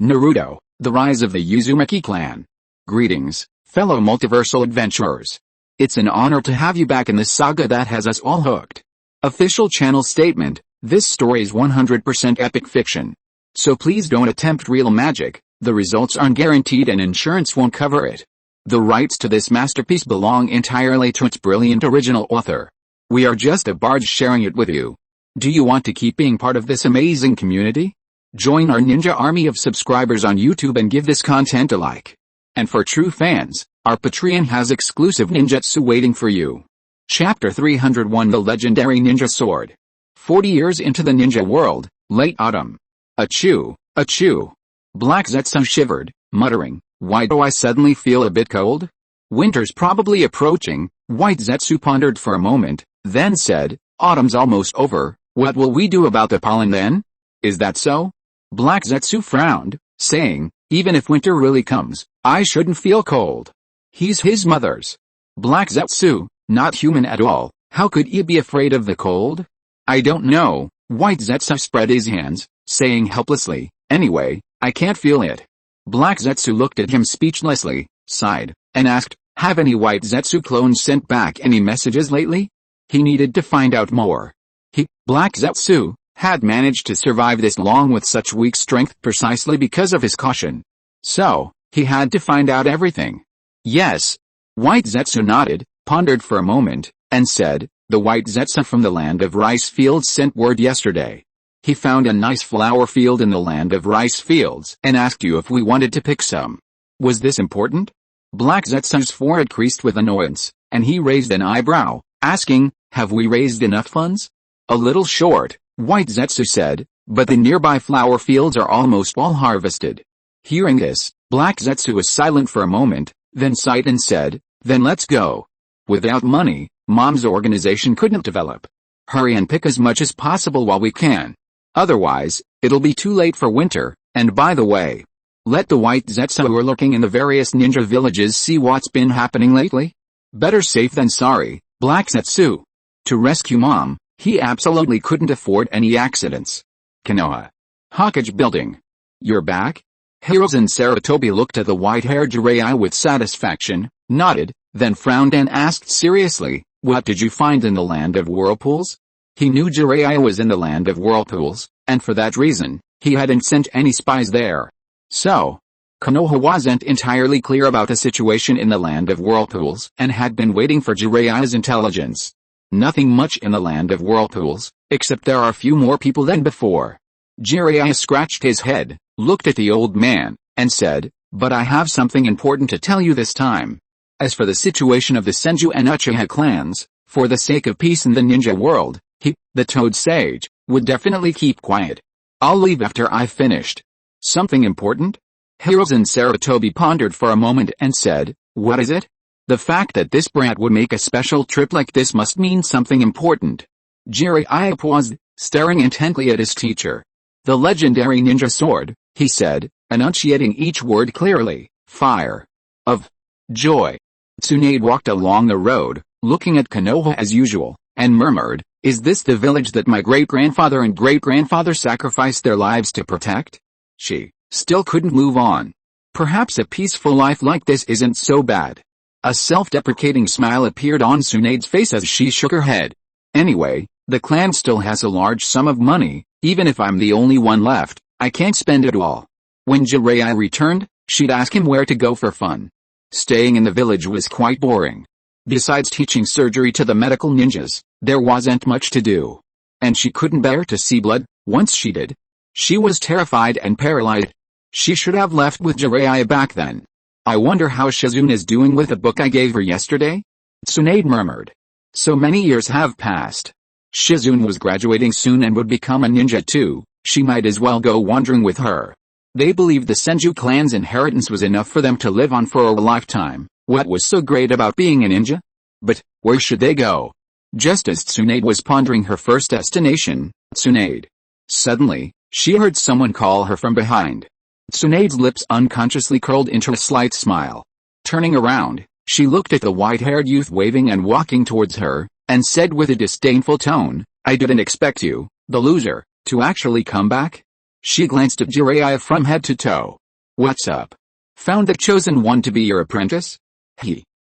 Naruto, the rise of the Uzumaki Clan. Greetings, fellow multiversal adventurers. It's an honor to have you back in this saga that has us all hooked. Official channel statement, this story is 100% epic fiction. So please don't attempt real magic, the results aren't guaranteed and insurance won't cover it. The rights to this masterpiece belong entirely to its brilliant original author. We are just a barge sharing it with you. Do you want to keep being part of this amazing community? Join our ninja army of subscribers on YouTube and give this content a like. And for true fans, our Patreon has exclusive ninjutsu waiting for you. Chapter 301 The Legendary Ninja Sword. 40 years into the ninja world, late autumn. Achoo, achoo. Black Zetsu shivered, muttering, "Why do I suddenly feel a bit cold? Winter's probably approaching." White Zetsu pondered for a moment, then said, "Autumn's almost over, what will we do about the pollen then? Is that so?" Black Zetsu frowned, saying, "Even if winter really comes, I shouldn't feel cold. He's his mother's." Black Zetsu, not human at all, how could he be afraid of the cold? "I don't know." White Zetsu spread his hands, saying helplessly, "Anyway, I can't feel it." Black Zetsu looked at him speechlessly, sighed, and asked, "Have any White Zetsu clones sent back any messages lately?" He needed to find out more. Black Zetsu, had managed to survive this long with such weak strength precisely because of his caution. So, he had to find out everything. "Yes." White Zetsu nodded, pondered for a moment, and said, "The White Zetsu from the land of rice fields sent word yesterday. He found a nice flower field in the land of rice fields and asked you if we wanted to pick some. Was this important?" Black Zetsu's forehead creased with annoyance, and he raised an eyebrow, asking, "Have we raised enough funds?" "A little short," White Zetsu said, "but the nearby flower fields are almost all harvested." Hearing this, Black Zetsu was silent for a moment, then sighed and said, "Then let's go. Without money, Mom's organization couldn't develop. Hurry and pick as much as possible while we can. Otherwise, it'll be too late for winter, and by the way, let the White Zetsu who are lurking in the various ninja villages see what's been happening lately. Better safe than sorry, Black Zetsu. To rescue Mom, he absolutely couldn't afford any accidents." Konoha. Hokage Building. "You're back?" Hiruzen Sarutobi looked at the white-haired Jiraiya with satisfaction, nodded, then frowned and asked seriously, "What did you find in the land of whirlpools?" He knew Jiraiya was in the land of whirlpools, and for that reason, he hadn't sent any spies there. So, Konoha wasn't entirely clear about the situation in the land of whirlpools and had been waiting for Jiraiya's intelligence. Nothing much in the land of whirlpools, except there are few more people than before. Jiraiya scratched his head, looked at the old man, and said, "But I have something important to tell you this time. As for the situation of the Senju and Uchiha clans, for the sake of peace in the ninja world, he, the Toad Sage, would definitely keep quiet. I'll leave after I've finished." "Something important?" Hiruzen Sarutobi pondered for a moment and said, "What is it?" "The fact that this brat would make a special trip like this must mean something important." Jiraiya paused, staring intently at his teacher. "The legendary ninja sword," he said, enunciating each word clearly. "Fire of joy." Tsunade walked along the road, looking at Konoha as usual, and murmured, "Is this the village that my great-grandfather and great-grandfather sacrificed their lives to protect?" She still couldn't move on. Perhaps a peaceful life like this isn't so bad. A self-deprecating smile appeared on Tsunade's face as she shook her head. "Anyway, the clan still has a large sum of money, even if I'm the only one left, I can't spend it all." When Jiraiya returned, she'd ask him where to go for fun. Staying in the village was quite boring. Besides teaching surgery to the medical ninjas, there wasn't much to do. And she couldn't bear to see blood, once she did. She was terrified and paralyzed. She should have left with Jiraiya back then. "I wonder how Shizune is doing with the book I gave her yesterday?" Tsunade murmured. So many years have passed. Shizune was graduating soon and would become a ninja too, she might as well go wandering with her. They believed the Senju clan's inheritance was enough for them to live on for a lifetime. What was so great about being a ninja? But, where should they go? Just as Tsunade was pondering her first destination, suddenly, she heard someone call her from behind. Tsunade's lips unconsciously curled into a slight smile. Turning around, she looked at the white-haired youth waving and walking towards her, and said with a disdainful tone, "I didn't expect you, the loser, to actually come back." She glanced at Jiraiya from head to toe. What's up? Found the chosen one to be your apprentice?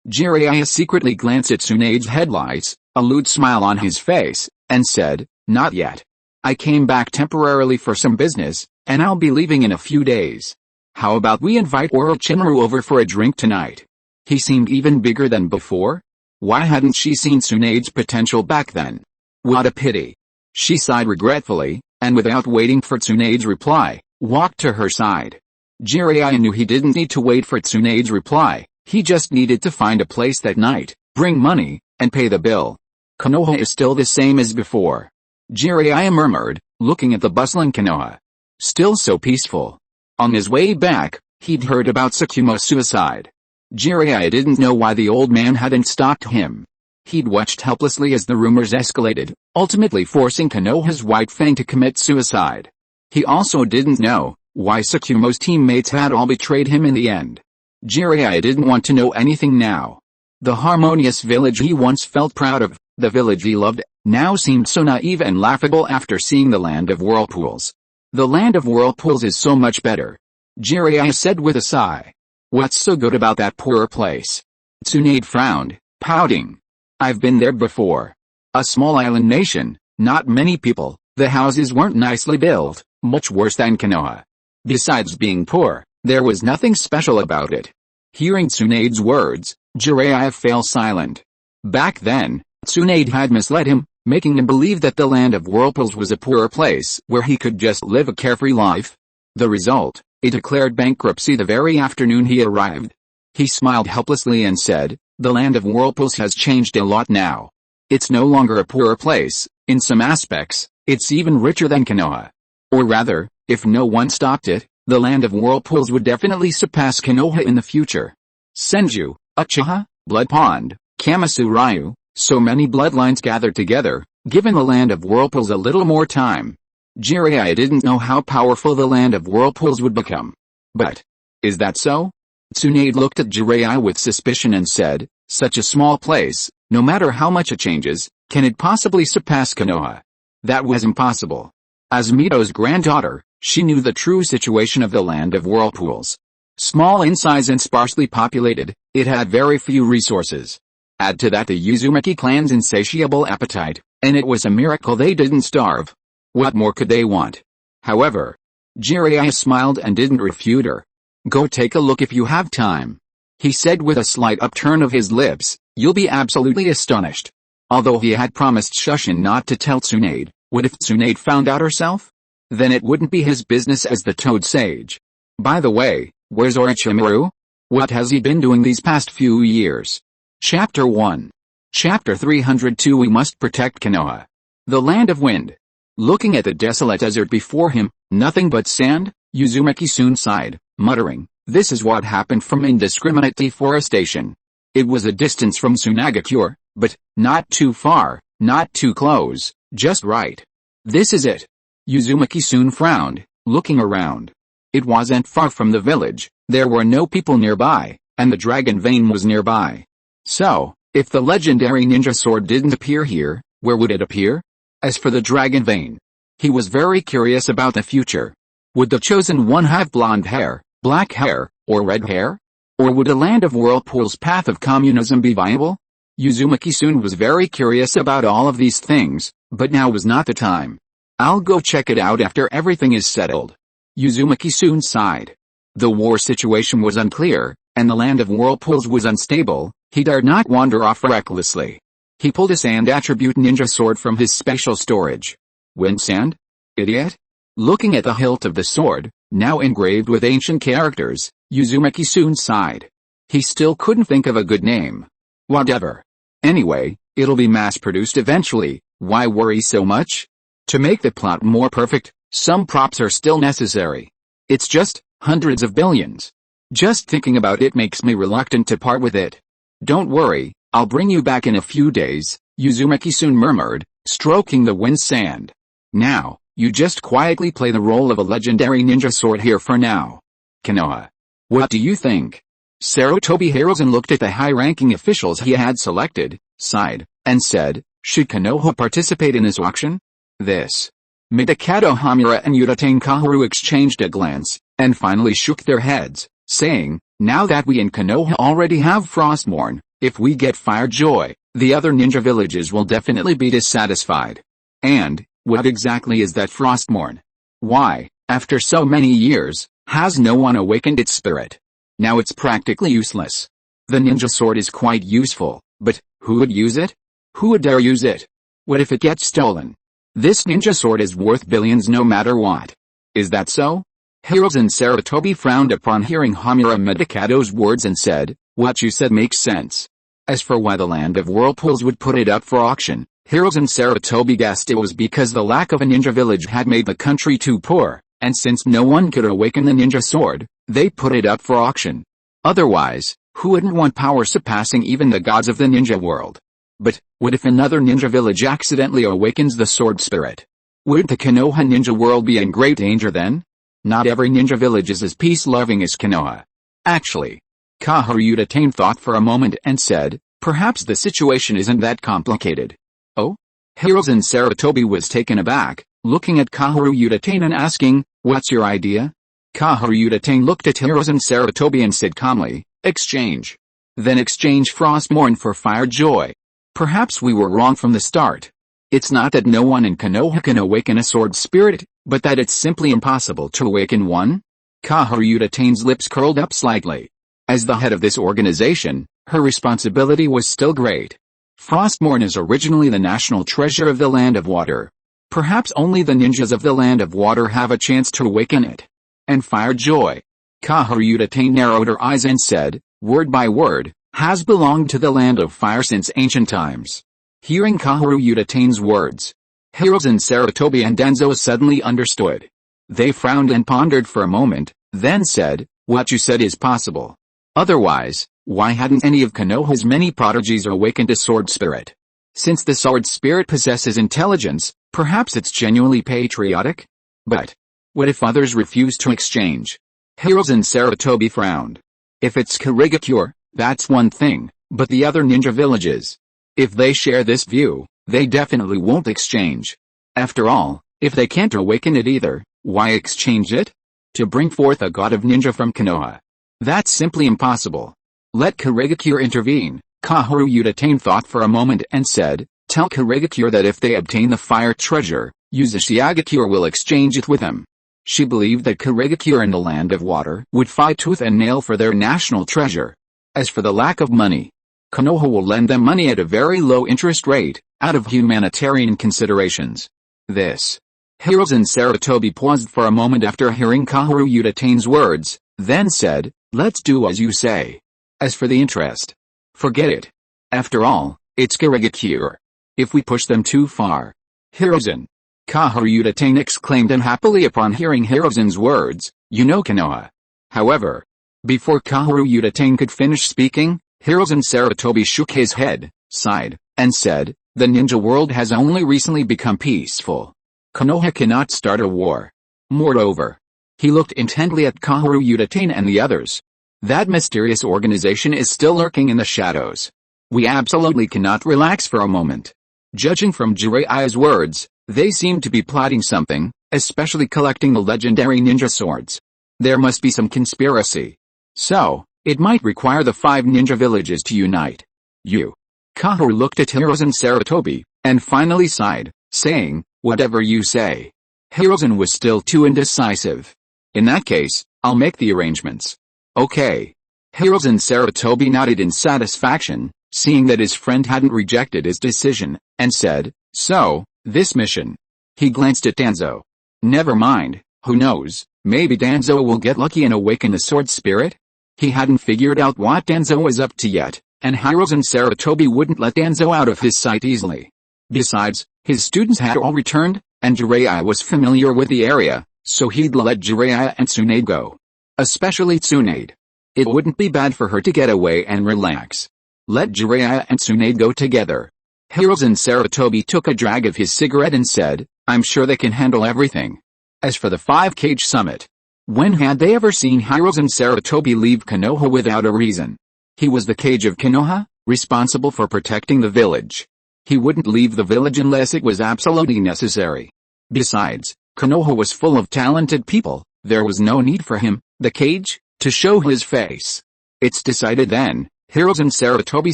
Jiraiya secretly glanced at Tsunade's headlights, a lewd smile on his face, and said, not yet. I came back temporarily for some business, and I'll be leaving in a few days. How about we invite Orochimaru over for a drink tonight? He seemed even bigger than before. Why hadn't she seen Tsunade's potential back then? What a pity. She sighed regretfully, and without waiting for Tsunade's reply, walked to her side. Jiraiya knew he didn't need to wait for Tsunade's reply, he just needed to find a place that night, bring money, and pay the bill. Konoha is still the same as before. Jiraiya murmured, looking at the bustling Konoha. Still so peaceful. On his way back, he'd heard about Tsukumo's suicide. Jiraiya didn't know why the old man hadn't stopped him. He'd watched helplessly as the rumors escalated, ultimately forcing Konoha's White Fang to commit suicide. He also didn't know why Tsukumo's teammates had all betrayed him in the end. Jiraiya didn't want to know anything now. The harmonious village he once felt proud of, the village he loved, now seemed so naive and laughable after seeing the Land of Whirlpools. The Land of Whirlpools is so much better. Jiraiya said with a sigh. What's so good about that poor place? Tsunade frowned, pouting. I've been there before. A small island nation, not many people, the houses weren't nicely built, much worse than Konoha. Besides being poor, there was nothing special about it. Hearing Tsunade's words, Jiraiya fell silent. Back then, Tsunade had misled him, making him believe that the Land of Whirlpools was a poor place where he could just live a carefree life. The result, he declared bankruptcy the very afternoon he arrived. He smiled helplessly and said, the Land of Whirlpools has changed a lot now. It's no longer a poor place, in some aspects, it's even richer than Konoha. Or rather, if no one stopped it, the Land of Whirlpools would definitely surpass Konoha in the future. Senju, Uchiha, Blood Pond, Kamasu Ryu, so many bloodlines gathered together, given the Land of Whirlpools a little more time. Jiraiya didn't know how powerful the Land of Whirlpools would become. But, is that so? Tsunade looked at Jiraiya with suspicion and said, such a small place, no matter how much it changes, can it possibly surpass Konoha? That was impossible. As Mito's granddaughter, she knew the true situation of the Land of Whirlpools. Small in size and sparsely populated, it had very few resources. Add to that the Uzumaki clan's insatiable appetite, and it was a miracle they didn't starve. What more could they want? However, Jiraiya smiled and didn't refute her. Go take a look if you have time. He said with a slight upturn of his lips, you'll be absolutely astonished. Although he had promised Shushin not to tell Tsunade, what if Tsunade found out herself? Then it wouldn't be his business as the Toad Sage. By the way, where's Orochimaru? What has he been doing these past few years? Chapter 1. Chapter 302 We must protect Konoha. The Land of Wind. Looking at the desolate desert before him, nothing but sand, Uzumaki soon sighed, muttering, this is what happened from indiscriminate deforestation. It was a distance from Tsunagakure, but, not too far, not too close, just right. This is it. Uzumaki soon frowned, looking around. It wasn't far from the village, there were no people nearby, and the dragon vein was nearby. So, if the legendary ninja sword didn't appear here, where would it appear? As for the dragon vein, he was very curious about the future. Would the chosen one have blonde hair, black hair, or red hair? Or would a Land of Whirlpools path of communism be viable? Uzumaki soon was very curious about all of these things, but now was not the time. I'll go check it out after everything is settled. Uzumaki soon sighed. The war situation was unclear, and the Land of Whirlpools was unstable, he dared not wander off recklessly. He pulled a sand attribute ninja sword from his special storage. Wind sand? Idiot? Looking at the hilt of the sword, now engraved with ancient characters, Uzumaki soon sighed. He still couldn't think of a good name. Whatever. Anyway, it'll be mass-produced eventually, why worry so much? To make the plot more perfect, some props are still necessary. It's just, hundreds of billions. Just thinking about it makes me reluctant to part with it. Don't worry, I'll bring you back in a few days, Uzumaki soon murmured, stroking the wind sand. Now, you just quietly play the role of a legendary ninja sword here for now. Konoha. What do you think? Sarutobi Hiruzen looked at the high-ranking officials he had selected, sighed, and said, should Konoha participate in this auction? This Midokado Hamura and Udatane Kaharu exchanged a glance, and finally shook their heads, saying, now that we in Konoha already have Frostmourne, if we get Fire Joy, the other ninja villages will definitely be dissatisfied. And, what exactly is that Frostmourne? Why, after so many years, has no one awakened its spirit? Now it's practically useless. The ninja sword is quite useful, but, who would use it? Who would dare use it? What if it gets stolen? This ninja sword is worth billions no matter what. Is that so? Hiruzen Sarutobi frowned upon hearing Hamura Midokado's words and said, what you said makes sense. As for why the Land of Whirlpools would put it up for auction, Hiruzen Sarutobi guessed it was because the lack of a ninja village had made the country too poor, and since no one could awaken the ninja sword, they put it up for auction. Otherwise, who wouldn't want power surpassing even the gods of the ninja world? But, what if another ninja village accidentally awakens the sword spirit? Would the Konoha ninja world be in great danger then? Not every ninja village is as peace-loving as Konoha. Actually, Kaharu Udatane thought for a moment and said, perhaps the situation isn't that complicated. Oh? Hiruzen Sarutobi was taken aback, looking at Kaharu Udatane and asking, what's your idea? Kaharu Udatane looked at Hiruzen Sarutobi and said calmly, exchange. Then exchange Frostmourne for Fire Joy. Perhaps we were wrong from the start. It's not that no one in Konoha can awaken a sword spirit, but that it's simply impossible to awaken one? Kaharu Udatane's lips curled up slightly. As the head of this organization, her responsibility was still great. Frostmourne is originally the national treasure of the Land of Water. Perhaps only the ninjas of the Land of Water have a chance to awaken it. And Fire Joy. Kaharu Udatane narrowed her eyes and said, word by word, has belonged to the Land of Fire since ancient times. Hearing Kaharu Udatane's words, Hiruzen Sarutobi and Denzo suddenly understood. They frowned and pondered for a moment, then said, what you said is possible. Otherwise, why hadn't any of Konoha's many prodigies awakened a sword spirit? Since the sword spirit possesses intelligence, perhaps it's genuinely patriotic? But, what if others refuse to exchange? Hiruzen Sarutobi frowned. If it's Kurigakure, that's one thing, but the other ninja villages. If they share this view, they definitely won't exchange. After all, if they can't awaken it either, why exchange it? To bring forth a god of ninja from Konoha. That's simply impossible. Let Kurigakure intervene. Kaharu Udatane thought for a moment and said, tell Kurigakure that if they obtain the fire treasure, Uzumaki will exchange it with them. She believed that Kurigakure and the Land of Water would fight tooth and nail for their national treasure. As for the lack of money, Konoha will lend them money at a very low interest rate, out of humanitarian considerations. This. Hiruzen Sarutobi paused for a moment after hearing Kaharu Udatane's words, then said, let's do as you say. As for the interest, forget it. After all, it's Kurigakure. If we push them too far. Hiruzen. Kaharu Udatane exclaimed unhappily upon hearing Hiruzen's words, you know Konoha. However, before Kaharu Udatane could finish speaking, Hiruzen Sarutobi shook his head, sighed, and said, the ninja world has only recently become peaceful. Konoha cannot start a war. Moreover, he looked intently at Kaharu Udatane and the others. That mysterious organization is still lurking in the shadows. We absolutely cannot relax for a moment. Judging from Jiraiya's words, they seem to be plotting something, especially collecting the legendary ninja swords. There must be some conspiracy. So, it might require the 5 ninja villages to unite. Kaharu looked at Hiruzen Sarutobi, and finally sighed, saying, whatever you say. Hiruzen was still too indecisive. In that case, I'll make the arrangements. Okay. Hiruzen Sarutobi nodded in satisfaction, seeing that his friend hadn't rejected his decision, and said, so, this mission. He glanced at Danzo. Never mind, who knows, maybe Danzo will get lucky and awaken the sword spirit? He hadn't figured out what Danzo was up to yet, and Hiruzen Sarutobi wouldn't let Danzo out of his sight easily. Besides, his students had all returned, and Jiraiya was familiar with the area, so he'd let Jiraiya and Tsunade go. Especially Tsunade. It wouldn't be bad for her to get away and relax. Let Jiraiya and Tsunade go together. Hiruzen Sarutobi took a drag of his cigarette and said, I'm sure they can handle everything. As for the 5-cage summit, when had they ever seen Hiruzen Sarutobi leave Konoha without a reason? He was the cage of Konoha, responsible for protecting the village. He wouldn't leave the village unless it was absolutely necessary. Besides, Konoha was full of talented people, there was no need for him, the cage, to show his face. It's decided then, Hiruzen Sarutobi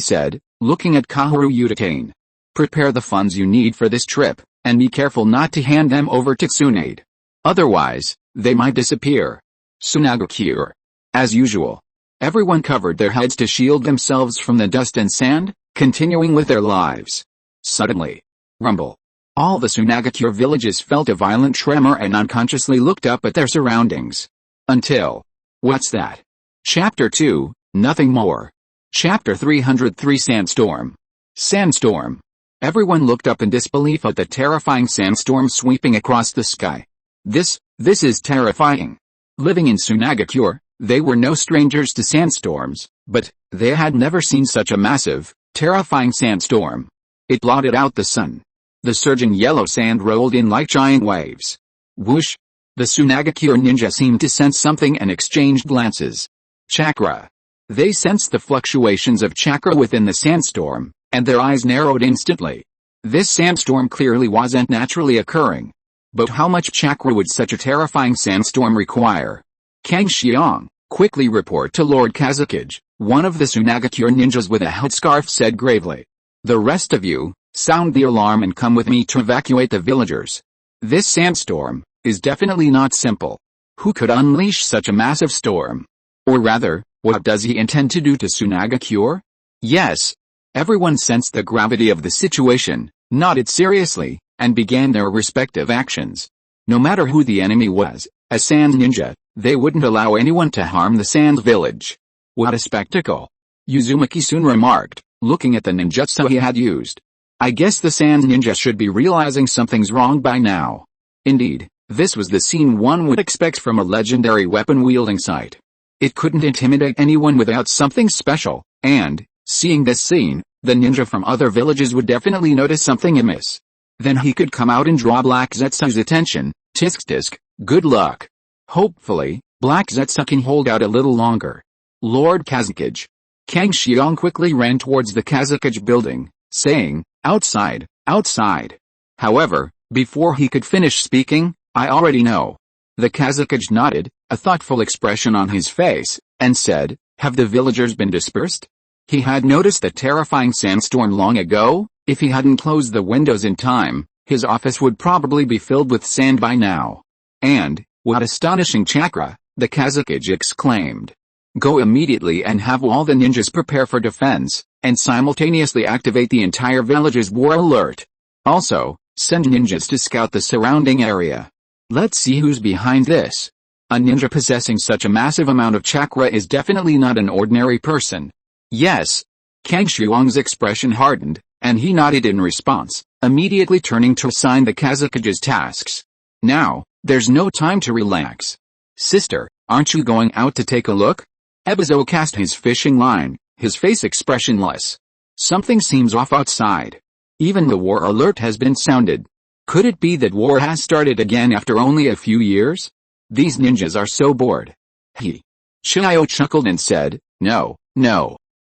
said, looking at Kaoru Utakane. Prepare the funds you need for this trip, and be careful not to hand them over to Tsunade. Otherwise, they might disappear. Tsunagakure. As usual. Everyone covered their heads to shield themselves from the dust and sand, continuing with their lives. Suddenly. Rumble. All the Tsunagakure villages felt a violent tremor and unconsciously looked up at their surroundings. Until. What's that? Chapter 2, Nothing More. Chapter 303 Sandstorm. Sandstorm. Everyone looked up in disbelief at the terrifying sandstorm sweeping across the sky. This is terrifying. Living in Tsunagakure, they were no strangers to sandstorms, but they had never seen such a massive, terrifying sandstorm. It blotted out the sun. The surging yellow sand rolled in like giant waves. Whoosh! The Tsunagakure ninja seemed to sense something and exchanged glances. Chakra. They sensed the fluctuations of chakra within the sandstorm, and their eyes narrowed instantly. This sandstorm clearly wasn't naturally occurring. But how much chakra would such a terrifying sandstorm require? Kang Xiang, quickly report to Lord Kazekage, one of the Tsunagakure ninjas with a headscarf said gravely. The rest of you, sound the alarm and come with me to evacuate the villagers. This sandstorm is definitely not simple. Who could unleash such a massive storm? Or rather, what does he intend to do to Tsunagakure? Yes. Everyone sensed the gravity of the situation, nodded seriously, and began their respective actions. No matter who the enemy was, as Sand Ninja, they wouldn't allow anyone to harm the Sand Village. What a spectacle! Uzumaki soon remarked, looking at the ninjutsu he had used. I guess the Sand Ninja should be realizing something's wrong by now. Indeed, this was the scene one would expect from a legendary weapon-wielding site. It couldn't intimidate anyone without something special, and, seeing this scene, the ninja from other villages would definitely notice something amiss. Then he could come out and draw Black Zetsu's attention. Tisk, good luck. Hopefully, Black Zetsu can hold out a little longer. Lord Kazekage. Kang Xiang quickly ran towards the Kazekage building, saying, outside. However, before he could finish speaking, I already know. The Kazekage nodded, a thoughtful expression on his face, and said, have the villagers been dispersed? He had noticed the terrifying sandstorm long ago. If he hadn't closed the windows in time, his office would probably be filled with sand by now. And, what astonishing chakra, the Kazekage exclaimed. Go immediately and have all the ninjas prepare for defense, and simultaneously activate the entire village's war alert. Also, send ninjas to scout the surrounding area. Let's see who's behind this. A ninja possessing such a massive amount of chakra is definitely not an ordinary person. Yes. Kang Xiang's expression hardened, and he nodded in response, immediately turning to assign the Kazekage's tasks. Now, there's no time to relax. Sister, aren't you going out to take a look? Ebizo cast his fishing line, his face expressionless. Something seems off outside. Even the war alert has been sounded. Could it be that war has started again after only a few years? These ninjas are so bored. Chiyo chuckled and said, No.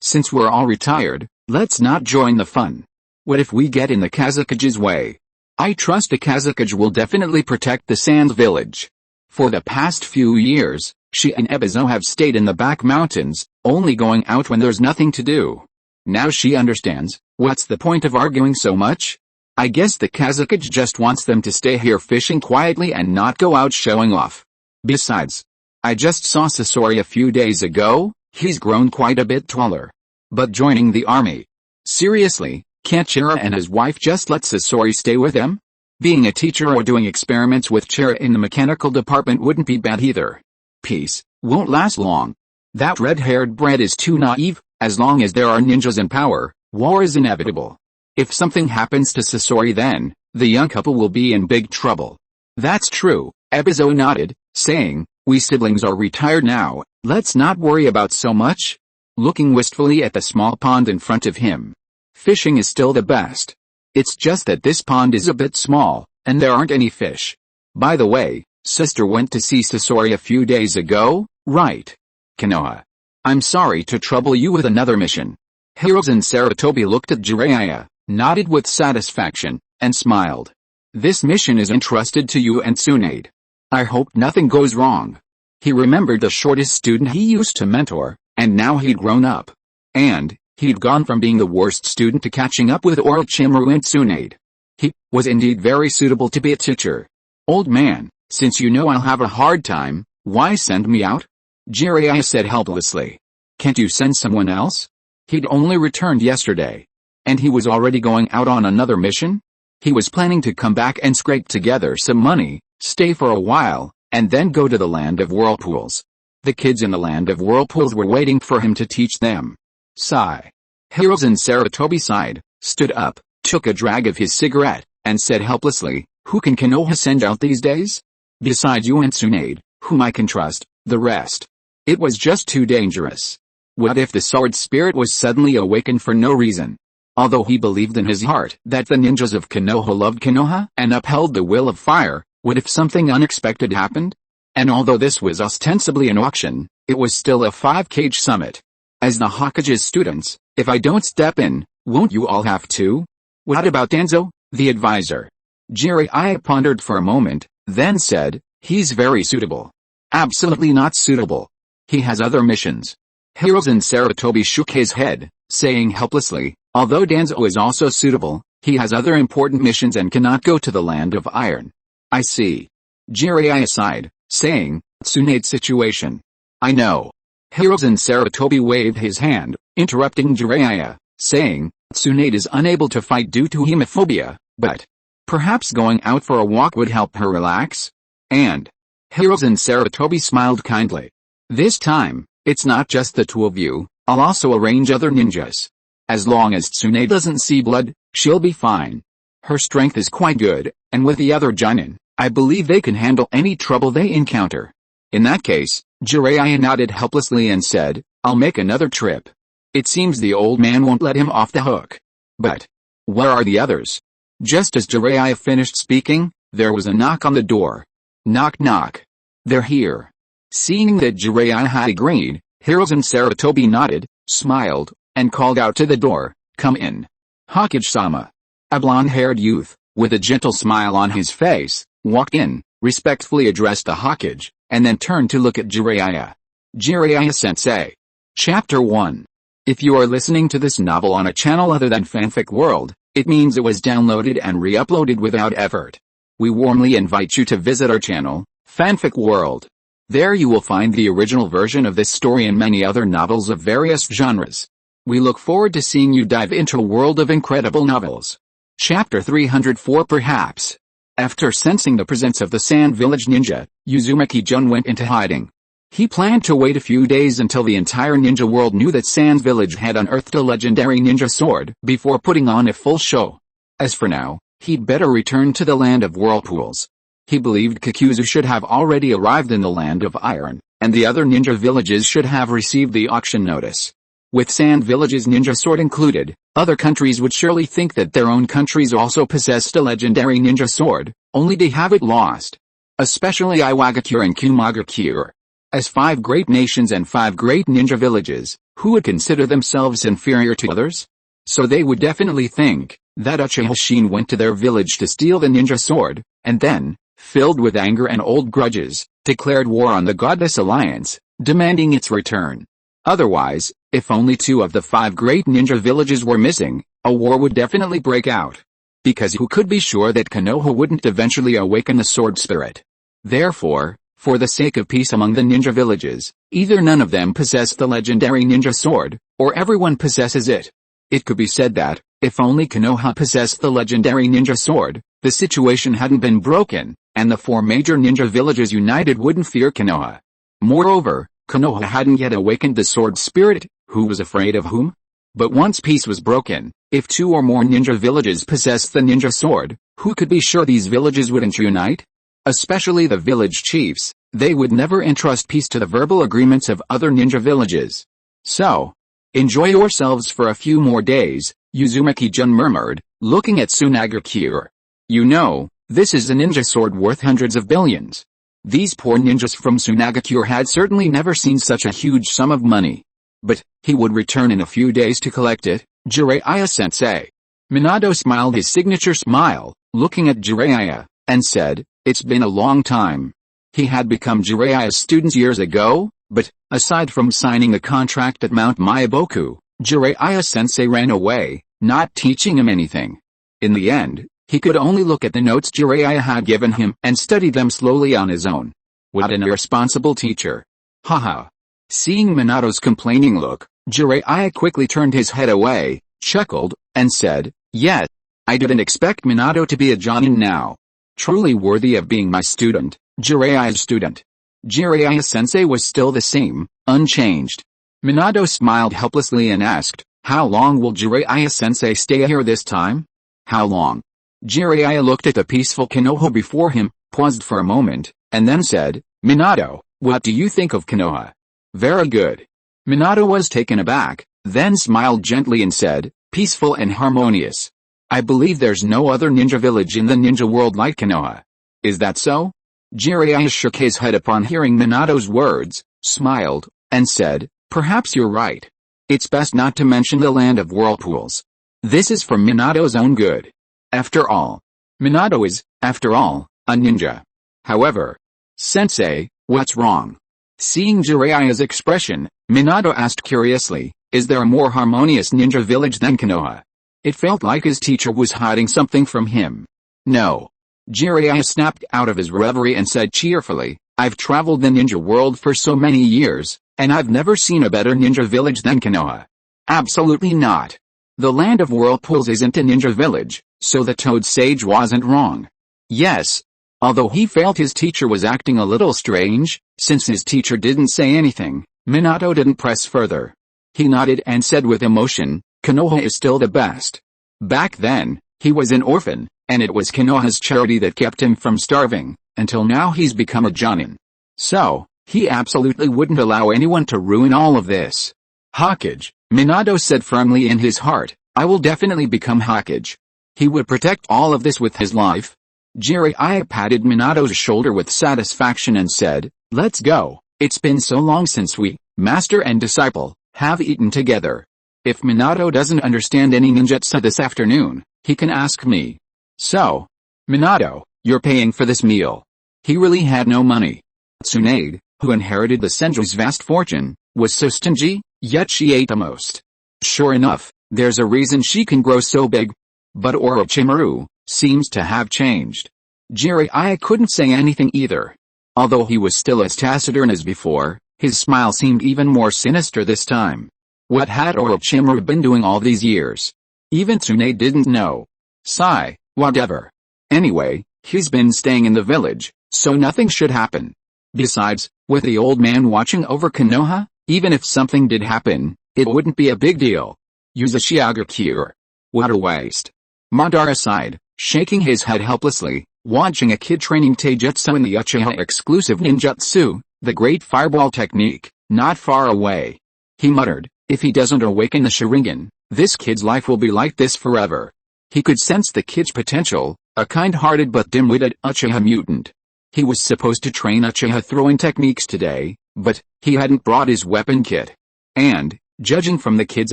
Since we're all retired, let's not join the fun. What if we get in the Kazekage's way? I trust the Kazekage will definitely protect the Sand Village. For the past few years, she and Ebizo have stayed in the back mountains, only going out when there's nothing to do. Now she understands, what's the point of arguing so much? I guess the Kazekage just wants them to stay here fishing quietly and not go out showing off. Besides, I just saw Sasori a few days ago, he's grown quite a bit taller. But joining the army? Seriously, can't Chira and his wife just let Sasori stay with them? Being a teacher or doing experiments with Chira in the mechanical department wouldn't be bad either. Peace won't last long. That red-haired brat is too naive. As long as there are ninjas in power, war is inevitable. If something happens to Sasori, then the young couple will be in big trouble. That's true, Ebizo nodded, saying, we siblings are retired now, let's not worry about so much. Looking wistfully at the small pond in front of him. Fishing is still the best. It's just that this pond is a bit small, and there aren't any fish. By the way, sister went to see Sasori a few days ago, right? Konoha. I'm sorry to trouble you with another mission. Hiruzen Sarutobi looked at Jiraiya, nodded with satisfaction, and smiled. This mission is entrusted to you and Tsunade. I hope nothing goes wrong. He remembered the shortest student he used to mentor, and now he'd grown up. And he'd gone from being the worst student to catching up with Orochimaru and Tsunade. He was indeed very suitable to be a teacher. Old man, since you know I'll have a hard time, why send me out? Jiraiya said helplessly. Can't you send someone else? He'd only returned yesterday. And he was already going out on another mission? He was planning to come back and scrape together some money, stay for a while, and then go to the land of whirlpools. The kids in the land of whirlpools were waiting for him to teach them. Sigh. Hiruzen Sarutobi sighed, stood up, took a drag of his cigarette, and said helplessly, who can Konoha send out these days? Besides you and Tsunade, whom I can trust, the rest. It was just too dangerous. What if the sword spirit was suddenly awakened for no reason? Although he believed in his heart that the ninjas of Konoha loved Konoha and upheld the will of fire, what if something unexpected happened? And although this was ostensibly an auction, it was still a 5-cage summit. As the Hokage's students, if I don't step in, won't you all have to? What about Danzo, the advisor? Jiraiya pondered for a moment, then said, he's very suitable. Absolutely not suitable. He has other missions. Hiruzen Sarutobi shook his head, saying helplessly, although Danzo is also suitable, he has other important missions and cannot go to the land of iron. I see. Jiraiya sighed, saying, Tsunade's situation. I know. Hiruzen Sarutobi waved his hand, interrupting Jiraiya, saying, Tsunade is unable to fight due to hemophobia, but perhaps going out for a walk would help her relax? And Hiruzen Sarutobi smiled kindly. This time, it's not just the two of you, I'll also arrange other ninjas. As long as Tsunade doesn't see blood, she'll be fine. Her strength is quite good, and with the other Jonin, I believe they can handle any trouble they encounter. In that case, Jiraiya nodded helplessly and said, I'll make another trip. It seems the old man won't let him off the hook. But where are the others? Just as Jiraiya finished speaking, there was a knock on the door. Knock knock. They're here. Seeing that Jiraiya had agreed, Hiruzen Sarutobi nodded, smiled, and called out to the door, come in. Hokage-sama. A blonde-haired youth, with a gentle smile on his face, walked in, respectfully addressed the Hokage, and then turned to look at Jiraiya. Jiraiya-sensei. Chapter 1. If you are listening to this novel on a channel other than Fanfic World, it means it was downloaded and re-uploaded without effort. We warmly invite you to visit our channel, Fanfic World. There you will find the original version of this story and many other novels of various genres. We look forward to seeing you dive into a world of incredible novels. Chapter 304 Perhaps. After sensing the presence of the Sand Village ninja, Uzumaki-jun went into hiding. He planned to wait a few days until the entire ninja world knew that Sand Village had unearthed a legendary ninja sword before putting on a full show. As for now, he'd better return to the land of whirlpools. He believed Kakuzu should have already arrived in the land of iron, and the other ninja villages should have received the auction notice. With Sand Village's ninja sword included, other countries would surely think that their own countries also possessed a legendary ninja sword, only to have it lost. Especially Iwagakure and Kumagakure. As 5 great nations and 5 great ninja villages, who would consider themselves inferior to others? So they would definitely think that Uchiha went to their village to steal the ninja sword, and then, filled with anger and old grudges, declared war on the Godless Alliance, demanding its return. Otherwise, if only 2 of the 5 great ninja villages were missing, a war would definitely break out. Because who could be sure that Konoha wouldn't eventually awaken the sword spirit? Therefore, for the sake of peace among the ninja villages, either none of them possess the legendary ninja sword, or everyone possesses it. It could be said that, if only Konoha possessed the legendary ninja sword, the situation hadn't been broken, and the 4 major ninja villages united wouldn't fear Konoha. Moreover, Konoha hadn't yet awakened the sword spirit, who was afraid of whom? But once peace was broken, if 2 or more ninja villages possessed the ninja sword, who could be sure these villages wouldn't unite? Especially the village chiefs, they would never entrust peace to the verbal agreements of other ninja villages. So, enjoy yourselves for a few more days, Uzumaki-jun murmured, looking at Tsunagakure. You know, this is a ninja sword worth hundreds of billions. These poor ninjas from Tsunagakure had certainly never seen such a huge sum of money. But, he would return in a few days to collect it, Jiraiya-sensei. Minato smiled his signature smile, looking at Jiraiya, and said, "It's been a long time." He had become Jiraiya's student years ago, but, aside from signing a contract at Mount Myaboku, Jiraiya-sensei ran away, not teaching him anything. In the end, he could only look at the notes Jiraiya had given him and study them slowly on his own. What an irresponsible teacher. Haha. Seeing Minato's complaining look, Jiraiya quickly turned his head away, chuckled, and said, "Yes, I didn't expect Minato to be a Jonin now. Truly worthy of being my student, Jiraiya's student." Jiraiya-sensei was still the same, unchanged. Minato smiled helplessly and asked, "How long will Jiraiya-sensei stay here this time?" "How long?" Jiraiya looked at the peaceful Konoha before him, paused for a moment, and then said, "Minato, what do you think of Konoha?" "Very good." Minato was taken aback, then smiled gently and said, "Peaceful and harmonious. I believe there's no other ninja village in the ninja world like Konoha. Is that so?" Jiraiya shook his head upon hearing Minato's words, smiled, and said, "Perhaps you're right. It's best not to mention the land of whirlpools. This is for Minato's own good. After all, Minato is, after all, a ninja." "However, Sensei, what's wrong?" Seeing Jiraiya's expression, Minato asked curiously, "Is there a more harmonious ninja village than Konoha?" It felt like his teacher was hiding something from him. "No." Jiraiya snapped out of his reverie and said cheerfully, "I've traveled the ninja world for so many years, and I've never seen a better ninja village than Konoha." "Absolutely not. The land of whirlpools isn't a ninja village, so the Toad Sage wasn't wrong." "Yes." Although he felt his teacher was acting a little strange, since his teacher didn't say anything, Minato didn't press further. He nodded and said with emotion, "Konoha is still the best. Back then, he was an orphan, and it was Konoha's charity that kept him from starving, until now he's become a Jonin. So, he absolutely wouldn't allow anyone to ruin all of this." "Hokage," Minato said firmly in his heart, "I will definitely become Hokage." He would protect all of this with his life. Jiraiya patted Minato's shoulder with satisfaction and said, "Let's go. It's been so long since we, master and disciple, have eaten together. If Minato doesn't understand any ninjutsu this afternoon, he can ask me." "So, Minato, you're paying for this meal." He really had no money. Tsunade, who inherited the Senju's vast fortune, was so stingy, yet she ate the most. Sure enough, there's a reason she can grow so big. But Orochimaru seems to have changed. Jiraiya couldn't say anything either. Although he was still as taciturn as before, his smile seemed even more sinister this time. What had Orochimaru been doing all these years? Even Tsunade didn't know. Sigh, whatever. Anyway, he's been staying in the village, so nothing should happen. Besides, with the old man watching over Konoha, even if something did happen, it wouldn't be a big deal. Use a Shiagakure. What a waste. Madara sighed, shaking his head helplessly, watching a kid training taijutsu in the Uchiha exclusive ninjutsu, the great fireball technique, not far away. He muttered, if he doesn't awaken the Sharingan, this kid's life will be like this forever. He could sense the kid's potential, a kind-hearted but dim-witted Uchiha mutant. He was supposed to train Uchiha throwing techniques today, but he hadn't brought his weapon kit. And, judging from the kid's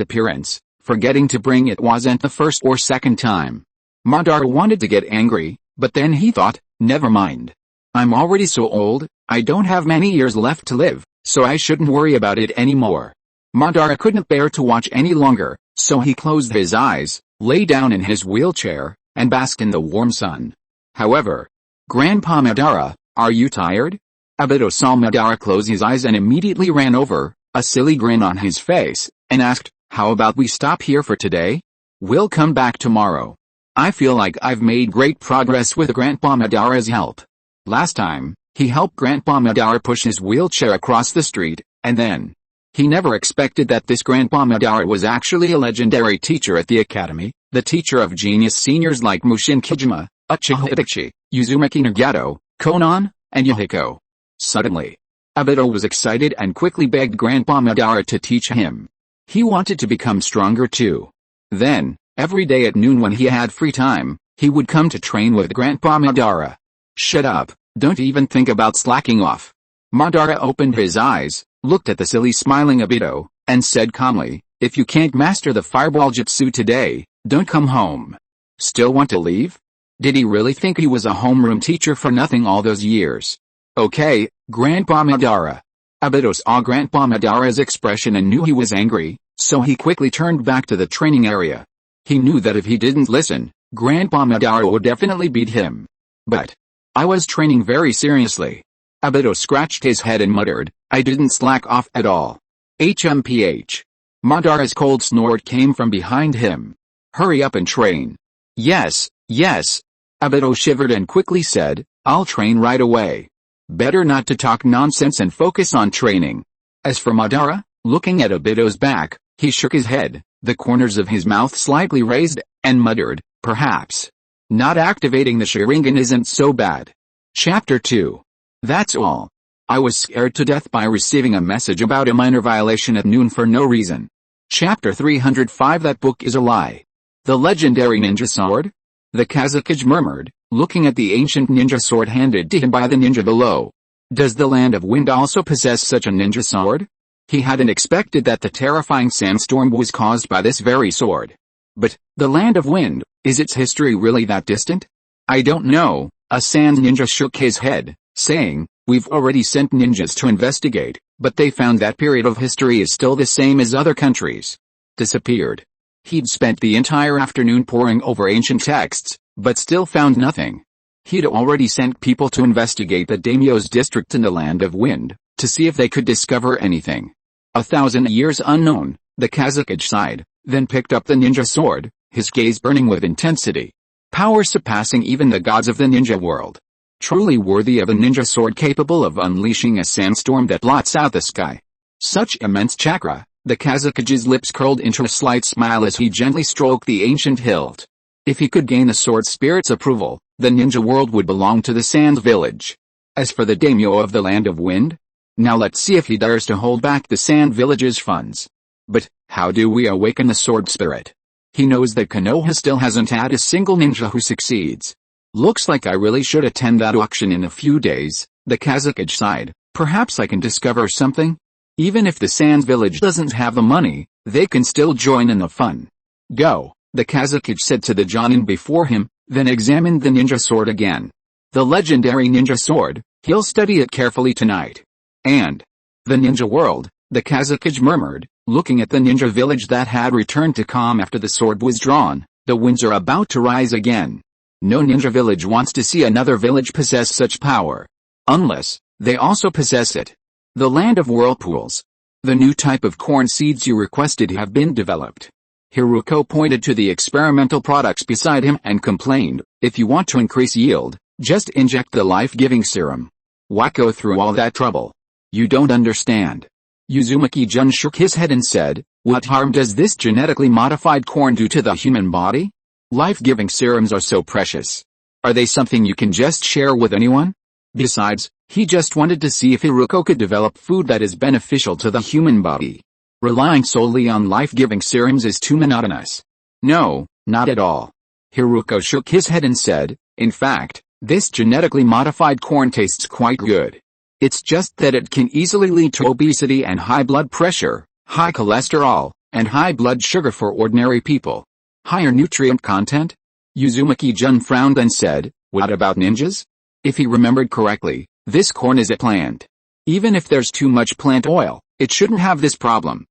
appearance, forgetting to bring it wasn't the first or second time. Madara wanted to get angry, but then he thought, never mind. I'm already so old, I don't have many years left to live, so I shouldn't worry about it anymore. Madara couldn't bear to watch any longer, so he closed his eyes, lay down in his wheelchair, and basked in the warm sun. However, Grandpa Madara, are you tired? Obito saw Madara close his eyes and immediately ran over, a silly grin on his face, and asked, how about we stop here for today? We'll come back tomorrow. I feel like I've made great progress with Grandpa Madara's help. Last time, he helped Grandpa Madara push his wheelchair across the street, and then. He never expected that this Grandpa Madara was actually a legendary teacher at the academy, the teacher of genius seniors like Mushin Kijima, Uchiha Itachi, Uzumaki Nagato, Konan, and Yahiko. Suddenly, Obito was excited and quickly begged Grandpa Madara to teach him. He wanted to become stronger too. Then, every day at noon when he had free time, he would come to train with Grandpa Madara. Shut up, don't even think about slacking off. Madara opened his eyes, looked at the silly smiling Obito, and said calmly, if you can't master the fireball jutsu today, don't come home. Still want to leave? Did he really think he was a homeroom teacher for nothing all those years? Okay, Grandpa Madara. Obito saw Grandpa Madara's expression and knew he was angry, so he quickly turned back to the training area. He knew that if he didn't listen, Grandpa Madara would definitely beat him. But I was training very seriously. Obito scratched his head and muttered, I didn't slack off at all. HMPH. Madara's cold snort came from behind him. Hurry up and train. Yes, yes. Obito shivered and quickly said, I'll train right away. Better not to talk nonsense and focus on training. As for Madara, looking at Obito's back, he shook his head, the corners of his mouth slightly raised, and muttered, perhaps. Not activating the Sharingan isn't so bad. Chapter 2. That's all. I was scared to death by receiving a message about a minor violation at noon for no reason. Chapter 305. That book is a lie. The legendary ninja sword? The Kazakage murmured, looking at the ancient ninja sword handed to him by the ninja below. Does the Land of Wind also possess such a ninja sword? He hadn't expected that the terrifying sandstorm was caused by this very sword. But, the Land of Wind, is its history really that distant? I don't know. A sand ninja shook his head, saying, we've already sent ninjas to investigate, but they found that period of history is still the same as other countries. Disappeared. He'd spent the entire afternoon poring over ancient texts, but still found nothing. He'd already sent people to investigate the daimyo's district in the Land of Wind, to see if they could discover anything. 1,000 years unknown, the Kazakage sighed, then picked up the ninja sword, his gaze burning with intensity. Power surpassing even the gods of the ninja world. Truly worthy of a ninja sword capable of unleashing a sandstorm that blots out the sky. Such immense chakra, the Kazakage's lips curled into a slight smile as he gently stroked the ancient hilt. If he could gain the sword spirit's approval, the ninja world would belong to the Sand Village. As for the daimyo of the Land of Wind? Now let's see if he dares to hold back the Sand Village's funds. But, how do we awaken the sword spirit? He knows that Konoha still hasn't had a single ninja who succeeds. Looks like I really should attend that auction in a few days, the Kazakage sighed. Perhaps I can discover something? Even if the Sand Village doesn't have the money, they can still join in the fun. Go, the Kazakage said to the Jonin before him, then examined the ninja sword again. The legendary ninja sword, he'll study it carefully tonight. And the ninja world, the Kazakage murmured, looking at the ninja village that had returned to calm after the sword was drawn. The winds are about to rise again. No ninja village wants to see another village possess such power. Unless they also possess it. The Land of Whirlpools. The new type of corn seeds you requested have been developed. Hiruko pointed to the experimental products beside him and complained, if you want to increase yield, just inject the life-giving serum. Why go through all that trouble? You don't understand. Uzumaki-jun shook his head and said, what harm does this genetically modified corn do to the human body? Life-giving serums are so precious. Are they something you can just share with anyone? Besides, he just wanted to see if Hiruko could develop food that is beneficial to the human body. Relying solely on life-giving serums is too monotonous. No, not at all. Hiruko shook his head and said, in fact, this genetically modified corn tastes quite good. It's just that it can easily lead to obesity and high blood pressure, high cholesterol, and high blood sugar for ordinary people. Higher nutrient content? Uzumaki-jun frowned and said, what about ninjas? If he remembered correctly, this corn is a plant. Even if there's too much plant oil, it shouldn't have this problem.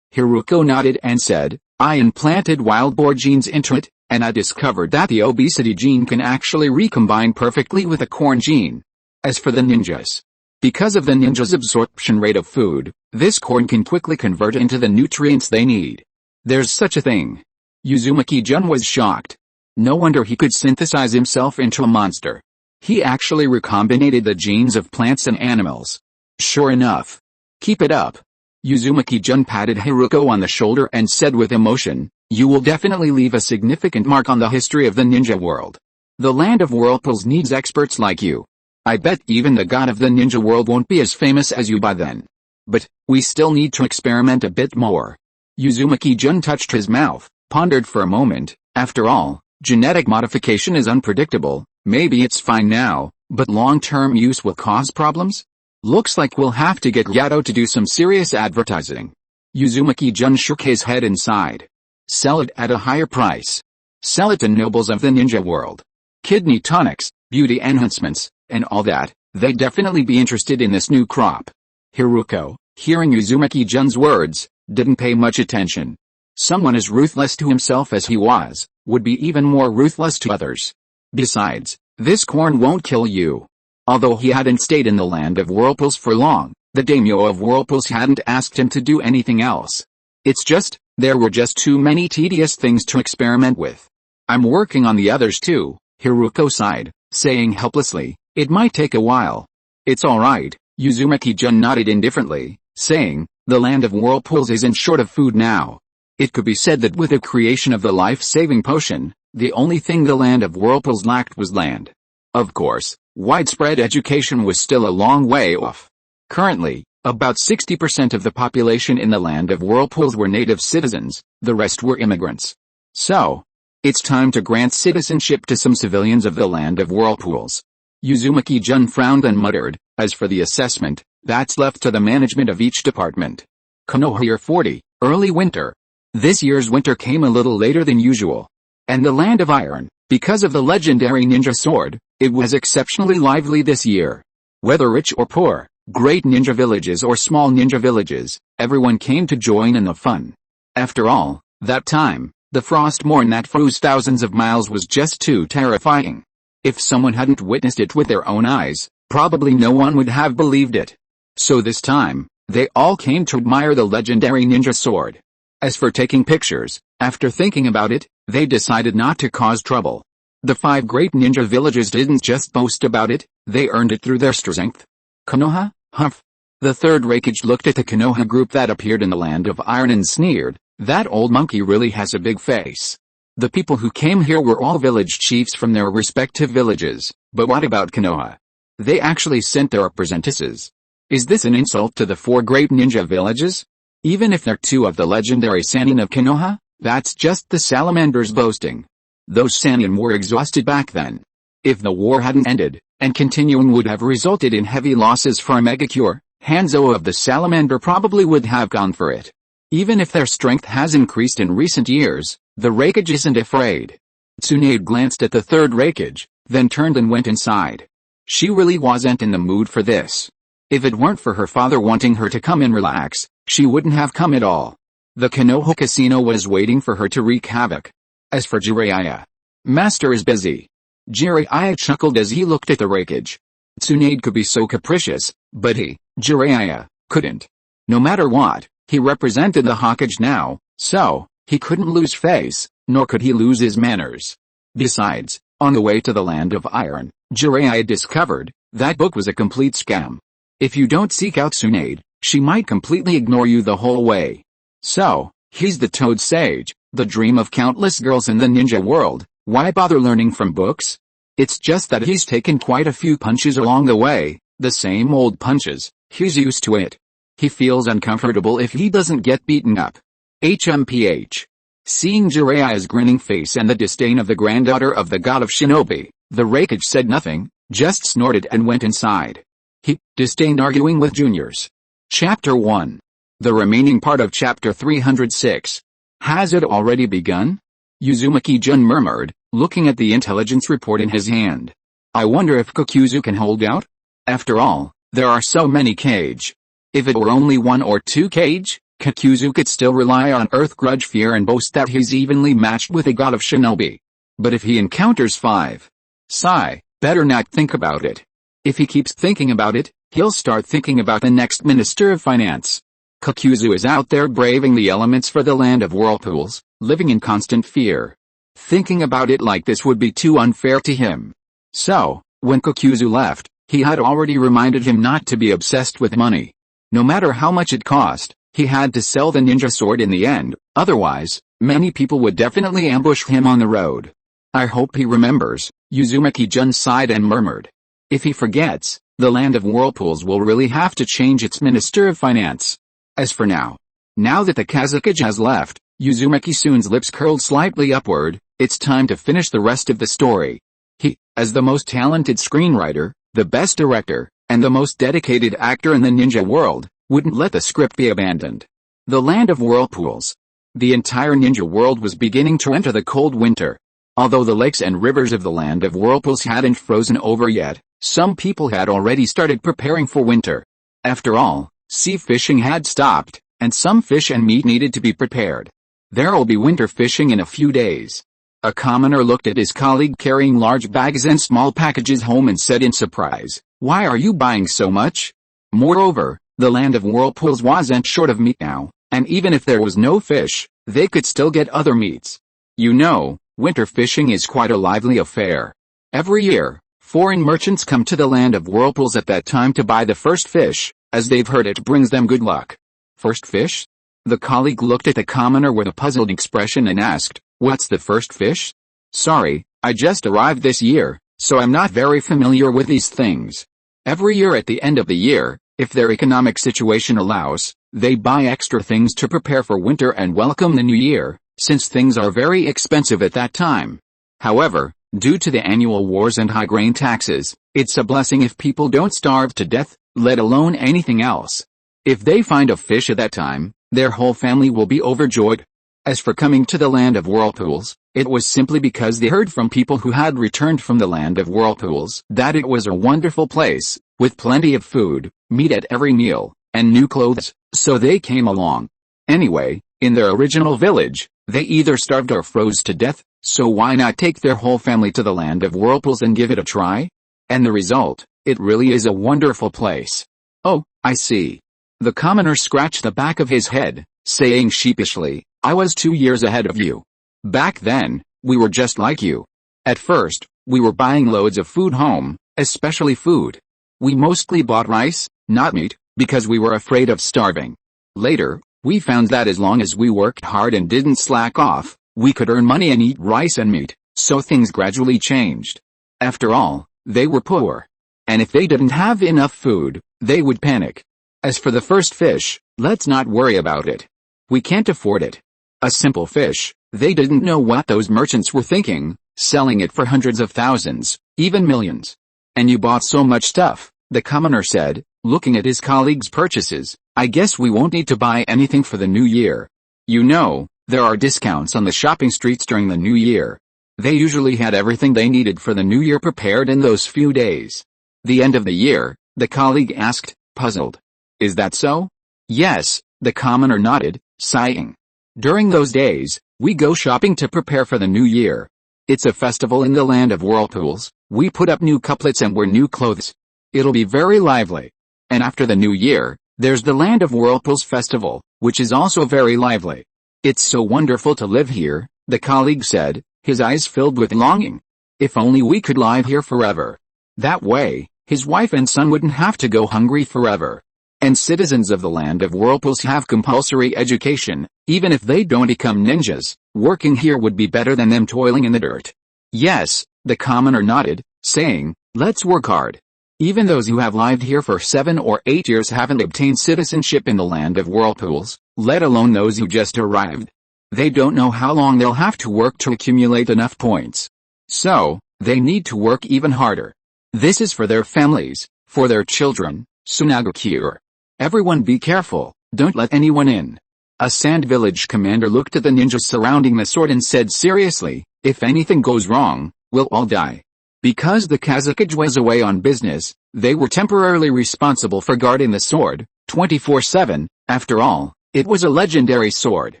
Hiruko nodded and said, I implanted wild boar genes into it, and I discovered that the obesity gene can actually recombine perfectly with the corn gene. As for the ninjas, because of the ninjas' absorption rate of food, this corn can quickly convert into the nutrients they need. There's such a thing. Uzumaki-jun was shocked. No wonder he could synthesize himself into a monster. He actually recombinated the genes of plants and animals. Sure enough. Keep it up. Uzumaki-jun patted Hiruko on the shoulder and said with emotion, you will definitely leave a significant mark on the history of the ninja world. The Land of Whirlpools needs experts like you. I bet even the god of the ninja world won't be as famous as you by then. But, we still need to experiment a bit more. Uzumaki-jun touched his mouth, pondered for a moment. After all, genetic modification is unpredictable. Maybe it's fine now, but long-term use will cause problems? Looks like we'll have to get Yato to do some serious advertising. Uzumaki-jun shook his head and sighed. Sell it at a higher price. Sell it to nobles of the ninja world. kidney tonics, beauty enhancements, and all that, they'd definitely be interested in this new crop. Haruko, hearing Uzumaki-jun's words, didn't pay much attention. Someone as ruthless to himself as he was, would be even more ruthless to others. Besides, this corn won't kill you. Although he hadn't stayed in the land of whirlpools for long, the daimyo of whirlpools hadn't asked him to do anything else. It's just, there were just too many tedious things to experiment with. I'm working on the others too, Haruko sighed, saying helplessly, it might take a while. It's alright, Uzumaki-jun nodded indifferently, saying, the land of whirlpools isn't short of food now. It could be said that with the creation of the life-saving potion, the only thing the land of whirlpools lacked was land. Of course, widespread education was still a long way off. Currently, about 60% of the population in the land of whirlpools were native citizens, the rest were immigrants. So, it's time to grant citizenship to some civilians of the land of whirlpools. Uzumaki-jun frowned and muttered, as for the assessment, that's left to the management of each department. Konoha Year 40, early winter. This year's winter came a little later than usual. And the land of iron, because of the legendary ninja sword, it was exceptionally lively this year. Whether rich or poor, great ninja villages or small ninja villages, everyone came to join in the fun. After all, that time, the frost morn that froze thousands of miles was just too terrifying. If someone hadn't witnessed it with their own eyes, probably no one would have believed it. So this time, they all came to admire the legendary ninja sword. As for taking pictures, after thinking about it, they decided not to cause trouble. The 5 great ninja villages didn't just boast about it, they earned it through their strength. Konoha, humph. The third Raikage looked at the Konoha group that appeared in the land of iron and sneered, that old monkey really has a big face. The people who came here were all village chiefs from their respective villages, but what about Konoha? They actually sent their representatives. Is this an insult to the 4 great ninja villages? Even if they're 2 of the legendary Sannin of Konoha, that's just the salamanders boasting. Those Sannin were exhausted back then. If the war hadn't ended, and continuing would have resulted in heavy losses for a megacure, Hanzo of the salamander probably would have gone for it. Even if their strength has increased in recent years, the Raikage isn't afraid. Tsunade glanced at the third Raikage, then turned and went inside. She really wasn't in the mood for this. If it weren't for her father wanting her to come and relax, she wouldn't have come at all. The Konoha casino was waiting for her to wreak havoc. As for Jiraiya, Master is busy. Jiraiya chuckled as he looked at the Raikage. Tsunade could be so capricious, but Jiraiya, couldn't. No matter what, he represented the Hokage now, so, he couldn't lose face, nor could he lose his manners. Besides, on the way to the land of iron, Jiraiya discovered, that book was a complete scam. If you don't seek out Tsunade, she might completely ignore you the whole way. So, he's the Toad Sage, the dream of countless girls in the ninja world, why bother learning from books? It's just that he's taken quite a few punches along the way, the same old punches, he's used to it. He feels uncomfortable if he doesn't get beaten up. HMPH. Seeing Jiraiya's grinning face and the disdain of the granddaughter of the god of shinobi, the Raikage said nothing, just snorted and went inside. He disdained arguing with juniors. Chapter 1. The remaining part of Chapter 306. Has it already begun? Uzumaki-jun murmured, looking at the intelligence report in his hand. I wonder if Kokuzu can hold out? After all, there are so many Kage. If it were only 1 or 2 Kage, Kokuzu could still rely on Earth Grudge Fear and boast that he's evenly matched with a god of shinobi. But if he encounters 5, Sai, better not think about it. If he keeps thinking about it, he'll start thinking about the next Minister of Finance. Kokuzu is out there braving the elements for the land of whirlpools, living in constant fear. Thinking about it like this would be too unfair to him. So, when Kokuzu left, he had already reminded him not to be obsessed with money. No matter how much it cost, he had to sell the ninja sword in the end, otherwise, many people would definitely ambush him on the road. I hope he remembers, Uzumaki-jun sighed and murmured. If he forgets, the land of whirlpools will really have to change its Minister of Finance. As for now that the Kazakage has left, Uzumaki-sun's lips curled slightly upward, it's time to finish the rest of the story. He, as the most talented screenwriter, the best director, and the most dedicated actor in the ninja world, wouldn't let the script be abandoned. The land of whirlpools. The entire ninja world was beginning to enter the cold winter. Although the lakes and rivers of the land of whirlpools hadn't frozen over yet, some people had already started preparing for winter. After all, sea fishing had stopped, and some fish and meat needed to be prepared. There'll be winter fishing in a few days. A commoner looked at his colleague carrying large bags and small packages home and said in surprise, "Why are you buying so much?" Moreover, the land of whirlpools wasn't short of meat now, and even if there was no fish, they could still get other meats. You know, winter fishing is quite a lively affair. Every year, foreign merchants come to the land of whirlpools at that time to buy the first fish, as they've heard it brings them good luck. First fish? The colleague looked at the commoner with a puzzled expression and asked, "What's the first fish?" "Sorry, I just arrived this year, so I'm not very familiar with these things." Every year at the end of the year, if their economic situation allows, they buy extra things to prepare for winter and welcome the new year, since things are very expensive at that time. However, due to the annual wars and high grain taxes, it's a blessing if people don't starve to death, let alone anything else. If they find a fish at that time, their whole family will be overjoyed. As for coming to the land of whirlpools, it was simply because they heard from people who had returned from the land of whirlpools that it was a wonderful place, with plenty of food, meat at every meal, and new clothes, so they came along. Anyway, in their original village, they either starved or froze to death, so why not take their whole family to the land of whirlpools and give it a try? And the result, it really is a wonderful place. Oh, I see. The commoner scratched the back of his head, saying sheepishly, "I was 2 years ahead of you. Back then, we were just like you. At first, we were buying loads of food home, especially food. We mostly bought rice, not meat, because we were afraid of starving. Later, we found that as long as we worked hard and didn't slack off, we could earn money and eat rice and meat, so things gradually changed. After all, they were poor. And if they didn't have enough food, they would panic. As for the first fish, let's not worry about it. We can't afford it. A simple fish, they didn't know what those merchants were thinking, selling it for hundreds of thousands, even millions. And you bought so much stuff," the commoner said, looking at his colleague's purchases. "I guess we won't need to buy anything for the new year. You know, there are discounts on the shopping streets during the new year." They usually had everything they needed for the new year prepared in those few days. "The end of the year?" the colleague asked, puzzled. "Is that so?" "Yes," the commoner nodded, sighing. "During those days, we go shopping to prepare for the new year. It's a festival in the land of whirlpools. We put up new couplets and wear new clothes. It'll be very lively. And after the new year, there's the land of whirlpools festival, which is also very lively. It's so wonderful to live here," the colleague said, his eyes filled with longing. "If only we could live here forever. That way, his wife and son wouldn't have to go hungry forever. And citizens of the land of whirlpools have compulsory education, even if they don't become ninjas. Working here would be better than them toiling in the dirt." "Yes," the commoner nodded, saying, "Let's work hard." Even those who have lived here for 7 or 8 years haven't obtained citizenship in the land of whirlpools, let alone those who just arrived. They don't know how long they'll have to work to accumulate enough points. So, they need to work even harder. This is for their families, for their children. Sunagakure. Everyone be careful, don't let anyone in. A sand village commander looked at the ninjas surrounding the sword and said seriously, "If anything goes wrong, we'll all die." Because the Kazakage was away on business, they were temporarily responsible for guarding the sword, 24/7, after all, it was a legendary sword.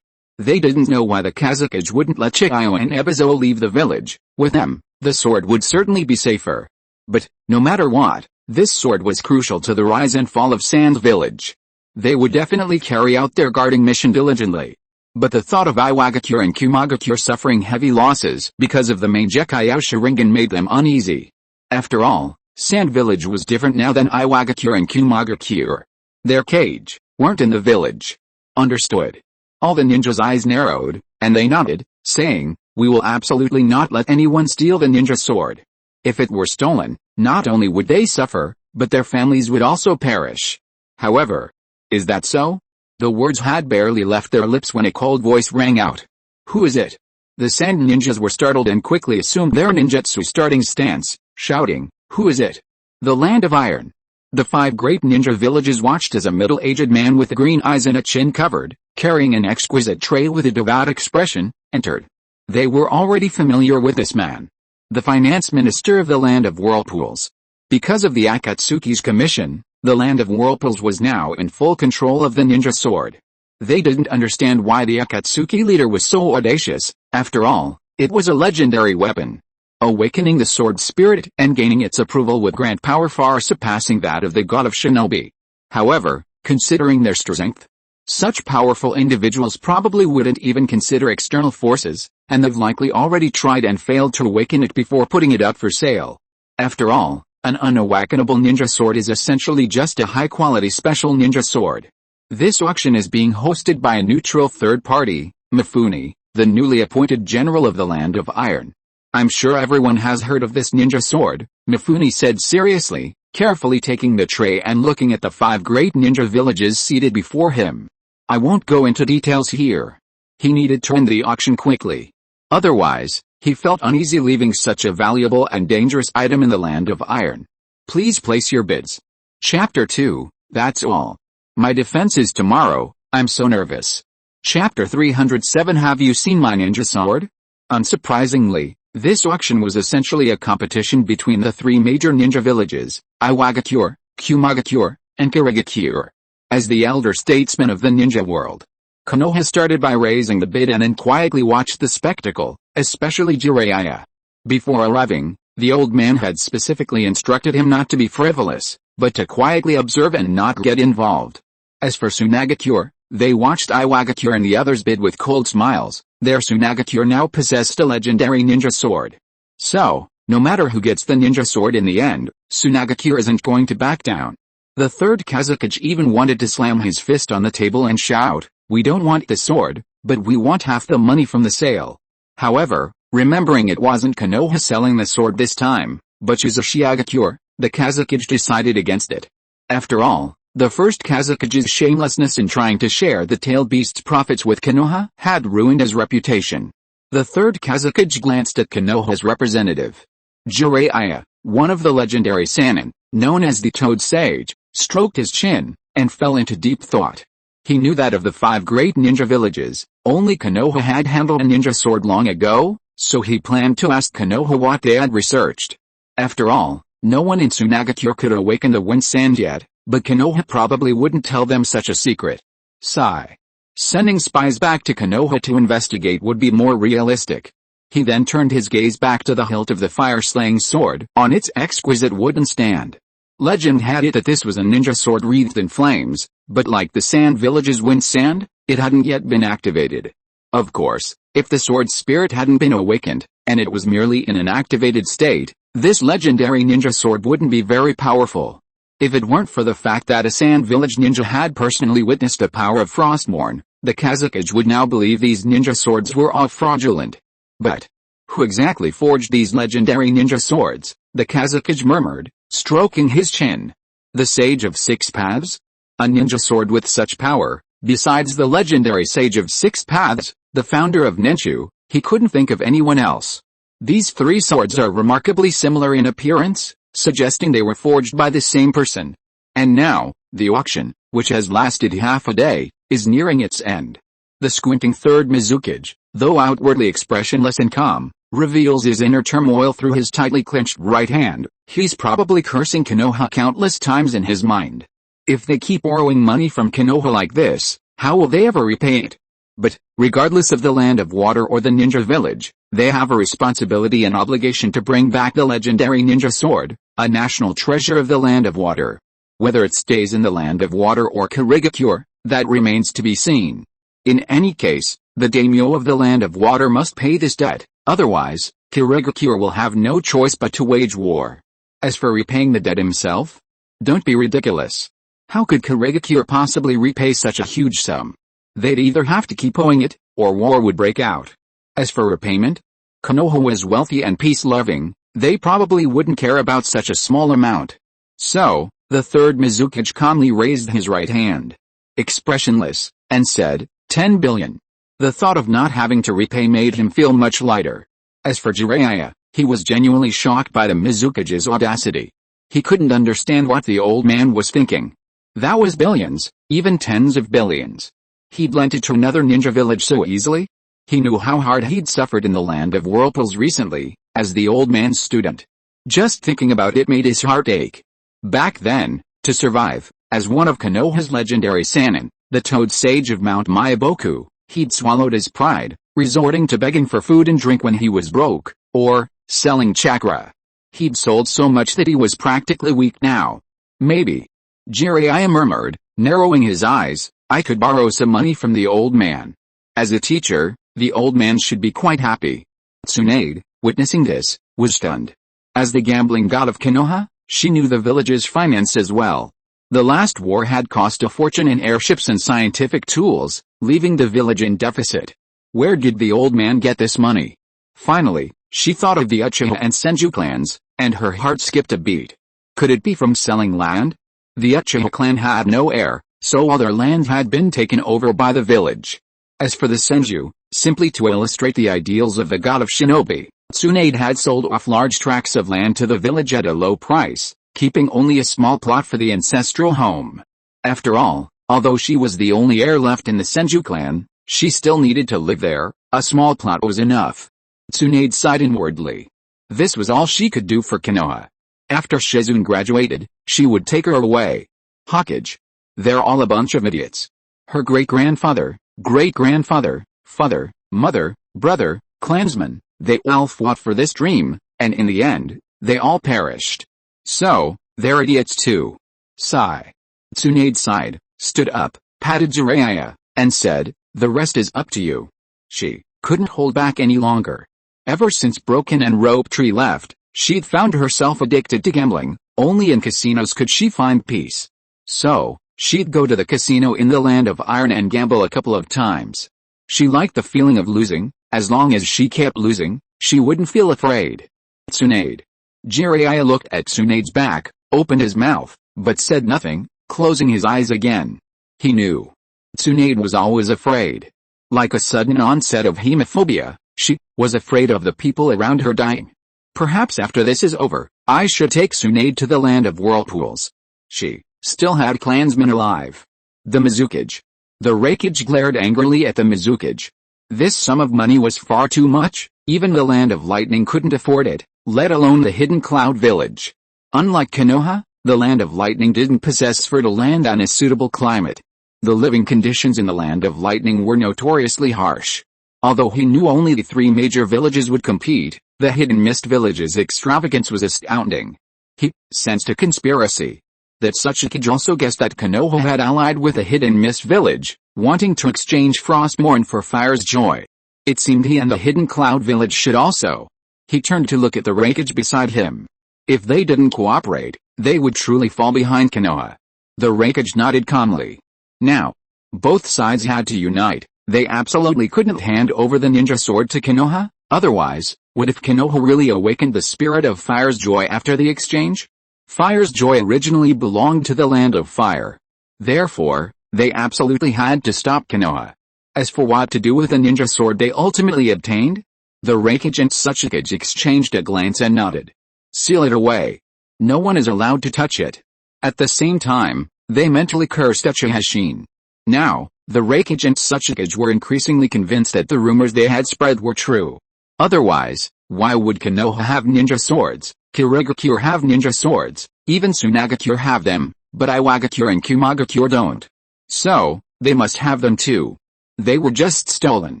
They didn't know why the Kazakage wouldn't let Chiyo and Ebizo leave the village. With them, the sword would certainly be safer. But, no matter what, this sword was crucial to the rise and fall of Sand Village. They would definitely carry out their guarding mission diligently. But the thought of Iwagakure and Kumagakure suffering heavy losses because of the Mangekyo Sharingan made them uneasy. After all, Sand Village was different now than Iwagakure and Kumagakure. Their cage weren't in the village. Understood. All the ninjas' eyes narrowed, and they nodded, saying, "We will absolutely not let anyone steal the ninja sword. If it were stolen, not only would they suffer, but their families would also perish." However, is that so? The words had barely left their lips when a cold voice rang out. "Who is it?" The sand ninjas were startled and quickly assumed their ninjutsu starting stance, shouting, "Who is it?" The land of iron. The 5 great ninja villages watched as a middle-aged man with green eyes and a chin covered, carrying an exquisite tray with a devout expression, entered. They were already familiar with this man. The finance minister of the land of whirlpools. Because of the Akatsuki's commission, the land of whirlpools was now in full control of the ninja sword. They didn't understand why the Akatsuki leader was so audacious. After all, it was a legendary weapon. Awakening the sword spirit and gaining its approval would grant power far surpassing that of the god of shinobi. However, considering their strength, such powerful individuals probably wouldn't even consider external forces, and they've likely already tried and failed to awaken it before putting it up for sale. After all, an unawakenable ninja sword is essentially just a high-quality special ninja sword. This auction is being hosted by a neutral third party, Mifune, the newly appointed general of the Land of Iron. I'm sure everyone has heard of this ninja sword, Mifune said seriously, carefully taking the tray and looking at the 5 great ninja villages seated before him. I won't go into details here. He needed to end the auction quickly. Otherwise, he felt uneasy leaving such a valuable and dangerous item in the Land of Iron. Please place your bids. Chapter 2, that's all. My defense is tomorrow, I'm so nervous. Chapter 307 Have you seen my ninja sword? Unsurprisingly, this auction was essentially a competition between the 3 major ninja villages, Iwagakure, Kumagakure, and Kirigakure. As the elder statesman of the ninja world, Konoha started by raising the bid and then quietly watched the spectacle, especially Jiraiya. Before arriving, the old man had specifically instructed him not to be frivolous, but to quietly observe and not get involved. As for Sunagakure, they watched Iwagakure and the others bid with cold smiles. Their Sunagakure now possessed a legendary ninja sword. So, no matter who gets the ninja sword in the end, Sunagakure isn't going to back down. The third Kazekage even wanted to slam his fist on the table and shout, "We don't want the sword, but we want half the money from the sale." However, remembering it wasn't Konoha selling the sword this time, but Shizushigakure, the Kazekage decided against it. After all, the first Kazekage's shamelessness in trying to share the tailed beast's profits with Konoha had ruined his reputation. The third Kazekage glanced at Konoha's representative. Jiraiya, one of the legendary Sannin, known as the Toad Sage, stroked his chin, and fell into deep thought. He knew that of the 5 great ninja villages, only Konoha had handled a ninja sword long ago, so he planned to ask Konoha what they had researched. After all, no one in Sunagakure could awaken the wind sand yet, but Konoha probably wouldn't tell them such a secret. Sigh. Sending spies back to Konoha to investigate would be more realistic. He then turned his gaze back to the hilt of the fire-slaying sword on its exquisite wooden stand. Legend had it that this was a ninja sword wreathed in flames, but like the Sand Village's wind sand, it hadn't yet been activated. Of course, if the sword's spirit hadn't been awakened, and it was merely in an activated state, this legendary ninja sword wouldn't be very powerful. If it weren't for the fact that a Sand Village ninja had personally witnessed the power of Frostmourne, the Kazekage would now believe these ninja swords were all fraudulent. But who exactly forged these legendary ninja swords? The Kazekage murmured, stroking his chin. The Sage of 6 Paths? A ninja sword with such power, besides the legendary Sage of 6 Paths, the founder of Ninjutsu, he couldn't think of anyone else. These 3 swords are remarkably similar in appearance, suggesting they were forged by the same person. And now, the auction, which has lasted half a day, is nearing its end. The squinting third Mizukage, though outwardly expressionless and calm, reveals his inner turmoil through his tightly clenched right hand. He's probably cursing Konoha countless times in his mind. If they keep borrowing money from Konoha like this, how will they ever repay it? But, regardless of the Land of Water or the ninja village, they have a responsibility and obligation to bring back the legendary ninja sword, a national treasure of the Land of Water. Whether it stays in the Land of Water or Kirigakure, that remains to be seen. In any case, the daimyo of the Land of Water must pay this debt, otherwise, Kirigakure will have no choice but to wage war. As for repaying the debt himself? Don't be ridiculous. How could Kirigakure possibly repay such a huge sum? They'd either have to keep owing it, or war would break out. As for repayment? Konoha was wealthy and peace-loving, they probably wouldn't care about such a small amount. So, the third Mizukage calmly raised his right hand, expressionless, and said, 10 billion. The thought of not having to repay made him feel much lighter. As for Jiraiya, he was genuinely shocked by the Mizukage's audacity. He couldn't understand what the old man was thinking. That was billions, even tens of billions. He'd lent it to another ninja village so easily? He knew how hard he'd suffered in the land of whirlpools recently, as the old man's student. Just thinking about it made his heart ache. Back then, to survive, as one of Konoha's legendary Sannin, the Toad Sage of Mount Myaboku, he'd swallowed his pride, resorting to begging for food and drink when he was broke, or selling chakra. He'd sold so much that he was practically weak now. Maybe. Jiraiya murmured, narrowing his eyes, I could borrow some money from the old man. As a teacher, the old man should be quite happy. Tsunade, witnessing this, was stunned. As the gambling god of Konoha, she knew the village's finances well. The last war had cost a fortune in airships and scientific tools, leaving the village in deficit. Where did the old man get this money? Finally, she thought of the Uchiha and Senju clans, and her heart skipped a beat. Could it be from selling land? The Uchiha clan had no heir, so all their land had been taken over by the village. As for the Senju, simply to illustrate the ideals of the god of shinobi, Tsunade had sold off large tracts of land to the village at a low price, keeping only a small plot for the ancestral home. After all, although she was the only heir left in the Senju clan, she still needed to live there. A small plot was enough. Tsunade sighed inwardly. This was all she could do for Konoha. After Shizune graduated, she would take her away. Hokage. They're all a bunch of idiots. Her great-grandfather, great-grandfather, father, mother, brother, clansmen, they all fought for this dream, and in the end, they all perished. So, they're idiots too. Sigh. Tsunade sighed, stood up, patted Jiraiya, and said, the rest is up to you. She couldn't hold back any longer. Ever since Broken and Rope Tree left, she'd found herself addicted to gambling. Only in casinos could she find peace. So, she'd go to the casino in the Land of Iron and gamble a couple of times. She liked the feeling of losing. As long as she kept losing, she wouldn't feel afraid. Tsunade. Jiraiya looked at Tsunade's back, opened his mouth, but said nothing, closing his eyes again. He knew. Tsunade was always afraid. Like a sudden onset of hemophobia, she was afraid of the people around her dying. Perhaps after this is over, I should take Tsunade to the land of whirlpools. She still had clansmen alive. The Mizukage. The Raikage glared angrily at the Mizukage. This sum of money was far too much, even the Land of Lightning couldn't afford it, let alone the Hidden Cloud Village. Unlike Konoha, the Land of Lightning didn't possess fertile land and a suitable climate. The living conditions in the Land of Lightning were notoriously harsh. Although he knew only the 3 major villages would compete, the Hidden Mist Village's extravagance was astounding. He sensed a conspiracy. That Tsuchikage also guessed that Konoha had allied with the Hidden Mist Village, wanting to exchange Frostmourne for Fire's Joy. It seemed he and the Hidden Cloud Village should also. He turned to look at the Raikage beside him. If they didn't cooperate, they would truly fall behind Konoha. The Raikage nodded calmly. Now, both sides had to unite. They absolutely couldn't hand over the ninja sword to Konoha, otherwise, what if Konoha really awakened the spirit of Fire's Joy after the exchange? Fire's Joy originally belonged to the Land of Fire. Therefore, they absolutely had to stop Konoha. As for what to do with the ninja sword they ultimately obtained, the Raikage and Tsuchikage exchanged a glance and nodded. Seal it away. No one is allowed to touch it. At the same time, they mentally cursed Uchiha Shin. Now, the Raikage and Tsuchikage were increasingly convinced that the rumors they had spread were true. Otherwise, why would Konoha have ninja swords? Kirigakure have ninja swords, even Tsunagakure have them, but Iwagakure and Kumagakure don't. So, they must have them too. They were just stolen.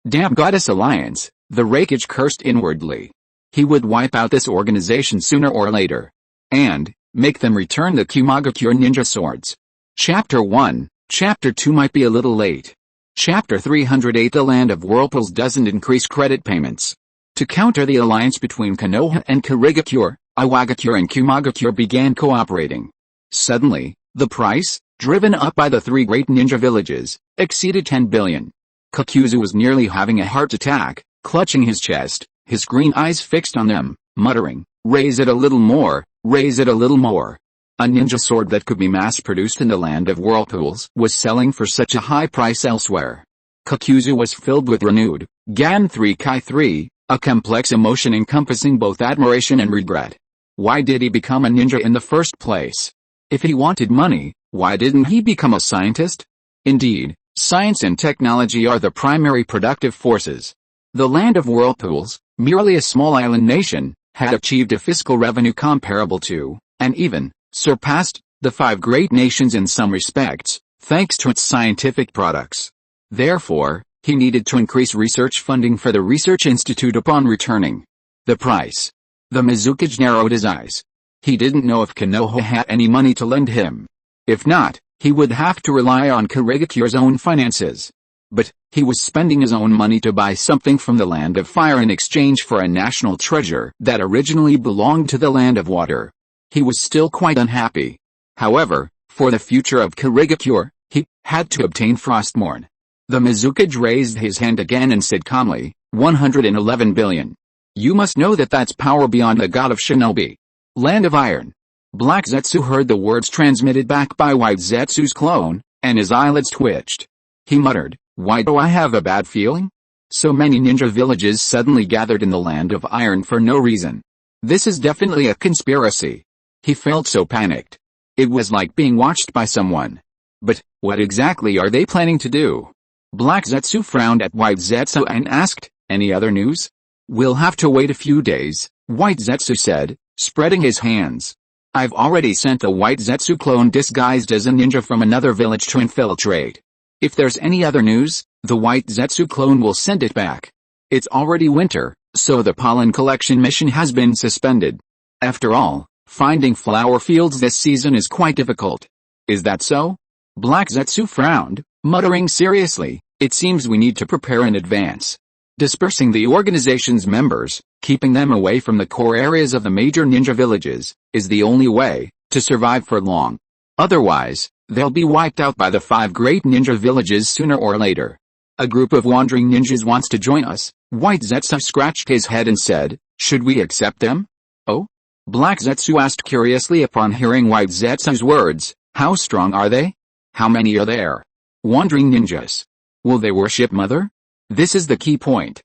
Damn Goddess Alliance, the Raikage cursed inwardly. He would wipe out this organization sooner or later. And make them return the Kumagakure ninja swords. Chapter 1, Chapter 2 might be a little late. Chapter 308 The Land of Whirlpools doesn't increase credit payments. To counter the alliance between Konoha and Kirigakure, Iwagakure and Kumagakure began cooperating. Suddenly, the price, driven up by the 3 great ninja villages, exceeded 10 billion. Kakuzu was nearly having a heart attack, clutching his chest, his green eyes fixed on them, muttering, raise it a little more, raise it a little more. A ninja sword that could be mass-produced in the Land of Whirlpools was selling for such a high price elsewhere. Kakuzu was filled with renewed, Gan 3 Kai 3, a complex emotion encompassing both admiration and regret. Why did he become a ninja in the first place? If he wanted money, why didn't he become a scientist? Indeed, Science and technology are the primary productive forces. The land of whirlpools, merely a small island nation, had achieved a fiscal revenue comparable to, and even surpassed, the five great nations in some respects, thanks to its scientific products. Therefore, he needed to increase research funding for the research institute upon returning. The price. The Mizukage narrowed his eyes. He didn't know if Konoha had any money to lend him. If not, he would have to rely on Kirigakure's own finances. But, he was spending his own money to buy something from the Land of Fire in exchange for a national treasure that originally belonged to the Land of Water. He was still quite unhappy. However, for the future of Kirigakure, he had to obtain Frostmourne. The Mizukage raised his hand again and said calmly, 111 billion. You must know that that's power beyond the god of shinobi. Land of Iron. Black Zetsu heard the words transmitted back by White Zetsu's clone, and his eyelids twitched. He muttered, why do I have a bad feeling? So many ninja villages suddenly gathered in the Land of Iron for no reason. This is definitely a conspiracy. He felt so panicked. It was like being watched by someone. But, what exactly are they planning to do? Black Zetsu frowned at White Zetsu and asked, any other news? We'll have to wait a few days, White Zetsu said, spreading his hands. I've already sent the White Zetsu clone disguised as a ninja from another village to infiltrate. If there's any other news, the White Zetsu clone will send it back. It's already winter, so the pollen collection mission has been suspended. After all, finding flower fields this season is quite difficult. Is that so? Black Zetsu frowned, muttering seriously, it seems we need to prepare in advance. Dispersing the organization's members, keeping them away from the core areas of the major ninja villages, is the only way to survive for long. Otherwise, they'll be wiped out by the five great ninja villages sooner or later. A group of wandering ninjas wants to join us. White Zetsu scratched his head and said, should we accept them? Oh? Black Zetsu asked curiously upon hearing White Zetsu's words, how strong are they? How many are there? Wandering ninjas. Will they worship Mother? This is the key point.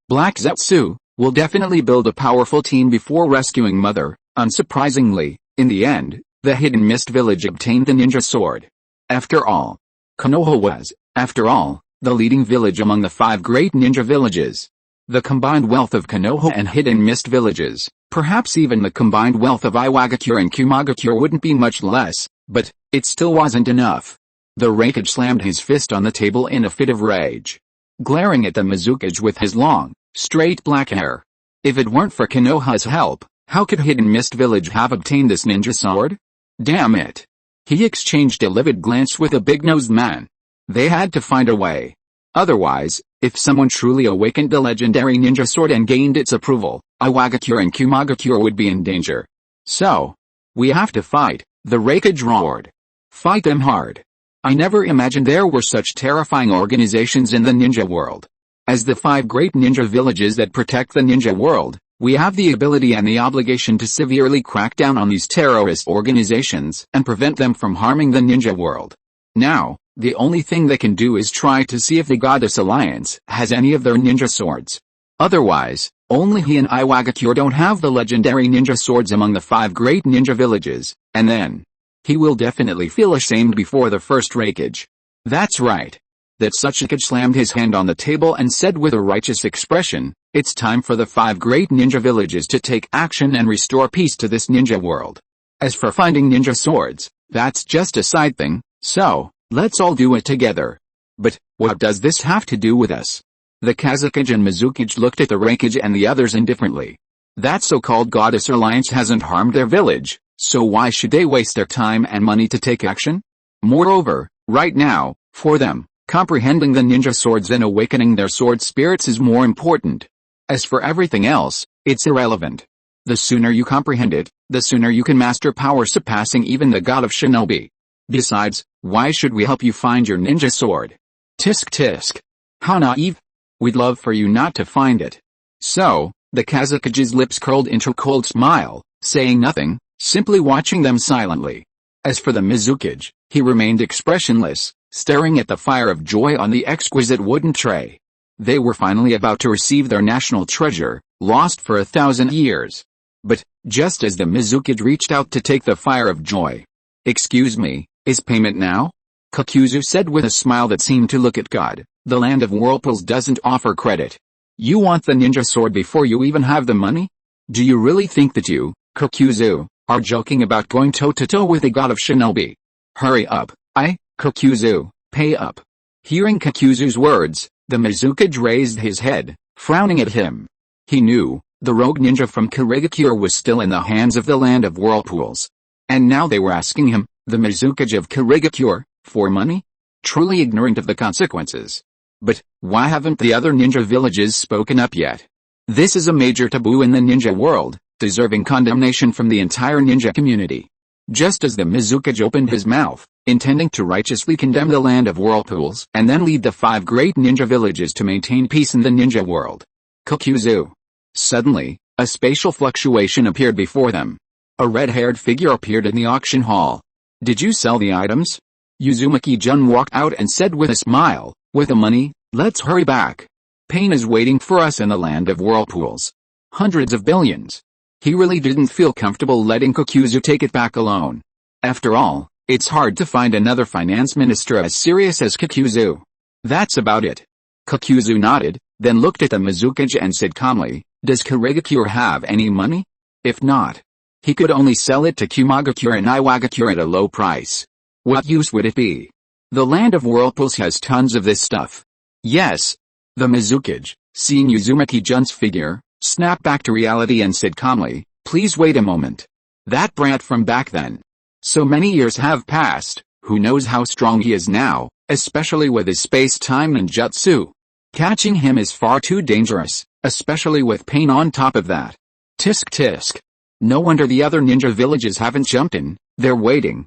Black Zetsu, will definitely build a powerful team before rescuing Mother. Unsurprisingly, in the end, the Hidden Mist village obtained the ninja sword. After all, Konoha was, the leading village among the five great ninja villages. The combined wealth of Konoha and Hidden Mist villages, perhaps even the combined wealth of Iwagakure and Kumagakure wouldn't be much less, but it still wasn't enough. The Raikage slammed his fist on the table in a fit of rage, glaring at the Mizukage with his long, straight black hair. If it weren't for Konoha's help, how could Hidden Mist Village have obtained this ninja sword? Damn it. He exchanged a livid glance with a big-nosed man. They had to find a way. Otherwise, if someone truly awakened the legendary ninja sword and gained its approval, Iwagakure and Kumagakure would be in danger. So, we have to fight, the Raikage roared. Fight them hard. I never imagined there were such terrifying organizations in the ninja world. As the five great ninja villages that protect the ninja world, we have the ability and the obligation to severely crack down on these terrorist organizations and prevent them from harming the ninja world. Now, the only thing they can do is try to see if the Goddess Alliance has any of their ninja swords. Otherwise, only he and Iwagakure don't have the legendary ninja swords among the five great ninja villages, and then he will definitely feel ashamed before the first Raikage. That's right. That Sachikage slammed his hand on the table and said with a righteous expression, it's time for the five great ninja villages to take action and restore peace to this ninja world. As for finding ninja swords, that's just a side thing, so, let's all do it together. But, what does this have to do with us? The Kazakage and Mizukage looked at the Raikage and the others indifferently. That so-called Goddess Alliance hasn't harmed their village, so why should they waste their time and money to take action? Moreover, right now, for them, comprehending the ninja swords and awakening their sword spirits is more important. As for everything else, it's irrelevant. The sooner you comprehend it, the sooner you can master power surpassing even the god of shinobi. Besides, why should we help you find your ninja sword? Tisk tisk. How naive. We'd love for you not to find it. So, the Kazakage's lips curled into a cold smile, saying nothing, simply watching them silently. As for the Mizukage, he remained expressionless, staring at the fire of joy on the exquisite wooden tray. They were finally about to receive their national treasure, lost for 1,000 years. But, just as the Mizukage reached out to take the fire of joy. Excuse me, is payment now? Kakuzu said with a smile that seemed to look at God. The land of whirlpools doesn't offer credit. You want the ninja sword before you even have the money? Do you really think that you, Kakuzu, are joking about going toe-to-toe with the god of shinobi? Hurry up, Kakuzu, pay up. Hearing Kakuzu's words, the Mizukage raised his head, frowning at him. He knew, the rogue ninja from Kirigakure was still in the hands of the land of whirlpools. And now they were asking him, the Mizukage of Kirigakure, for money? Truly ignorant of the consequences. But, why haven't the other ninja villages spoken up yet? This is a major taboo in the ninja world, deserving condemnation from the entire ninja community. Just as the Mizukage opened his mouth, intending to righteously condemn the land of whirlpools and then lead the 5 great ninja villages to maintain peace in the ninja world. Kakuzu. Suddenly, a spatial fluctuation appeared before them. A red-haired figure appeared in the auction hall. Did you sell the items? Uzumaki-jun walked out and said with a smile, with the money, let's hurry back. Pain is waiting for us in the land of whirlpools. Hundreds of billions. He really didn't feel comfortable letting Kakuzu take it back alone. After all, it's hard to find another finance minister as serious as Kakuzu. That's about it. Kakuzu nodded, then looked at the Mizukage and said calmly, does Kirigakure have any money? If not, he could only sell it to Kumagakure and Iwagakure at a low price. What use would it be? The land of whirlpools has tons of this stuff. Yes. The Mizukage, seeing Uzumaki-jun's figure, snapped back to reality and said calmly, please wait a moment. That brat from back then. So many years have passed, who knows how strong he is now, especially with his space-time ninjutsu. Catching him is far too dangerous, especially with pain on top of that. Tisk tisk. No wonder the other ninja villages haven't jumped in, they're waiting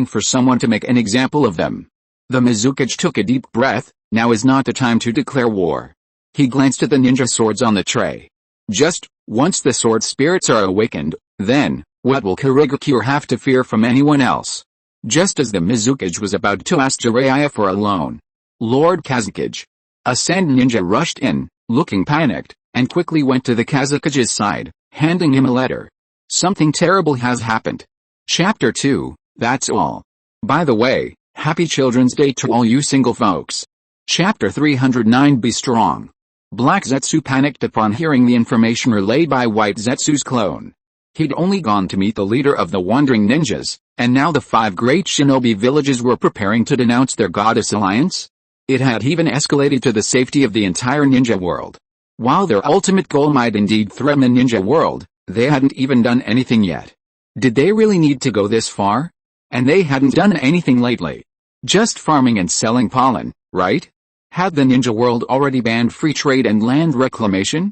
for someone to make an example of them. The Mizukage took a deep breath, now is not the time to declare war. He glanced at the ninja swords on the tray. Just, once the sword spirits are awakened, then, what will Kirigakure have to fear from anyone else? Just as the Mizukage was about to ask Jiraiya for a loan, Lord Kazekage, a sand ninja rushed in, looking panicked, and quickly went to the Kazekage's side, handing him a letter. Something terrible has happened. Chapter 2, that's all. By the way, Happy Children's Day to all you single folks. Chapter 309 Be Strong. Black Zetsu panicked upon hearing the information relayed by White Zetsu's clone. He'd only gone to meet the leader of the Wandering Ninjas, and now the 5 great shinobi villages were preparing to denounce their goddess alliance? It had even escalated to the safety of the entire ninja world. While their ultimate goal might indeed threaten the ninja world, they hadn't even done anything yet. Did they really need to go this far? And they hadn't done anything lately. Just farming and selling pollen, right? Had the ninja world already banned free trade and land reclamation?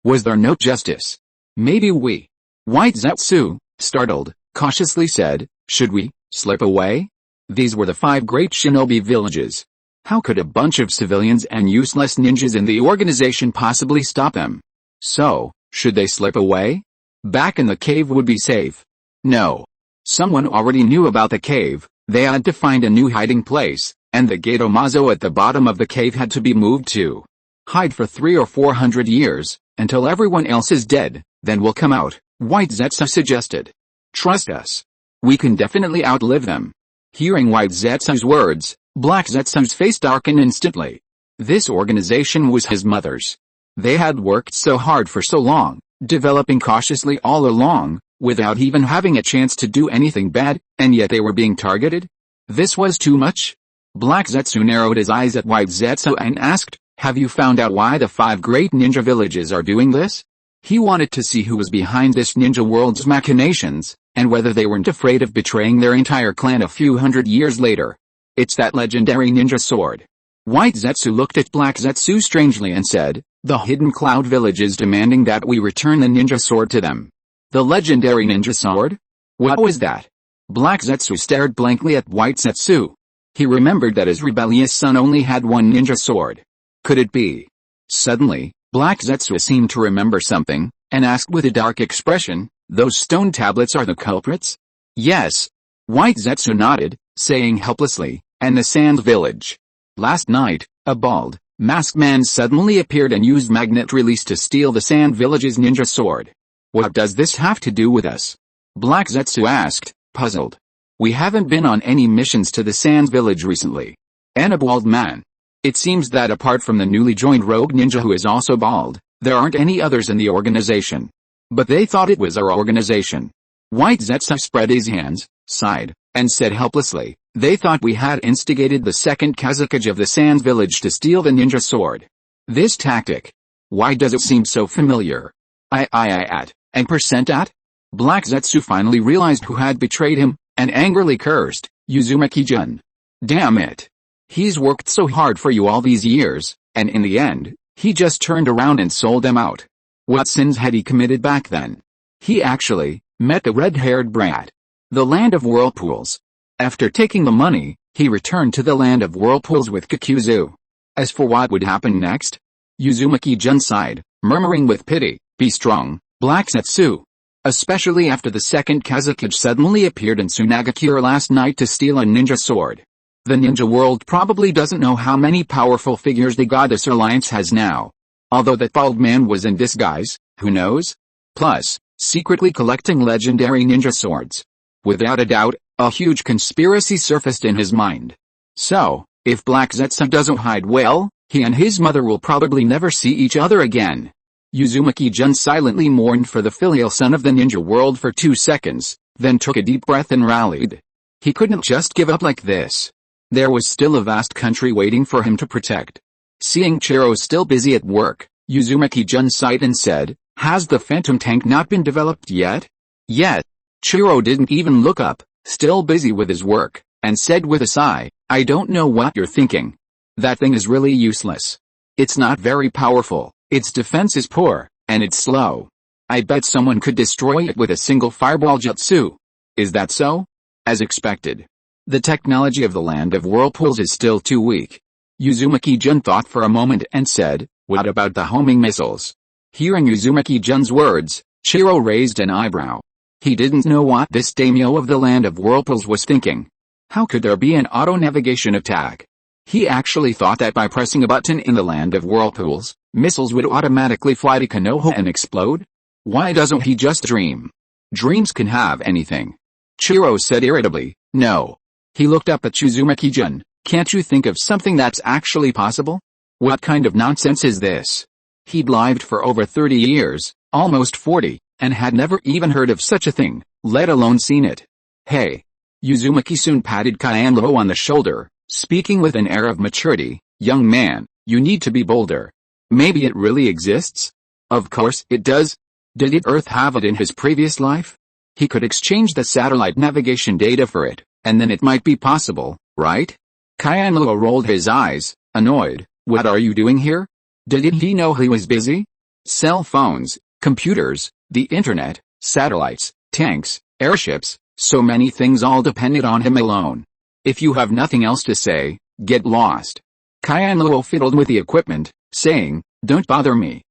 Was there no justice? Maybe we. White Zetsu, startled, cautiously said, should we slip away? These were the 5 great shinobi villages. How could a bunch of civilians and useless ninjas in the organization possibly stop them? So, should they slip away? Back in the cave would be safe. No. Someone already knew about the cave, they had to find a new hiding place, and the Gato Mazo at the bottom of the cave had to be moved to. Hide for 300 or 400 years, until everyone else is dead, then we'll come out, White Zetsu suggested. Trust us. We can definitely outlive them. Hearing White Zetsu's words, Black Zetsu's face darkened instantly. This organization was his mother's. They had worked so hard for so long, developing cautiously all along, without even having a chance to do anything bad, and yet they were being targeted? This was too much? Black Zetsu narrowed his eyes at White Zetsu and asked, have you found out why the 5 great ninja villages are doing this? He wanted to see who was behind this ninja world's machinations, and whether they weren't afraid of betraying their entire clan a few hundred years later. It's that legendary ninja sword. White Zetsu looked at Black Zetsu strangely and said, the Hidden Cloud Village is demanding that we return the ninja sword to them. The legendary ninja sword? What was that? Black Zetsu stared blankly at White Zetsu. He remembered that his rebellious son only had one ninja sword. Could it be? Suddenly, Black Zetsu seemed to remember something, and asked with a dark expression, those stone tablets are the culprits? Yes. White Zetsu nodded, saying helplessly, and the Sand Village. Last night, a bald, masked man suddenly appeared and used magnet release to steal the Sand Village's ninja sword. What does this have to do with us? Black Zetsu asked, puzzled. We haven't been on any missions to the Sands village recently. And a bald man. It seems that apart from the newly joined rogue ninja who is also bald, there aren't any others in the organization. But they thought it was our organization. White Zetsu spread his hands, sighed, and said helplessly, they thought we had instigated the second Kazakage of the Sands village to steal the ninja sword. This tactic. Why does it seem so familiar? And percent at? Black Zetsu finally realized who had betrayed him, and angrily cursed, Uzumaki-jun. Damn it. He's worked so hard for you all these years, and in the end, he just turned around and sold them out. What sins had he committed back then? He actually met the red-haired brat. The land of whirlpools. After taking the money, he returned to the land of whirlpools with Kakuzu. As for what would happen next? Uzumaki-jun sighed, murmuring with pity, be strong, Black Zetsu. Especially after the second Kazakage suddenly appeared in Sunagakure last night to steal a ninja sword. The ninja world probably doesn't know how many powerful figures the Goddess Alliance has now. Although that bald man was in disguise, who knows? Plus, secretly collecting legendary ninja swords. Without a doubt, a huge conspiracy surfaced in his mind. So, if Black Zetsu doesn't hide well, he and his mother will probably never see each other again. Uzumaki-jun silently mourned for the filial son of the ninja world for 2 seconds, then took a deep breath and rallied. He couldn't just give up like this. There was still a vast country waiting for him to protect. Seeing Chiro still busy at work, Uzumaki-jun sighed and said, has the phantom tank not been developed yet? Yet. Chiro didn't even look up, still busy with his work, and said with a sigh, I don't know what you're thinking. That thing is really useless. It's not very powerful, its defense is poor, and it's slow. I bet someone could destroy it with a single fireball jutsu. Is that so? As expected. The technology of the land of whirlpools is still too weak. Uzumaki-jun thought for a moment and said, what about the homing missiles? Hearing Uzumaki-jun's words, Chiro raised an eyebrow. He didn't know what this daimyo of the land of whirlpools was thinking. How could there be an auto-navigation attack? He actually thought that by pressing a button in the land of whirlpools, missiles would automatically fly to Konoha and explode? Why doesn't he just dream? Dreams can have anything. Chiro said irritably, no. He looked up at Uzumaki-jun, can't you think of something that's actually possible? What kind of nonsense is this? He'd lived for over 30 years, almost 40, and had never even heard of such a thing, let alone seen it. Hey. Uzumaki soon patted Kaianlo on the shoulder, speaking with an air of maturity, young man, you need to be bolder. Maybe it really exists? Of course it does. Did Earth have it in his previous life? He could exchange the satellite navigation data for it, and then it might be possible, right? Kaianlo rolled his eyes, annoyed. What are you doing here? Didn't he know he was busy? Cell phones, computers, the internet, satellites, tanks, airships, so many things all depended on him alone. If you have nothing else to say, get lost. Kaianlo fiddled with the equipment, saying, don't bother me.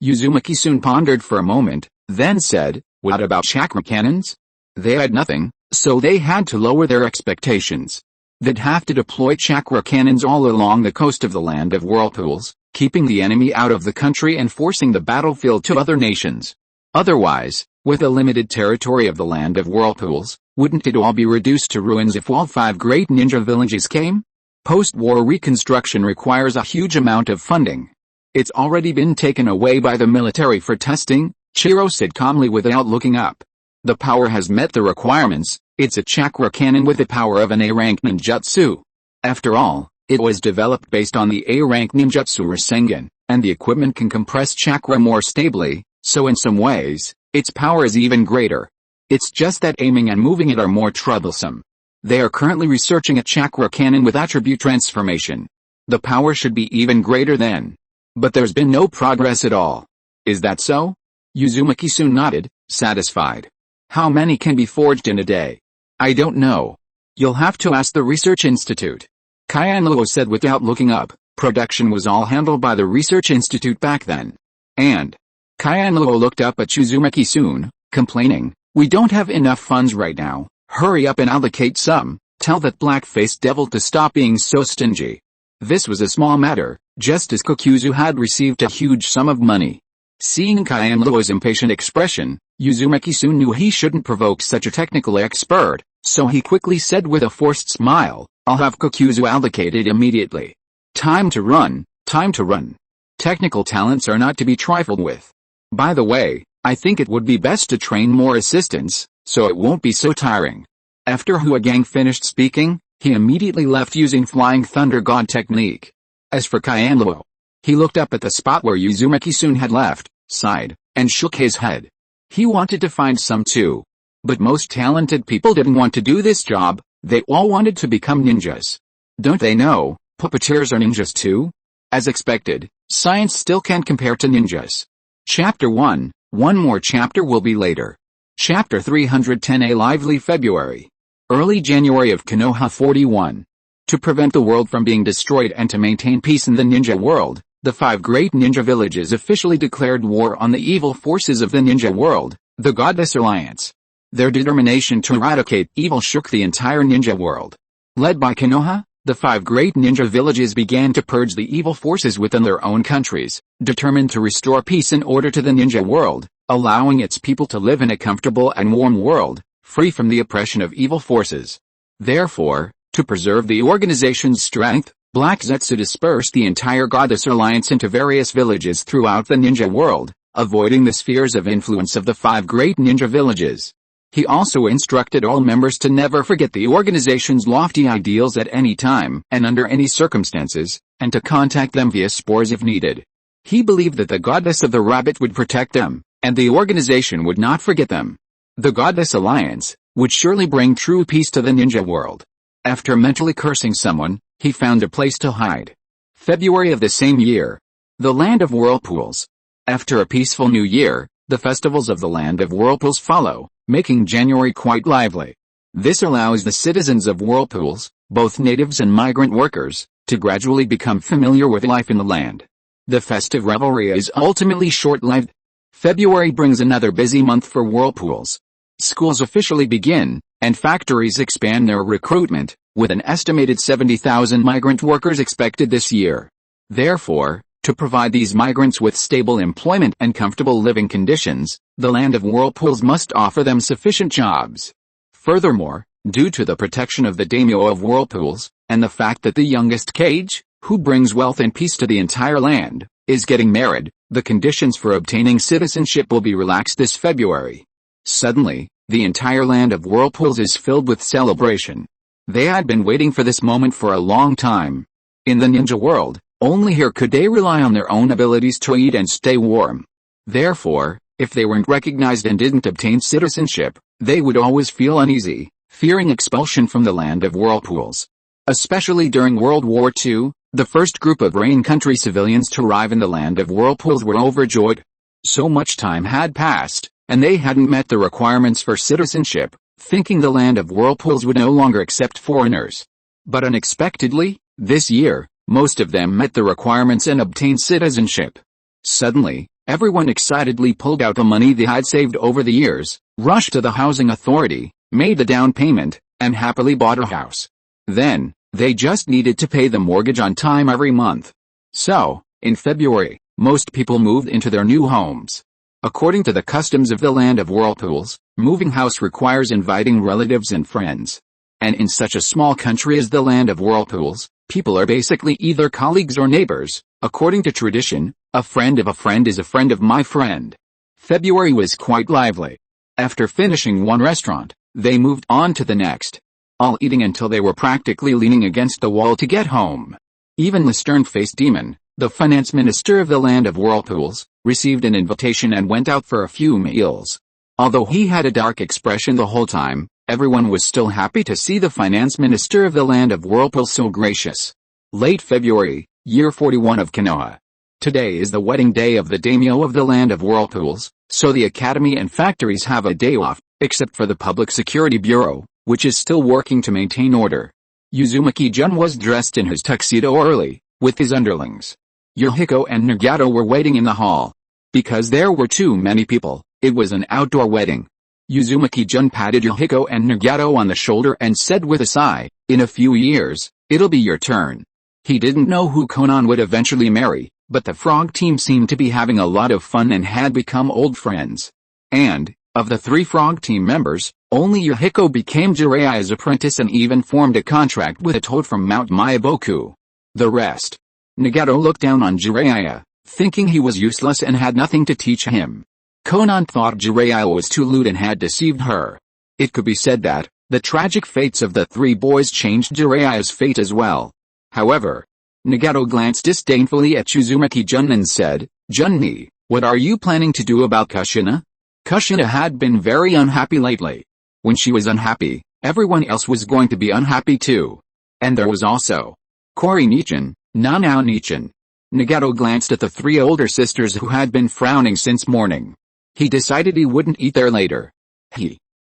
Uzumaki soon pondered for a moment, then said, what about chakra cannons? They had nothing, so they had to lower their expectations. They'd have to deploy chakra cannons all along the coast of the land of whirlpools, keeping the enemy out of the country and forcing the battlefield to other nations. Otherwise, with the limited territory of the land of whirlpools, wouldn't it all be reduced to ruins if all 5 great ninja villages came? Post-war reconstruction requires a huge amount of funding. It's already been taken away by the military for testing, Chiro said calmly without looking up. The power has met the requirements, it's a chakra cannon with the power of an A-rank ninjutsu. After all, it was developed based on the A-rank ninjutsu Rasengan, and the equipment can compress chakra more stably, so in some ways, its power is even greater. It's just that aiming and moving it are more troublesome. They are currently researching a chakra cannon with attribute transformation. The power should be even greater then. But there's been no progress at all. Is that so? Uzumaki soon nodded, satisfied. How many can be forged in a day? I don't know. You'll have to ask the Research Institute. Kaianlo said without looking up. Production was all handled by the Research Institute back then. And Kaianlo looked up at Uzumaki soon, complaining, we don't have enough funds right now. Hurry up and allocate some. Tell that black-faced devil to stop being so stingy. This was a small matter, just as Kokuzu had received a huge sum of money. Seeing Kaianlo's impatient expression, Uzumaki soon knew he shouldn't provoke such a technical expert, So he quickly said with a forced smile, "I'll have Kokuzu allocated immediately. Time to run, time to run." Technical talents are not to be trifled with. By the way, I think it would be best to train more assistants, so it won't be so tiring. After Huagang finished speaking, he immediately left using Flying Thunder God technique. As for Kaianluo, he looked up at the spot where Uzumaki soon had left, sighed, and shook his head. He wanted to find some too. But most talented people didn't want to do this job, they all wanted to become ninjas. Don't they know, puppeteers are ninjas too? As expected, science still can't compare to ninjas. Chapter 1, one more chapter will be later. Chapter 310. A lively February. Early January of Konoha 41. To prevent the world from being destroyed and to maintain peace in the ninja world, the 5 great ninja villages officially declared war on the evil forces of the ninja world, the Goddess Alliance. Their determination to eradicate evil shook the entire ninja world. Led by Konoha, the 5 great ninja villages began to purge the evil forces within their own countries, determined to restore peace and order to the ninja world, allowing its people to live in a comfortable and warm world, free from the oppression of evil forces. Therefore, to preserve the organization's strength, Black Zetsu dispersed the entire Goddess Alliance into various villages throughout the ninja world, avoiding the spheres of influence of the 5 great ninja villages. He also instructed all members to never forget the organization's lofty ideals at any time and under any circumstances, and to contact them via spores if needed. He believed that the Goddess of the Rabbit would protect them, and the organization would not forget them. The Goddess Alliance would surely bring true peace to the ninja world. After mentally cursing someone, he found a place to hide. February of the same year. The Land of Whirlpools. After a peaceful new year, the festivals of the Land of Whirlpools follow, making January quite lively. This allows the citizens of Whirlpools, both natives and migrant workers, to gradually become familiar with life in the land. The festive revelry is ultimately short-lived. February brings another busy month for Whirlpools. Schools officially begin, and factories expand their recruitment, with an estimated 70,000 migrant workers expected this year. Therefore, to provide these migrants with stable employment and comfortable living conditions, the Land of Whirlpools must offer them sufficient jobs. Furthermore, due to the protection of the daimyo of Whirlpools, and the fact that the youngest Kage, who brings wealth and peace to the entire land, is getting married, the conditions for obtaining citizenship will be relaxed this February. Suddenly, the entire Land of Whirlpools is filled with celebration. They had been waiting for this moment for a long time. In the ninja world, only here could they rely on their own abilities to eat and stay warm. Therefore, if they weren't recognized and didn't obtain citizenship, they would always feel uneasy, fearing expulsion from the Land of Whirlpools. Especially during World War II, the first group of Rain Country civilians to arrive in the Land of Whirlpools were overjoyed. So much time had passed, and they hadn't met the requirements for citizenship, thinking the Land of Whirlpools would no longer accept foreigners. But unexpectedly, this year, most of them met the requirements and obtained citizenship. Suddenly, everyone excitedly pulled out the money they had saved over the years, rushed to the housing authority, made the down payment, and happily bought a house. Then, they just needed to pay the mortgage on time every month. So, in February, most people moved into their new homes. According to the customs of the Land of Whirlpools, moving house requires inviting relatives and friends. And in such a small country as the Land of Whirlpools, people are basically either colleagues or neighbors. According to tradition, a friend of a friend is a friend of my friend. February was quite lively. After finishing one restaurant, they moved on to the next, all eating until they were practically leaning against the wall to get home. Even the stern-faced demon, the finance minister of the Land of Whirlpools, received an invitation and went out for a few meals. Although he had a dark expression the whole time, everyone was still happy to see the finance minister of the Land of Whirlpools so gracious. Late February, year 41 of Konoha. Today is the wedding day of the daimyo of the Land of Whirlpools, so the academy and factories have a day off, except for the Public Security Bureau, which is still working to maintain order. Uzumaki-jun was dressed in his tuxedo early, with his underlings. Yohiko and Nagato were waiting in the hall. Because there were too many people, it was an outdoor wedding. Uzumaki-jun patted Yohiko and Nagato on the shoulder and said with a sigh, "In a few years, it'll be your turn." He didn't know who Konan would eventually marry, but the frog team seemed to be having a lot of fun and had become old friends. And, Of the 3 frog team members, only Yahiko became Jiraiya's apprentice and even formed a contract with a toad from Mount Myaboku. The rest. Nagato looked down on Jiraiya, thinking he was useless and had nothing to teach him. Konan thought Jiraiya was too lewd and had deceived her. It could be said that the tragic fates of the 3 boys changed Jiraiya's fate as well. However, Nagato glanced disdainfully at Uzumaki-jun and said, "Junni, what are you planning to do about Kushina?" Kushina had been very unhappy lately. When she was unhappy, everyone else was going to be unhappy too. And there was also Kori Nichan, Nanao Nichan. Nagato glanced at the 3 older sisters who had been frowning since morning. He decided he wouldn't eat there later.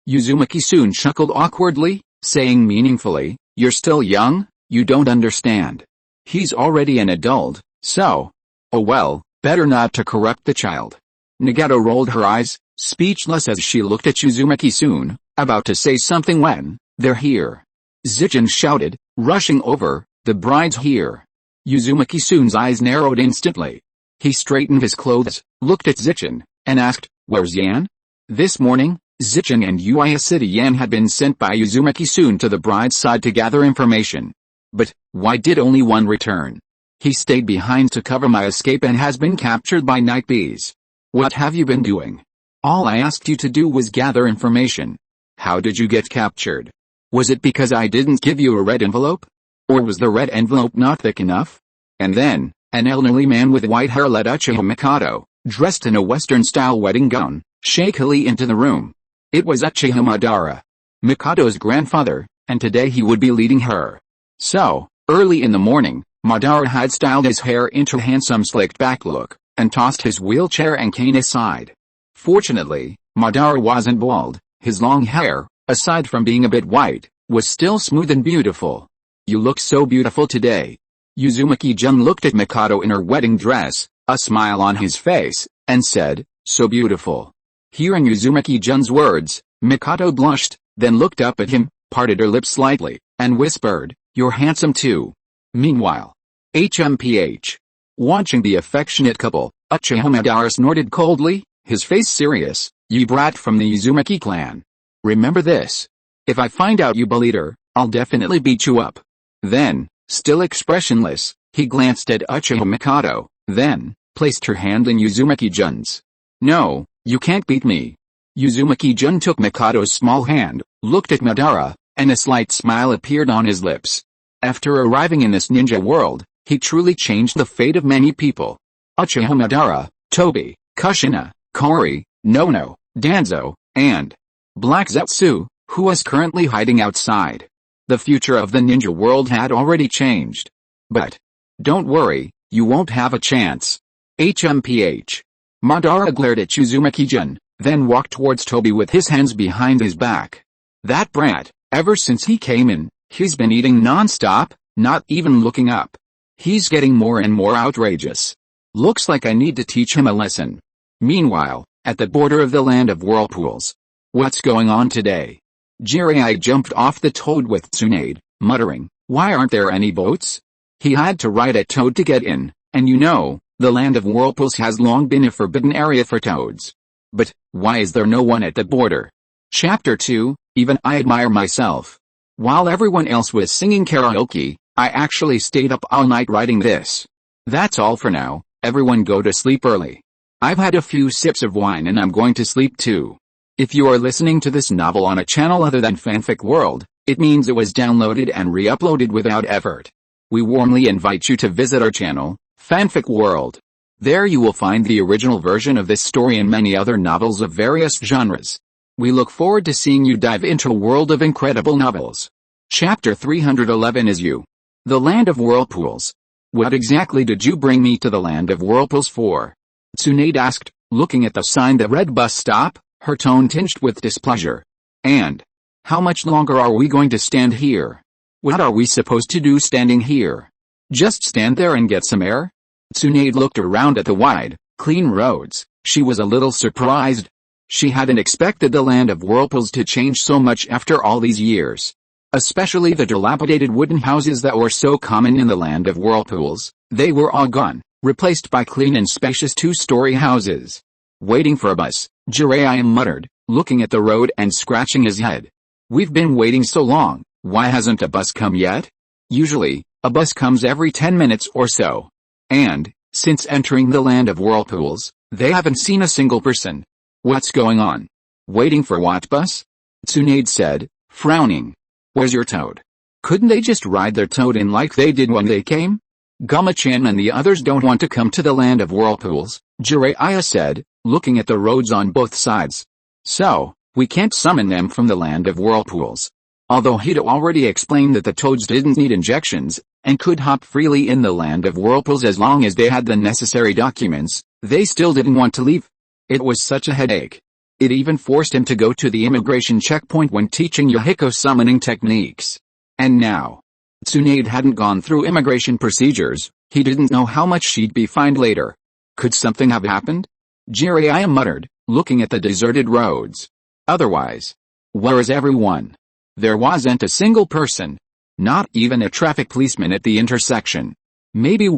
Uzumaki soon chuckled awkwardly, saying meaningfully, "You're still young, you don't understand. He's already an adult, so. Oh well, better not to corrupt the child." Nagato rolled her eyes, speechless as she looked at Uzumaki-soon, about to say something when, "They're here!" Zijin shouted, rushing over, "The bride's here!" Uzumaki-soon's eyes narrowed instantly. He straightened his clothes, looked at Zijin, and asked, "Where's Yan?" This morning, Zijin and Uaya City Yan had been sent by Uzumaki-soon to the bride's side to gather information. But, why did only one return? He stayed behind to cover my escape and has been captured by night bees. What have you been doing? All I asked you to do was gather information. How did you get captured? Was it because I didn't give you a red envelope? Or was the red envelope not thick enough? And then, an elderly man with white hair led Uchiha Mikado, dressed in a Western-style wedding gown, shakily into the room. It was Uchiha Madara, Mikado's grandfather, and today he would be leading her. So, early in the morning, Madara had styled his hair into a handsome slicked-back look, and tossed his wheelchair and cane aside. Fortunately, Madara wasn't bald. His long hair, aside from being a bit white, was still smooth and beautiful. "You look so beautiful today." Uzumaki-jun looked at Mikado in her wedding dress, a smile on his face, and said, "So beautiful." Hearing Uzumaki-jun's words, Mikado blushed, then looked up at him, parted her lips slightly, and whispered, "You're handsome too." Meanwhile, HMPH. Watching the affectionate couple, Uchiha Madara snorted coldly, his face serious, "You brat from the Uzumaki clan. Remember this. If I find out you bullied her, I'll definitely beat you up." Then, still expressionless, he glanced at Uchiha Mikado, then, placed her hand in Uzumaki-jun's. "No, you can't beat me." Uzumaki-jun took Mikado's small hand, looked at Madara, and a slight smile appeared on his lips. After arriving in this ninja world, he truly changed the fate of many people. Uchiha Madara, Tobi, Kushina, Kori, Nono, Danzo, and Black Zetsu, who was currently hiding outside. The future of the ninja world had already changed. But don't worry, you won't have a chance. HMPH. Madara glared at Uzumaki-jun, then walked towards Tobi with his hands behind his back. That brat, ever since he came in, he's been eating non-stop, not even looking up. He's getting more and more outrageous. Looks like I need to teach him a lesson. Meanwhile, at the border of the land of whirlpools. What's going on today? Jiraiya jumped off the toad with Tsunade, muttering, "Why aren't there any boats?" He had to ride a toad to get in, and you know, the land of whirlpools has long been a forbidden area for toads. But, why is there no one at the border? Chapter 2, Even I admire myself. While everyone else was singing karaoke, I actually stayed up all night writing this. That's all for now, everyone go to sleep early. I've had a few sips of wine and I'm going to sleep too. If you are listening to this novel on a channel other than Fanfic World, it means it was downloaded and re-uploaded without effort. We warmly invite you to visit our channel, Fanfic World. There you will find the original version of this story and many other novels of various genres. We look forward to seeing you dive into a world of incredible novels. Chapter 311 is You. The Land of Whirlpools. What exactly did you bring me to the Land of Whirlpools for? Tsunade asked, looking at the sign that read bus stop, her tone tinged with displeasure. And how much longer are we going to stand here? What are we supposed to do standing here? Just stand there and get some air? Tsunade looked around at the wide, clean roads. She was a little surprised. She hadn't expected the Land of Whirlpools to change so much after all these years. Especially the dilapidated wooden houses that were so common in the Land of Whirlpools. They were all gone, replaced by clean and spacious two-story houses. Waiting for a bus, Jiraiya muttered, looking at the road and scratching his head. We've been waiting so long, why hasn't a bus come yet? Usually, a bus comes every 10 minutes or so. And, since entering the land of whirlpools, they haven't seen a single person. What's going on? Waiting for what bus? Tsunade said, frowning. Where's your toad? Couldn't they just ride their toad in like they did when they came? Gama-chan and the others don't want to come to the land of whirlpools, Jiraiya said, looking at the roads on both sides. So, we can't summon them from the land of whirlpools. Although he'd already explained that the toads didn't need injections, and could hop freely in the land of whirlpools as long as they had the necessary documents, they still didn't want to leave. It was such a headache. It even forced him to go to the immigration checkpoint when teaching Yahiko summoning techniques. And now, Tsunade hadn't gone through immigration procedures, he didn't know how much she'd be fined later. Could something have happened? Jiraiya muttered, looking at the deserted roads. Otherwise, where is everyone? There wasn't a single person. Not even a traffic policeman at the intersection. Maybe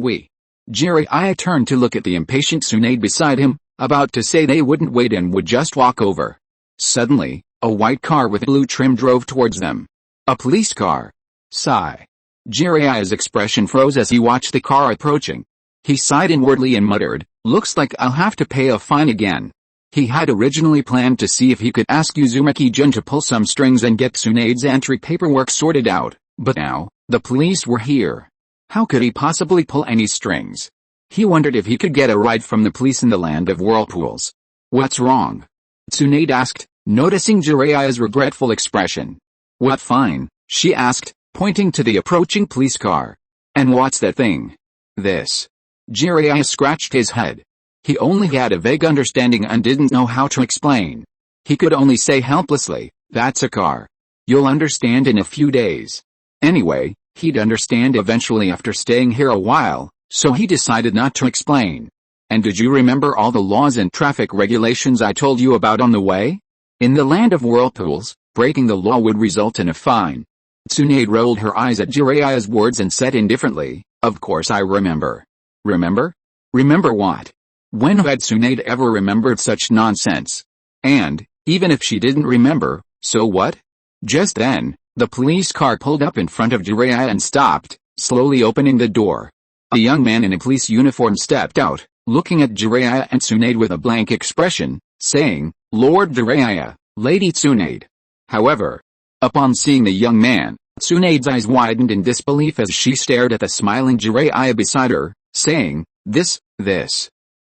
Jiraiya turned to look at the impatient Tsunade beside him, about to say they wouldn't wait and would just walk over. Suddenly, a white car with blue trim drove towards them. A police car. Sigh. Jiraiya's expression froze as he watched the car approaching. He sighed inwardly and muttered, looks like I'll have to pay a fine again. He had originally planned to see if he could ask Uzumaki-jun to pull some strings and get Tsunade's entry paperwork sorted out, but now, the police were here. How could he possibly pull any strings? He wondered if he could get a ride from the police in the land of whirlpools. What's wrong? Tsunade asked, noticing Jiraiya's regretful expression. What fine? She asked, pointing to the approaching police car. And what's that thing? This. Jiraiya scratched his head. He only had a vague understanding and didn't know how to explain. He could only say helplessly, that's a car. You'll understand in a few days. Anyway, he'd understand eventually after staying here a while, so he decided not to explain. And did you remember all the laws and traffic regulations I told you about on the way? In the land of whirlpools, breaking the law would result in a fine. Tsunade rolled her eyes at Jiraiya's words and said indifferently, of course I remember. Remember? Remember what? When had Tsunade ever remembered such nonsense? And, even if she didn't remember, so what? Just then, the police car pulled up in front of Jiraiya and stopped, slowly opening the door. A young man in a police uniform stepped out, looking at Jiraiya and Tsunade with a blank expression, saying, Lord Jiraiya, Lady Tsunade. However, upon seeing the young man, Tsunade's eyes widened in disbelief as she stared at the smiling Jiraiya beside her, saying, this.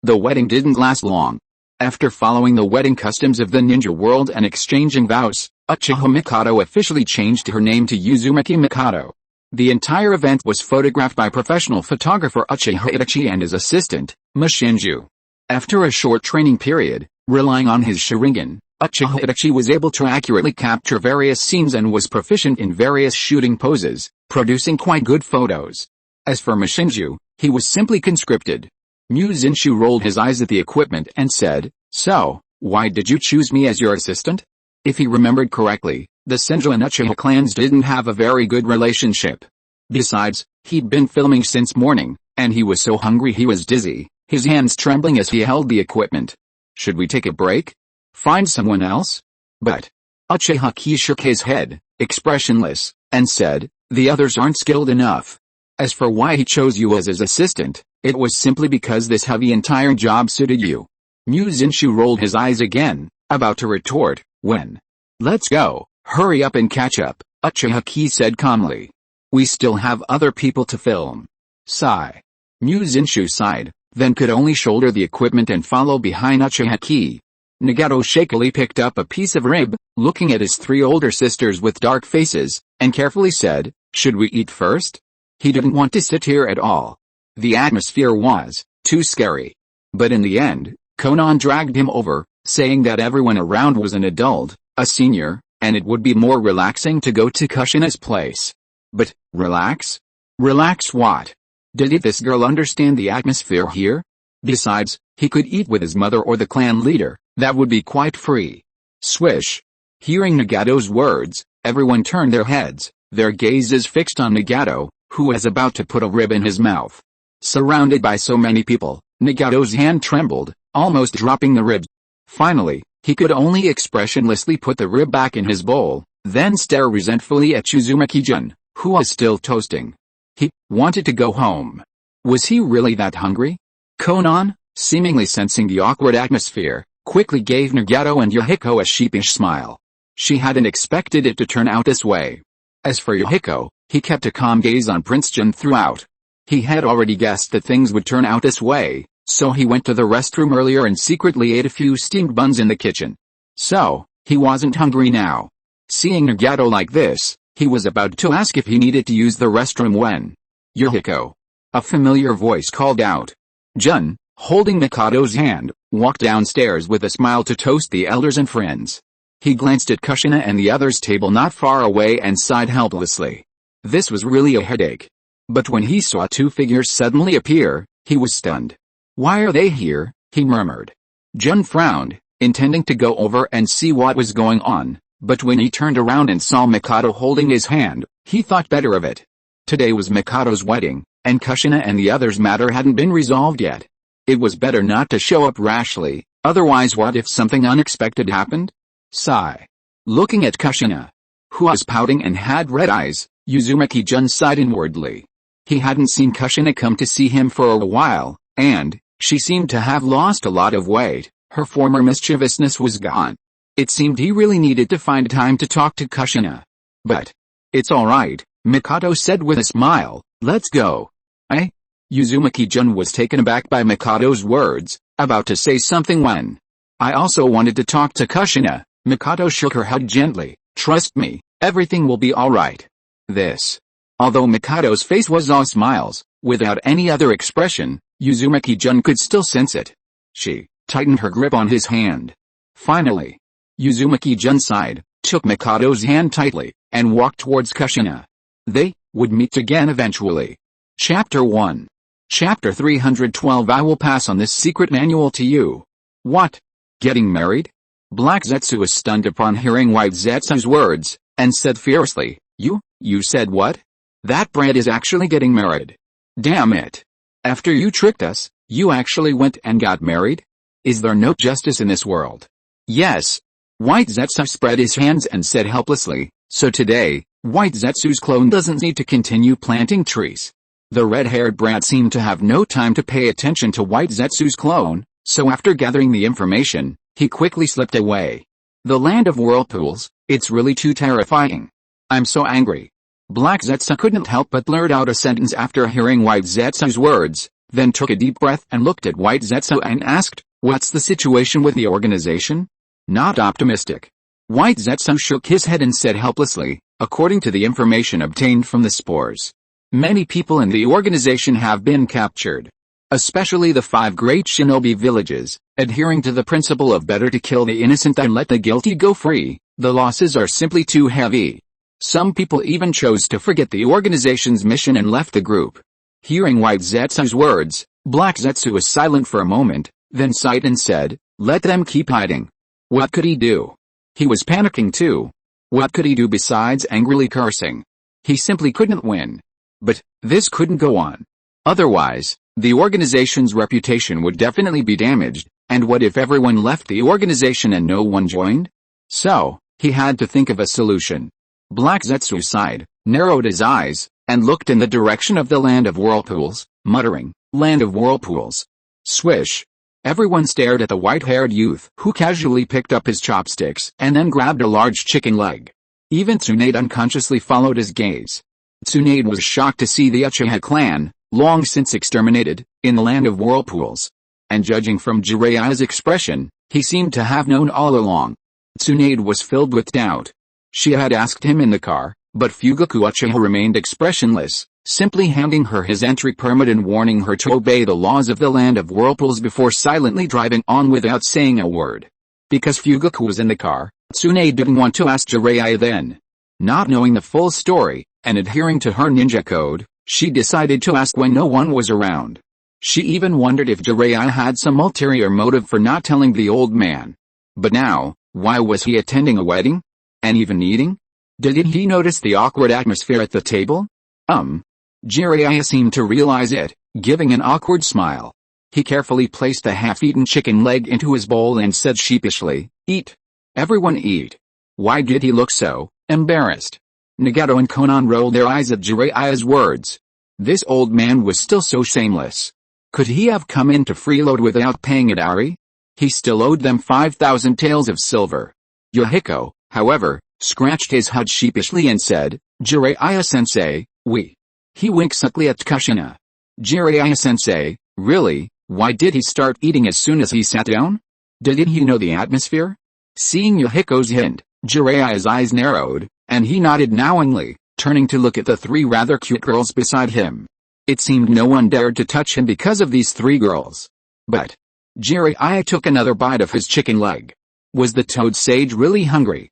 The wedding didn't last long. After following the wedding customs of the ninja world and exchanging vows, Uchiha Mikado officially changed her name to Uzumaki Mikado. The entire event was photographed by professional photographer Uchiha Itachi and his assistant, Mashinju. After a short training period, relying on his Sharingan, Uchiha Itachi was able to accurately capture various scenes and was proficient in various shooting poses, producing quite good photos. As for Mashinju, he was simply conscripted. Muzinshu rolled his eyes at the equipment and said, so, why did you choose me as your assistant? If he remembered correctly, the Senju and Uchiha clans didn't have a very good relationship. Besides, he'd been filming since morning, and he was so hungry he was dizzy, his hands trembling as he held the equipment. Should we take a break? Find someone else? But Uchiha Ki shook his head, expressionless, and said, the others aren't skilled enough. As for why he chose you as his assistant, it was simply because this heavy and tiring job suited you. Muzinshu rolled his eyes again, about to retort, when? Let's go, hurry up and catch up, Uchiha Ki said calmly. We still have other people to film. Sigh. Muzinshu sighed, then could only shoulder the equipment and follow behind Uchiha Ki. Nagato shakily picked up a piece of rib, looking at his three older sisters with dark faces, and carefully said, should we eat first? He didn't want to sit here at all. The atmosphere was too scary. But in the end, Konan dragged him over, saying that everyone around was an adult, a senior, and it would be more relaxing to go to Kushina's place. But, relax? Relax what? Did this girl understand the atmosphere here? Besides, he could eat with his mother or the clan leader, that would be quite free. Swish. Hearing Nagato's words, everyone turned their heads, their gazes fixed on Nagato, who was about to put a rib in his mouth. Surrounded by so many people, Nagato's hand trembled, almost dropping the ribs. Finally, He could only expressionlessly put the rib back in his bowl, then stare resentfully at Uzumaki-jun, who was still toasting. He wanted to go home. Was he really that hungry? Konan, seemingly sensing the awkward atmosphere, quickly gave Nagato and Yahiko a sheepish smile. She hadn't expected it to turn out this way. As for Yahiko, he kept a calm gaze on Prince Jun throughout. He had already guessed that things would turn out this way, so he went to the restroom earlier and secretly ate a few steamed buns in the kitchen. So, he wasn't hungry now. Seeing Nagato like this, he was about to ask if he needed to use the restroom when Yahiko, a familiar voice called out. Jun, holding Mikado's hand, walked downstairs with a smile to toast the elders and friends. He glanced at Kushina and the others' table not far away and sighed helplessly. This was really a headache. But when he saw two figures suddenly appear, he was stunned. Why are they here? He murmured. Jun frowned, intending to go over and see what was going on, but when he turned around and saw Mikado holding his hand, he thought better of it. Today was Mikado's wedding, and Kushina and the others' matter hadn't been resolved yet. It was better not to show up rashly, otherwise what if something unexpected happened? Sigh. Looking at Kushina, who was pouting and had red eyes, Uzumaki-jun sighed inwardly. He hadn't seen Kushina come to see him for a while, and she seemed to have lost a lot of weight. Her former mischievousness was gone. It seemed he really needed to find time to talk to Kushina. But it's all right, Mikado said with a smile. Let's go. Eh? Uzumaki-jun was taken aback by Mikado's words, about to say something when. I also wanted to talk to Kushina. Mikado shook her head gently. Trust me, everything will be all right. This. Although Mikado's face was all smiles, without any other expression, Uzumaki-jun could still sense it. She tightened her grip on his hand. Finally, Uzumaki-jun sighed, took Mikado's hand tightly, and walked towards Kushina. They would meet again eventually. Chapter 1. Chapter 312. I will pass on this secret manual to you. What? Getting married? Black Zetsu was stunned upon hearing White Zetsu's words, and said fiercely, You said what? That brat is actually getting married. Damn it. After you tricked us, you actually went and got married? Is there no justice in this world? Yes. White Zetsu spread his hands and said helplessly, so today, White Zetsu's clone doesn't need to continue planting trees. The red-haired brat seemed to have no time to pay attention to White Zetsu's clone, so after gathering the information, he quickly slipped away. The land of whirlpools, it's really too terrifying. I'm so angry. Black Zetsu couldn't help but blurt out a sentence after hearing White Zetsu's words, then took a deep breath and looked at White Zetsu and asked, what's the situation with the organization? Not optimistic. White Zetsu shook his head and said helplessly, according to the information obtained from the spores, many people in the organization have been captured. Especially the 5 great shinobi villages, adhering to the principle of better to kill the innocent than let the guilty go free. The losses are simply too heavy. Some people even chose to forget the organization's mission and left the group. Hearing White Zetsu's words, Black Zetsu was silent for a moment, then sighed and said, let them keep hiding. What could he do? He was panicking too. What could he do besides angrily cursing? He simply couldn't win. But this couldn't go on. Otherwise, the organization's reputation would definitely be damaged, and what if everyone left the organization and no one joined? So, he had to think of a solution. Black Zetsu sighed, narrowed his eyes, and looked in the direction of the land of whirlpools, muttering, land of whirlpools. Swish. Everyone stared at the white-haired youth who casually picked up his chopsticks and then grabbed a large chicken leg. Even Tsunade unconsciously followed his gaze. Tsunade was shocked to see the Uchiha clan, long since exterminated, in the land of whirlpools. And judging from Jiraiya's expression, he seemed to have known all along. Tsunade was filled with doubt. She had asked him in the car, but Fugaku Uchiha remained expressionless, simply handing her his entry permit and warning her to obey the laws of the land of whirlpools before silently driving on without saying a word. Because Fugaku was in the car, Tsunade didn't want to ask Jiraiya then. Not knowing the full story, and adhering to her ninja code, she decided to ask when no one was around. She even wondered if Jiraiya had some ulterior motive for not telling the old man. But now, why was he attending a wedding? And even eating? Did he notice the awkward atmosphere at the table? Jiraiya seemed to realize it, giving an awkward smile. He carefully placed the half-eaten chicken leg into his bowl and said sheepishly, Eat. Everyone eat. Why did he look so embarrassed? Nagato and Konan rolled their eyes at Jiraiya's words. This old man was still so shameless. Could he have come in to freeload without paying a dowry? He still owed them 5,000 taels of silver. Yohiko, however, scratched his head sheepishly and said, Jiraiya-sensei, we. He winked subtly at Kushina. Jiraiya-sensei, really, why did he start eating as soon as he sat down? Didn't he know the atmosphere? Seeing Yohiko's hint, Jiraiya's eyes narrowed, and he nodded knowingly, turning to look at the three rather cute girls beside him. It seemed no one dared to touch him because of these three girls. But Jiraiya took another bite of his chicken leg. Was the toad sage really hungry?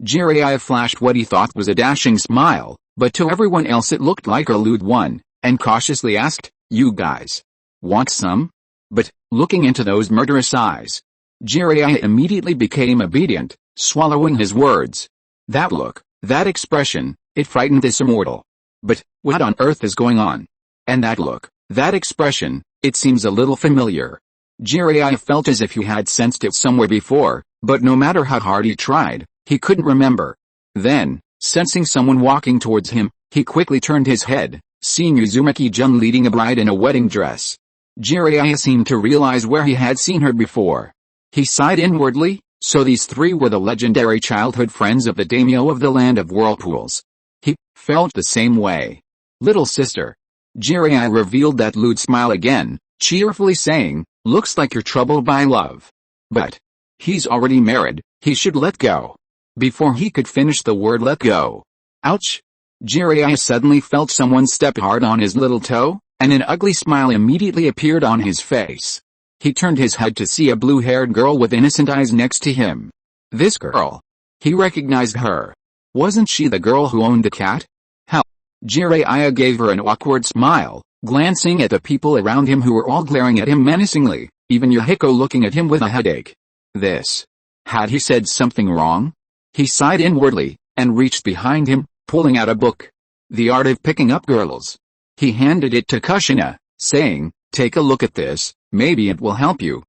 Jiraiya flashed what he thought was a dashing smile, but to everyone else it looked like a lewd one, and cautiously asked, you guys want some? But, looking into those murderous eyes, Jiraiya immediately became obedient, swallowing his words. That look, that expression, it frightened this immortal. But, what on earth is going on? And that look, that expression, it seems a little familiar. Jiraiya felt as if he had sensed it somewhere before, but no matter how hard he tried, he couldn't remember. Then, sensing someone walking towards him, he quickly turned his head, seeing Uzumaki-jun leading a bride in a wedding dress. Jiraiya seemed to realize where he had seen her before. He sighed inwardly, so these three were the legendary childhood friends of the daimyo of the land of whirlpools. He felt the same way. Little sister. Jiraiya revealed that lewd smile again, cheerfully saying, looks like you're troubled by love. But he's already married, he should let go. Before he could finish the word let go. Ouch! Jiraiya suddenly felt someone step hard on his little toe, and an ugly smile immediately appeared on his face. He turned his head to see a blue-haired girl with innocent eyes next to him. This girl. He recognized her. Wasn't she the girl who owned the cat? Hell. Jiraiya gave her an awkward smile, glancing at the people around him who were all glaring at him menacingly, even Yohiko looking at him with a headache. This. Had he said something wrong? He sighed inwardly, and reached behind him, pulling out a book. The Art of Picking Up Girls. He handed it to Kushina, saying, take a look at this, maybe it will help you,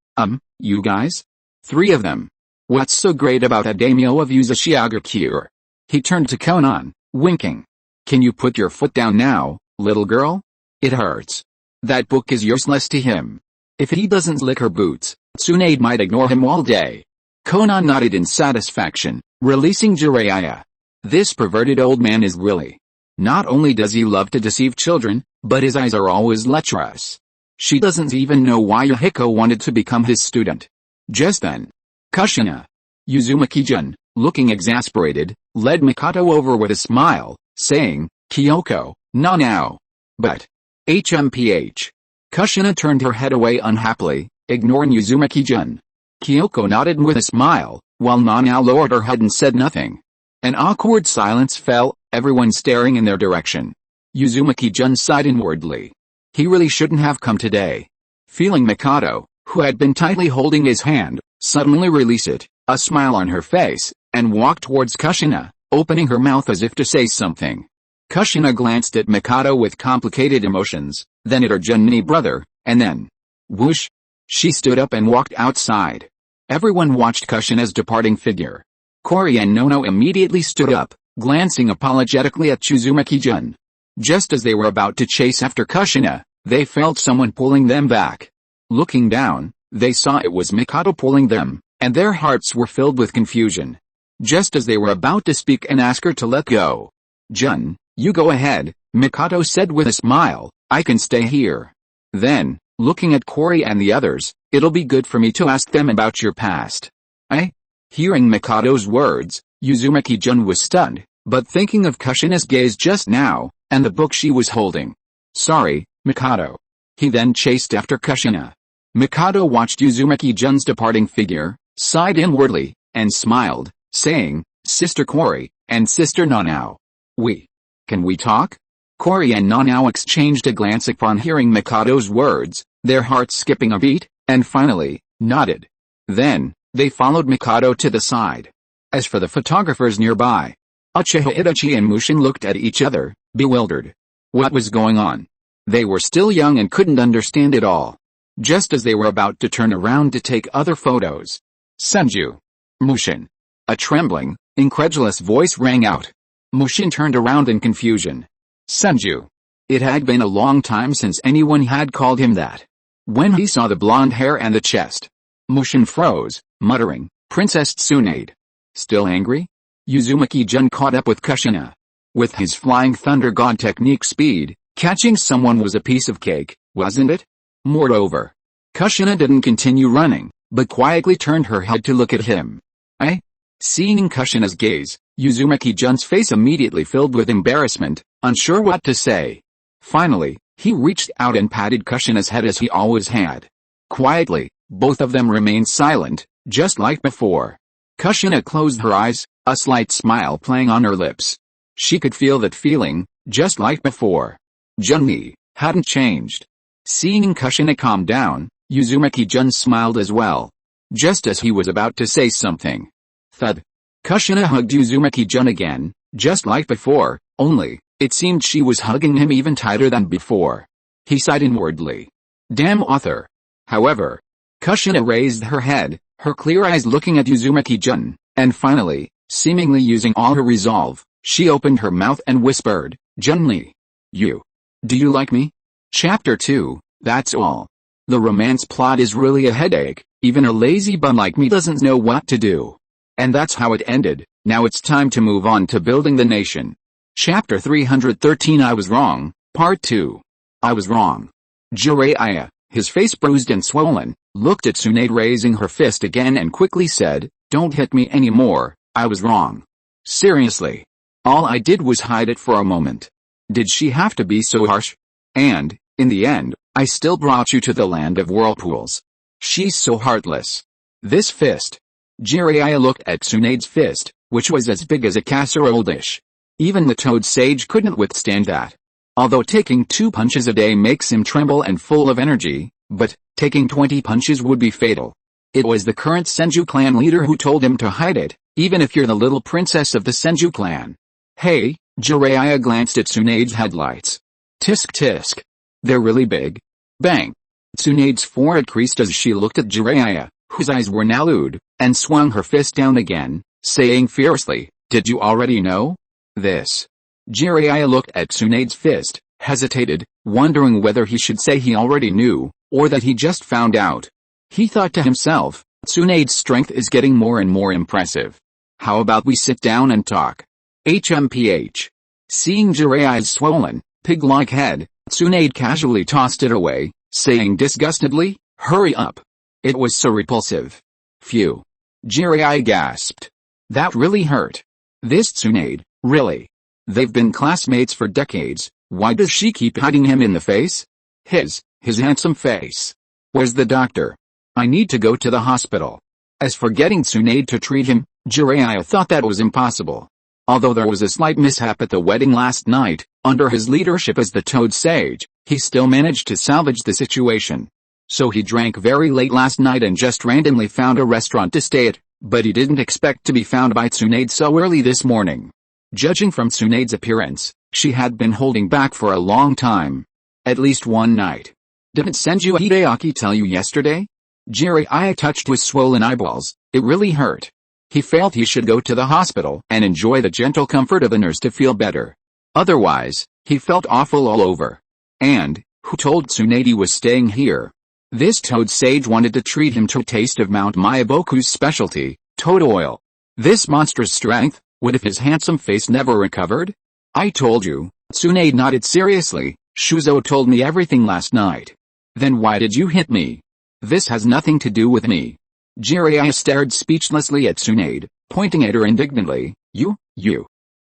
you guys? 3 of them. What's so great about a daimyo of Uzumaki? He turned to Konan, winking. Can you put your foot down now, little girl? It hurts. That book is useless to him. If he doesn't lick her boots, Tsunade might ignore him all day. Konan nodded in satisfaction, releasing Jiraiya. This perverted old man is really. Not only does he love to deceive children, but his eyes are always lecherous. She doesn't even know why Yohiko wanted to become his student. Just then, Kushina Uzumaki-jun, looking exasperated, led Mikoto over with a smile, saying, Kyoko, not now. But, HMPH. Kushina turned her head away unhappily, ignoring Uzumaki-jun. Kyoko nodded with a smile, while Nanao lowered her head and said nothing. An awkward silence fell, everyone staring in their direction. Uzumaki-jun sighed inwardly. He really shouldn't have come today. Feeling Mikoto, who had been tightly holding his hand, suddenly release it, a smile on her face, and walked towards Kushina, opening her mouth as if to say something. Kushina glanced at Mikoto with complicated emotions, then at her Junni brother, and then, whoosh! She stood up and walked outside. Everyone watched Kushina's departing figure. Kori and Nono immediately stood up, glancing apologetically at Uzumaki-jun. Just as they were about to chase after Kushina, they felt someone pulling them back. Looking down, they saw it was Mikoto pulling them, and their hearts were filled with confusion. Just as they were about to speak and ask her to let go. Jun, you go ahead, Mikoto said with a smile, I can stay here. Then, looking at Kori and the others, it'll be good for me to ask them about your past. Hearing Mikoto's words, Uzumaki-jun was stunned, but thinking of Kushina's gaze just now, and the book she was holding. Sorry, Mikoto. He then chased after Kushina. Mikoto watched Uzumaki-jun's departing figure, sighed inwardly, and smiled, saying, Sister Kori, and Sister Nanao. Can we talk? Kori and Nanao exchanged a glance upon hearing Mikoto's words, their hearts skipping a beat, and finally, nodded. Then, they followed Mikoto to the side. As for the photographers nearby, Uchiha Itachi and Mushin looked at each other, bewildered. What was going on? They were still young and couldn't understand it all. Just as they were about to turn around to take other photos, Senju. Mushin. A trembling, incredulous voice rang out. Mushin turned around in confusion. Senju. It had been a long time since anyone had called him that. When he saw the blonde hair and the chest, Mushin froze, muttering, Princess Tsunade. Still angry? Uzumaki-jun caught up with Kushina. With his flying thunder god technique speed, catching someone was a piece of cake, wasn't it? Moreover, Kushina didn't continue running, but quietly turned her head to look at him. Eh? Seeing Kushina's gaze, Uzumaki-jun's face immediately filled with embarrassment, unsure what to say. Finally, he reached out and patted Kushina's head as he always had. Quietly, both of them remained silent, just like before. Kushina closed her eyes, a slight smile playing on her lips. She could feel that feeling, just like before. Junmi hadn't changed. Seeing Kushina calm down, Uzumaki-jun smiled as well. Just as he was about to say something. Thud. Kushina hugged Uzumaki-jun again, just like before, only, it seemed she was hugging him even tighter than before. He sighed inwardly. Damn author. However, Kushina raised her head, her clear eyes looking at Uzumaki-jun, and finally, seemingly using all her resolve, she opened her mouth and whispered, Junmi. Do you like me? Chapter 2, that's all. The romance plot is really a headache, even a lazy bum like me doesn't know what to do. And that's how it ended. Now it's time to move on to building the nation. Chapter 313 I Was Wrong, Part 2. I was wrong. Jiraiya, his face bruised and swollen, looked at Tsunade raising her fist again and quickly said, Don't hit me anymore, I was wrong. Seriously. All I did was hide it for a moment. Did she have to be so harsh? And, in the end, I still brought you to the land of whirlpools. She's so heartless. This fist. Jiraiya looked at Tsunade's fist, which was as big as a casserole dish. Even the Toad Sage couldn't withstand that. Although taking 2 punches a day makes him tremble and full of energy, but, taking 20 punches would be fatal. It was the current Senju clan leader who told him to hide it, even if you're the little princess of the Senju clan. Hey, Jiraiya glanced at Tsunade's headlights. Tisk tisk. They're really big. Bang. Tsunade's forehead creased as she looked at Jiraiya, whose eyes were now lewd, and swung her fist down again, saying fiercely, Did you already know? This. Jiraiya looked at Tsunade's fist, hesitated, wondering whether he should say he already knew, or that he just found out. He thought to himself, Tsunade's strength is getting more and more impressive. How about we sit down and talk? HMPH. Seeing Jiraiya's swollen, pig-like head, Tsunade casually tossed it away, saying disgustedly, Hurry up. It was so repulsive. Phew. Jiraiya gasped. That really hurt. This Tsunade, really? They've been classmates for decades, why does she keep hitting him in the face? His handsome face. Where's the doctor? I need to go to the hospital. As for getting Tsunade to treat him, Jiraiya thought that was impossible. Although there was a slight mishap at the wedding last night, under his leadership as the Toad Sage, he still managed to salvage the situation. So he drank very late last night and just randomly found a restaurant to stay at, but he didn't expect to be found by Tsunade so early this morning. Judging from Tsunade's appearance, she had been holding back for a long time. At least one night. Didn't Senju Hideaki tell you yesterday? Jiraiya touched his swollen eyeballs, it really hurt. He felt he should go to the hospital and enjoy the gentle comfort of a nurse to feel better. Otherwise, he felt awful all over. And, who told Tsunade he was staying here? This Toad Sage wanted to treat him to a taste of Mount Mayaboku's specialty, toad oil. This monstrous strength, what if his handsome face never recovered? I told you. Tsunade nodded seriously, Shuzo told me everything last night. Then why did you hit me? This has nothing to do with me. Jiraiya stared speechlessly at Tsunade, pointing at her indignantly, You.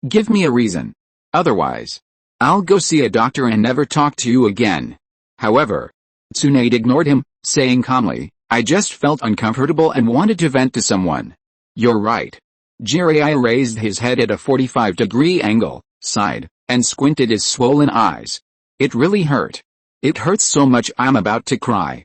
Give me a reason. Otherwise, I'll go see a doctor and never talk to you again. However, Tsunade ignored him, saying calmly, I just felt uncomfortable and wanted to vent to someone. You're right. Jiraiya raised his head at a 45-degree angle, sighed, and squinted his swollen eyes. It really hurt. It hurts so much I'm about to cry.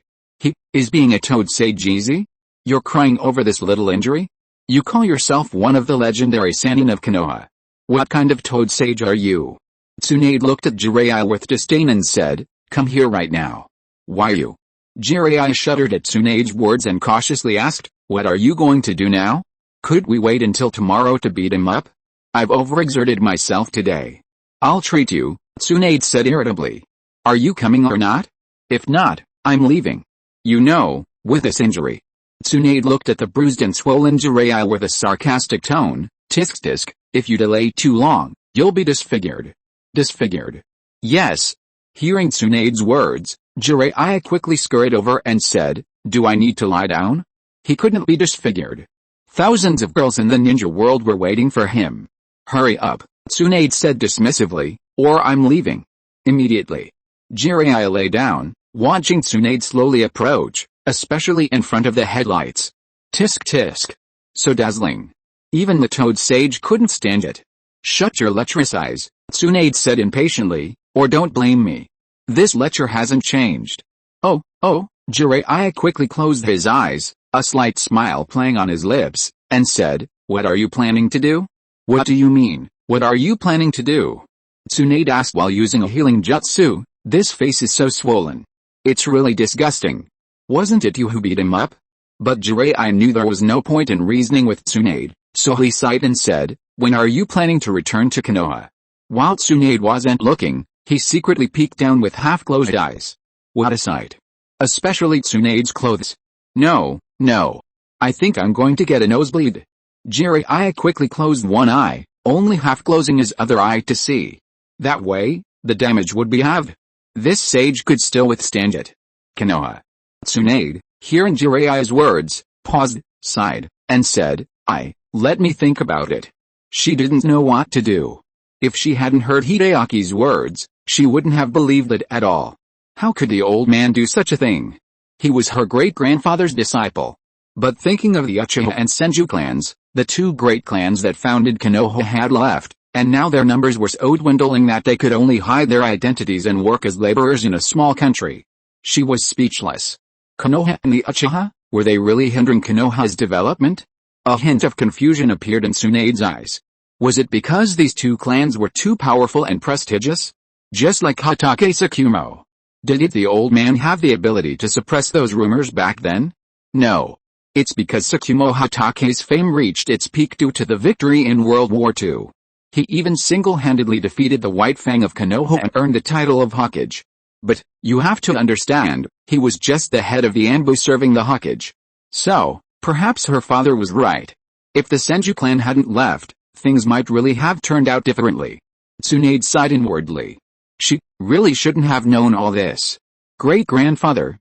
Is being a Toad Sage easy? You're crying over this little injury? You call yourself one of the legendary Sannin of Konoha. What kind of Toad Sage are you? Tsunade looked at Jiraiya with disdain and said, Come here right now. Why you? Jiraiya shuddered at Tsunade's words and cautiously asked, "What are you going to do now? Could we wait until tomorrow to beat him up? I've overexerted myself today." "I'll treat you," Tsunade said irritably. "Are you coming or not? If not, I'm leaving. You know, with this injury." Tsunade looked at the bruised and swollen Jiraiya with a sarcastic tone. Tisk, if you delay too long, you'll be disfigured." "Disfigured?" "Yes." Hearing Tsunade's words, Jiraiya quickly scurried over and said, "Do I need to lie down?" He couldn't be disfigured. Thousands of girls in the ninja world were waiting for him. "Hurry up," Tsunade said dismissively, "or I'm leaving." Immediately, Jiraiya lay down, watching Tsunade slowly approach, especially in front of the headlights. Tisk. So dazzling. Even the Toad Sage couldn't stand it. "Shut your lecherous eyes," Tsunade said impatiently, "or don't blame me. This lecher hasn't changed." Oh, Jiraiya quickly closed his eyes, a slight smile playing on his lips, and said, "What are you planning to do?" "What do you mean, what are you planning to do?" Tsunade asked while using a healing jutsu. "This face is so swollen. It's really disgusting. Wasn't it you who beat him up?" But Jiraiya knew there was no point in reasoning with Tsunade, so he sighed and said, "When are you planning to return to Konoha?" While Tsunade wasn't looking, he secretly peeked down with half-closed eyes. What a sight. Especially Tsunade's clothes. No. I think I'm going to get a nosebleed." Jiraiya quickly closed one eye, only half-closing his other eye to see. That way, the damage would be halved. This sage could still withstand it. Konoha. Tsunade, hearing Jiraiya's words, paused, sighed, and said, Let me think about it." She didn't know what to do. If she hadn't heard Hideaki's words, she wouldn't have believed it at all. How could the old man do such a thing? He was her great-grandfather's disciple. But thinking of the Uchiha and Senju clans, the two great clans that founded Konoha had left, and now their numbers were so dwindling that they could only hide their identities and work as laborers in a small country. She was speechless. Konoha and the Uchiha, were they really hindering Konoha's development? A hint of confusion appeared in Tsunade's eyes. Was it because these two clans were too powerful and prestigious? Just like Hatake Tsukumo. Did the old man have the ability to suppress those rumors back then? No. It's because Tsukumo Hatake's fame reached its peak due to the victory in World War II. He even single-handedly defeated the White Fang of Konoha and earned the title of Hokage. But, you have to understand, he was just the head of the Anbu serving the Hokage. So, perhaps her father was right. If the Senju clan hadn't left, things might really have turned out differently. Tsunade sighed inwardly. She really shouldn't have known all this. Great-grandfather,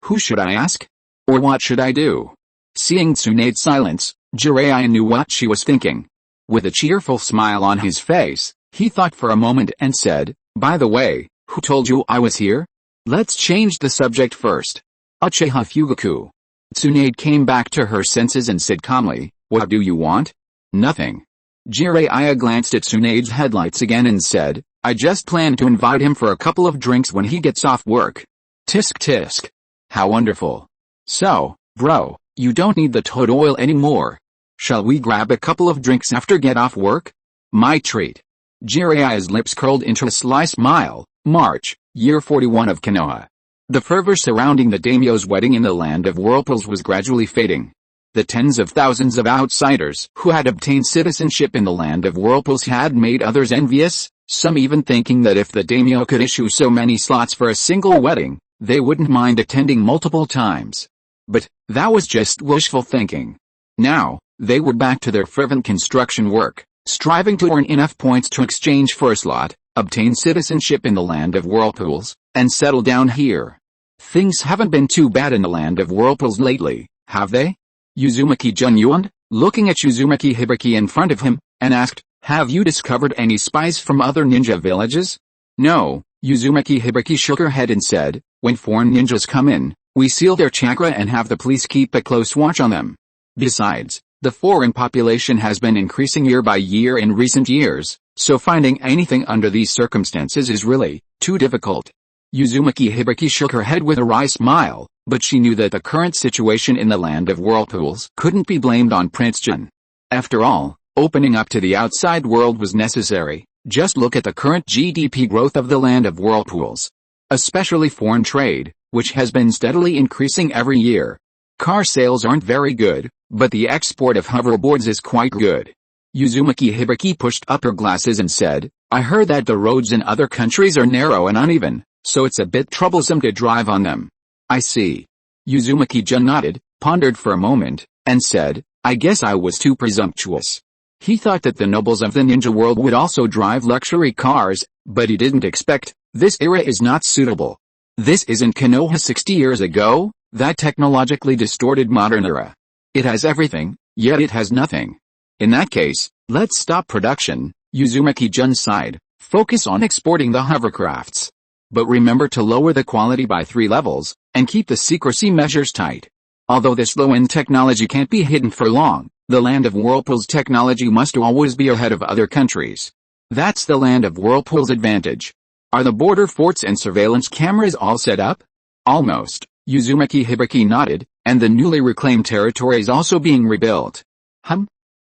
who should I ask? Or what should I do? Seeing Tsunade's silence, Jiraiya knew what she was thinking. With a cheerful smile on his face, he thought for a moment and said, "By the way, who told you I was here? Let's change the subject first." Uchiha Fugaku. Tsunade came back to her senses and said calmly, "What do you want?" "Nothing." Jiraiya glanced at Tsunade's headlights again and said, "I just plan to invite him for a couple of drinks when he gets off work." Tisk. How wonderful. So, bro, you don't need the toad oil anymore. Shall we grab a couple of drinks after get off work? My treat. Jiraiya's lips curled into a sly smile. March, year 41 of Konoha. The fervor surrounding the daimyo's wedding in the land of whirlpools was gradually fading. The tens of thousands of outsiders who had obtained citizenship in the land of whirlpools had made others envious, some even thinking that if the daimyo could issue so many slots for a single wedding, they wouldn't mind attending multiple times. But, that was just wishful thinking. Now, they were back to their fervent construction work, striving to earn enough points to exchange for a slot, obtain citizenship in the land of whirlpools, and settle down here. Things haven't been too bad in the land of whirlpools lately, have they? Uzumaki-jun yawned, looking at Uzumaki Hibiki in front of him, and asked, "Have you discovered any spies from other ninja villages?" "No," Uzumaki Hibiki shook her head and said, "When foreign ninjas come in, we seal their chakra and have the police keep a close watch on them. Besides, the foreign population has been increasing year by year in recent years, so finding anything under these circumstances is really too difficult." Uzumaki Hibiki shook her head with a wry smile, but she knew that the current situation in the land of whirlpools couldn't be blamed on Prince Jun. After all, opening up to the outside world was necessary. Just look at the current GDP growth of the land of whirlpools. Especially foreign trade, which has been steadily increasing every year. Car sales aren't very good, but the export of hoverboards is quite good. Uzumaki Hibiki pushed up her glasses and said, I heard that the roads in other countries are narrow and uneven, so it's a bit troublesome to drive on them. I see. Uzumaki-jun nodded, pondered for a moment, and said, I guess I was too presumptuous. He thought that the nobles of the ninja world would also drive luxury cars, but he didn't expect, this era is not suitable. This isn't Konoha 60 years ago, that technologically distorted modern era. It has everything, yet it has nothing. In that case, let's stop production, Uzumaki-jun sighed, focus on exporting the hovercrafts. But remember to lower the quality by 3 levels, and keep the secrecy measures tight. Although this low-end technology can't be hidden for long, the Land of Whirlpool's technology must always be ahead of other countries. That's the Land of Whirlpool's advantage. Are the border forts and surveillance cameras all set up? Almost. Uzumaki Hibiki nodded, and the newly reclaimed territory is also being rebuilt.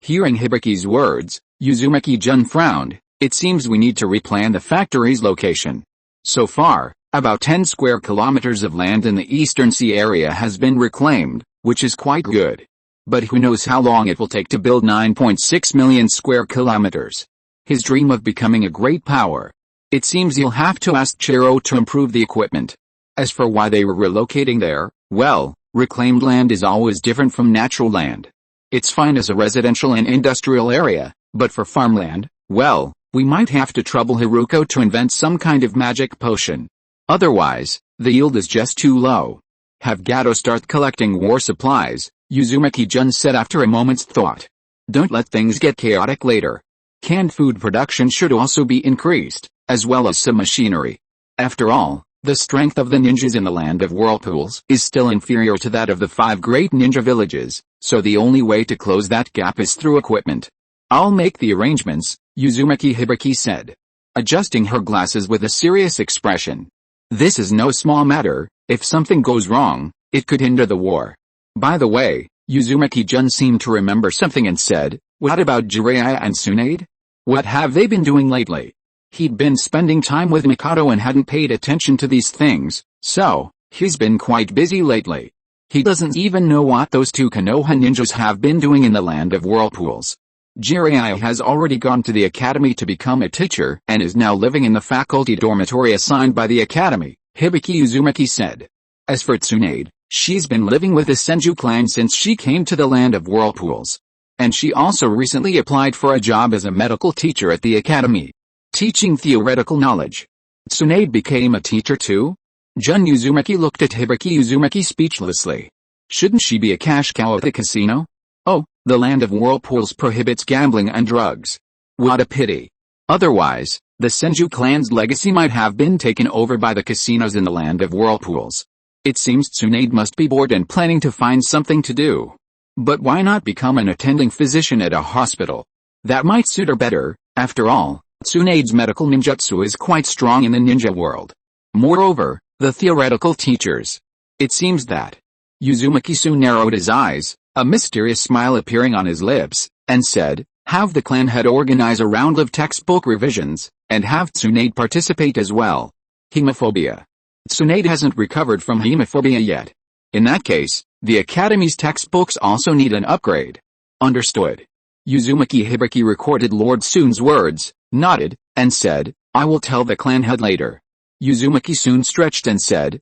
Hearing Hibiki's words, Uzumaki-jun frowned. It seems we need to replan the factory's location. So far, about 10 square kilometers of land in the Eastern Sea area has been reclaimed, which is quite good. But who knows how long it will take to build 9.6 million square kilometers. His dream of becoming a great power. It seems he'll have to ask Chiro to improve the equipment. As for why they were relocating there, well, reclaimed land is always different from natural land. It's fine as a residential and industrial area, but for farmland, well, we might have to trouble Haruko to invent some kind of magic potion. Otherwise, the yield is just too low. Have Gato start collecting war supplies, Uzumaki-jun said after a moment's thought. Don't let things get chaotic later. Canned food production should also be increased, as well as some machinery. After all, the strength of the ninjas in the Land of Whirlpools is still inferior to that of the 5 great ninja villages, so the only way to close that gap is through equipment. I'll make the arrangements, Uzumaki Hibiki said, adjusting her glasses with a serious expression. This is no small matter. If something goes wrong, it could hinder the war. By the way, Uzumaki-jun seemed to remember something and said, what about Jiraiya and Tsunade? What have they been doing lately? He'd been spending time with Mikado and hadn't paid attention to these things, so, he's been quite busy lately. He doesn't even know what those 2 Konoha ninjas have been doing in the Land of Whirlpools. Jiraiya has already gone to the academy to become a teacher and is now living in the faculty dormitory assigned by the academy, Hibiki Uzumaki said. As for Tsunade, she's been living with the Senju clan since she came to the Land of Whirlpools. And she also recently applied for a job as a medical teacher at the academy, teaching theoretical knowledge. Tsunade became a teacher too? Jun Uzumaki looked at Hibiki Uzumaki speechlessly. Shouldn't she be a cash cow at the casino? Oh, the Land of Whirlpools prohibits gambling and drugs. What a pity. Otherwise, the Senju clan's legacy might have been taken over by the casinos in the Land of Whirlpools. It seems Tsunade must be bored and planning to find something to do. But why not become an attending physician at a hospital? That might suit her better. After all, Tsunade's medical ninjutsu is quite strong in the ninja world. Moreover, the theoretical teachers. It seems that. Uzumaki soon narrowed his eyes, a mysterious smile appearing on his lips, and said, have the clan head organize a round of textbook revisions, and have Tsunade participate as well. Hemophobia. Tsunade hasn't recovered from hemophobia yet. In that case, the academy's textbooks also need an upgrade. Understood. Uzumaki Hibiki recorded Lord Tsun's words, nodded, and said, I will tell the clan head later. Uzumaki Tsun stretched and said,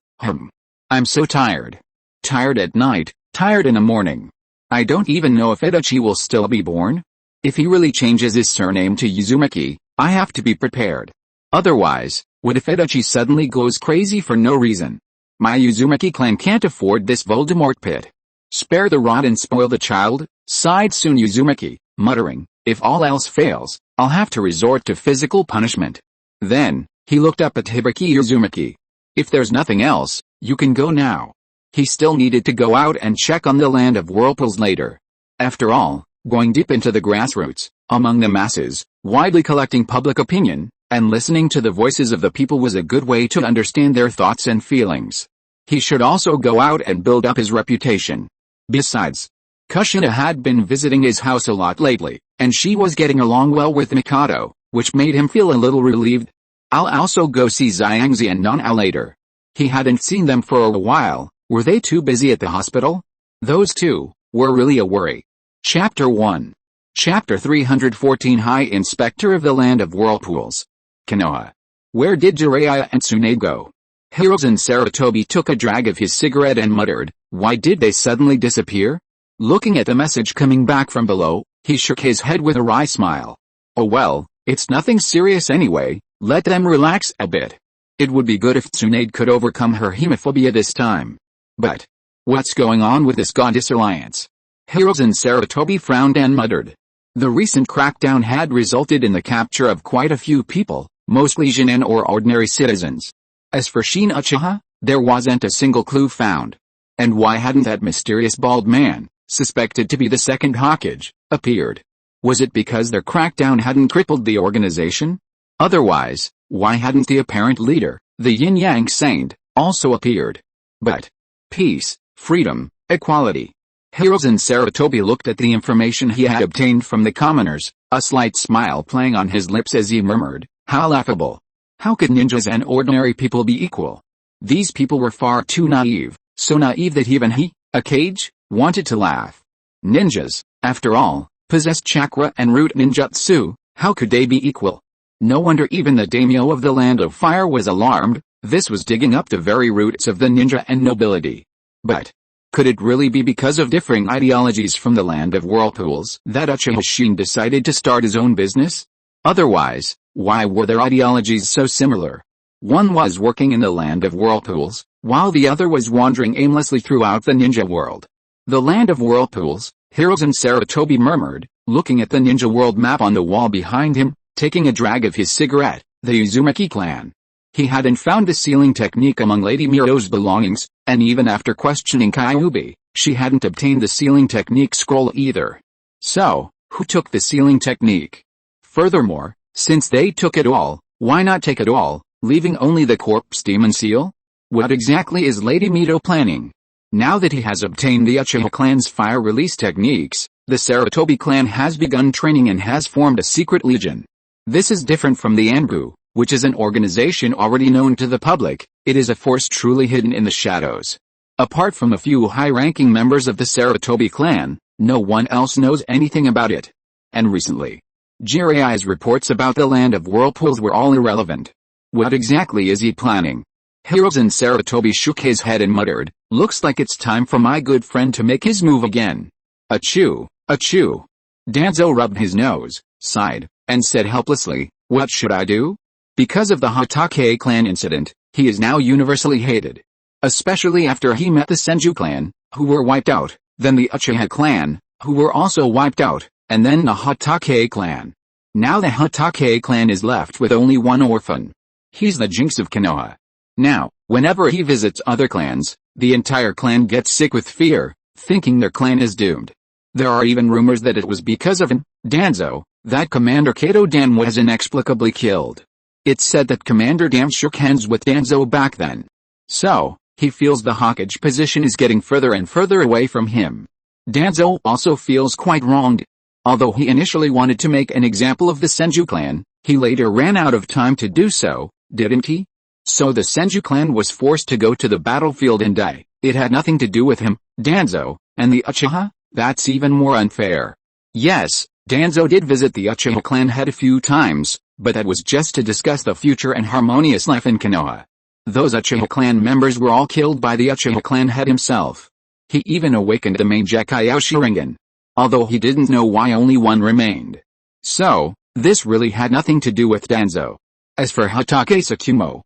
I'm so tired. Tired at night, tired in the morning. I don't even know if Itachi will still be born. If he really changes his surname to Uzumaki, I have to be prepared. Otherwise, what if Itachi suddenly goes crazy for no reason? My Uzumaki clan can't afford this Voldemort pit. Spare the rod and spoil the child, sighed Tsun Uzumaki, muttering, if all else fails, I'll have to resort to physical punishment. Then, he looked up at Hibiki Uzumaki. If there's nothing else, you can go now. He still needed to go out and check on the Land of Whirlpools later. After all, going deep into the grassroots, among the masses, widely collecting public opinion, and listening to the voices of the people was a good way to understand their thoughts and feelings. He should also go out and build up his reputation. Besides, Kushina had been visiting his house a lot lately, and she was getting along well with Mikado, which made him feel a little relieved. I'll also go see Xiangzi and Nana later. He hadn't seen them for a while. Were they too busy at the hospital? Those two were really a worry. Chapter 1. Chapter 314 High Inspector of the Land of Whirlpools. Konoha. Where did Jiraiya and Tsunade go? Hiruzen Sarutobi took a drag of his cigarette and muttered, why did they suddenly disappear? Looking at the message coming back from below, he shook his head with a wry smile. Oh well, it's nothing serious anyway, let them relax a bit. It would be good if Tsunade could overcome her hemophobia this time. But what's going on with this goddess alliance? Hiruzen Sarutobi frowned and muttered. The recent crackdown had resulted in the capture of quite a few people, mostly Genin or ordinary citizens. As for Shin Uchiha, there wasn't a single clue found. And why hadn't that mysterious bald man, suspected to be the second Hokage, appeared? Was it because their crackdown hadn't crippled the organization? Otherwise, why hadn't the apparent leader, the Yin-Yang Saint, also appeared? But peace, freedom, equality. Hiruzen Sarutobi looked at the information he had obtained from the commoners, a slight smile playing on his lips as he murmured, how laughable. How could ninjas and ordinary people be equal? These people were far too naive, so naive that even he, a Kage, wanted to laugh. Ninjas, after all, possessed chakra and root ninjutsu, how could they be equal? No wonder even the daimyo of the Land of Fire was alarmed. This was digging up the very roots of the ninja and nobility. But could it really be because of differing ideologies from the Land of Whirlpools that Uchiha Shin decided to start his own business? Otherwise, why were their ideologies so similar? One was working in the Land of Whirlpools, while the other was wandering aimlessly throughout the ninja world. The Land of Whirlpools, Hiruzen Sarutobi murmured, looking at the ninja world map on the wall behind him, taking a drag of his cigarette, the Uzumaki Clan. He hadn't found the sealing technique among Lady Miro's belongings, and even after questioning Kyuubi, she hadn't obtained the sealing technique scroll either. So, who took the sealing technique? Furthermore, since they took it all, why not take it all, leaving only the corpse demon seal? What exactly is Lady Miro planning? Now that he has obtained the Uchiha clan's fire release techniques, the Sarutobi clan has begun training and has formed a secret legion. This is different from the Anbu, which is an organization already known to the public. It is a force truly hidden in the shadows. Apart from a few high-ranking members of the Sarutobi clan, no one else knows anything about it. And recently, Jiraiya's reports about the Land of Whirlpools were all irrelevant. What exactly is he planning? Hiruzen Sarutobi shook his head and muttered, looks like it's time for my good friend to make his move again. Achoo, achoo. Danzo rubbed his nose, sighed, and said helplessly, what should I do? Because of the Hatake clan incident, he is now universally hated. Especially after he met the Senju clan, who were wiped out, then the Uchiha clan, who were also wiped out, and then the Hatake clan. Now the Hatake clan is left with only one orphan. He's the jinx of Konoha. Now, whenever he visits other clans, the entire clan gets sick with fear, thinking their clan is doomed. There are even rumors that it was because of him, Danzo, that Commander Kato Dan was inexplicably killed. It's said that Commander Dan shook hands with Danzo back then. So, he feels the Hokage position is getting further and further away from him. Danzo also feels quite wronged. Although he initially wanted to make an example of the Senju clan, he later ran out of time to do so, didn't he? So the Senju clan was forced to go to the battlefield and die. It had nothing to do with him, Danzo, and the Uchiha? That's even more unfair. Yes, Danzo did visit the Uchiha clan head a few times, but that was just to discuss the future and harmonious life in Konoha. Those Uchiha clan members were all killed by the Uchiha clan head himself. He even awakened the main Gekkyou Sharingan. Although he didn't know why only one remained. So, this really had nothing to do with Danzo. As for Hatake Tsukumo,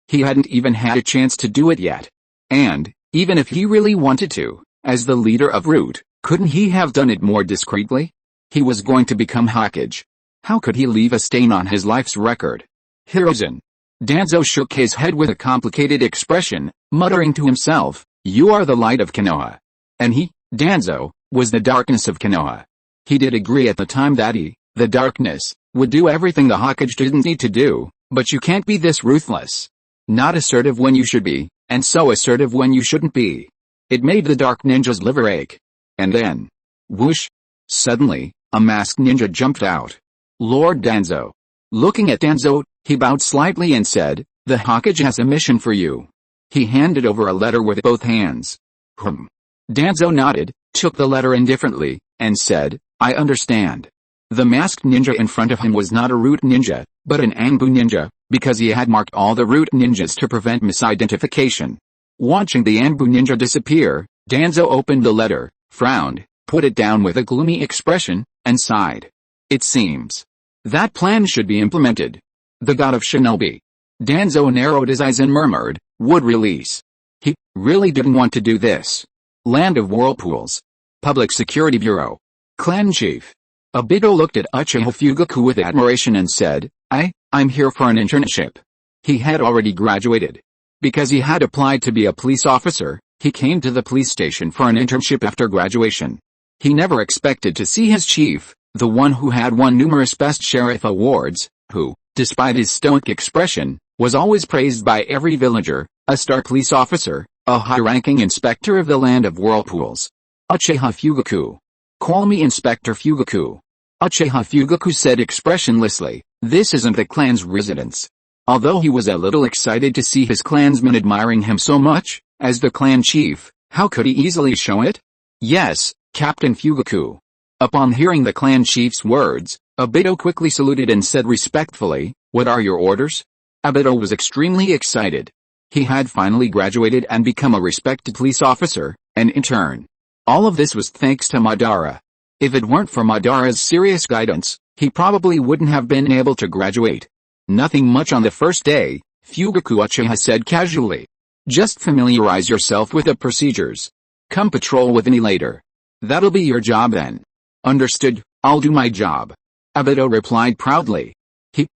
he hadn't even had a chance to do it yet. And, even if he really wanted to, as the leader of Root, couldn't he have done it more discreetly? He was going to become Hokage. How could he leave a stain on his life's record? Hiruzen. Danzo shook his head with a complicated expression, muttering to himself, you are the light of Konoha. And he, Danzo, was the darkness of Konoha. He did agree at the time that he, the darkness, would do everything the Hokage didn't need to do, but you can't be this ruthless. Not assertive when you should be, and so assertive when you shouldn't be. It made the dark ninja's liver ache. And then, whoosh! Suddenly, a masked ninja jumped out. Lord Danzo. Looking at Danzo, he bowed slightly and said, the Hokage has a mission for you. He handed over a letter with both hands. Danzo nodded, took the letter indifferently, and said, I understand. The masked ninja in front of him was not a root ninja, but an Anbu ninja, because he had marked all the root ninjas to prevent misidentification. Watching the Anbu ninja disappear, Danzo opened the letter, frowned, put it down with a gloomy expression, and sighed. It seems that plan should be implemented. The god of shinobi. Danzo narrowed his eyes and murmured, would release. He really didn't want to do this. Land of Whirlpools. Public Security Bureau. Clan Chief. Obito looked at Uchiha Fugaku with admiration and said, I'm here for an internship. He had already graduated. Because he had applied to be a police officer, he came to the police station for an internship after graduation. He never expected to see his chief, the one who had won numerous Best Sheriff awards, who, despite his stoic expression, was always praised by every villager, a star police officer, a high-ranking inspector of the Land of Whirlpools. Uchiha Fugaku. Call me Inspector Fugaku. Uchiha Fugaku said expressionlessly, this isn't the clan's residence. Although he was a little excited to see his clansmen admiring him so much, as the clan chief, how could he easily show it? Yes, Captain Fugaku. Upon hearing the clan chief's words, Obito quickly saluted and said respectfully, what are your orders? Obito was extremely excited. He had finally graduated and become a respected police officer, an intern. All of this was thanks to Madara. If it weren't for Madara's serious guidance, he probably wouldn't have been able to graduate. Nothing much on the first day, Fugaku Uchiha said casually. Just familiarize yourself with the procedures. Come patrol with me later. That'll be your job then. Understood, I'll do my job. Obito replied proudly.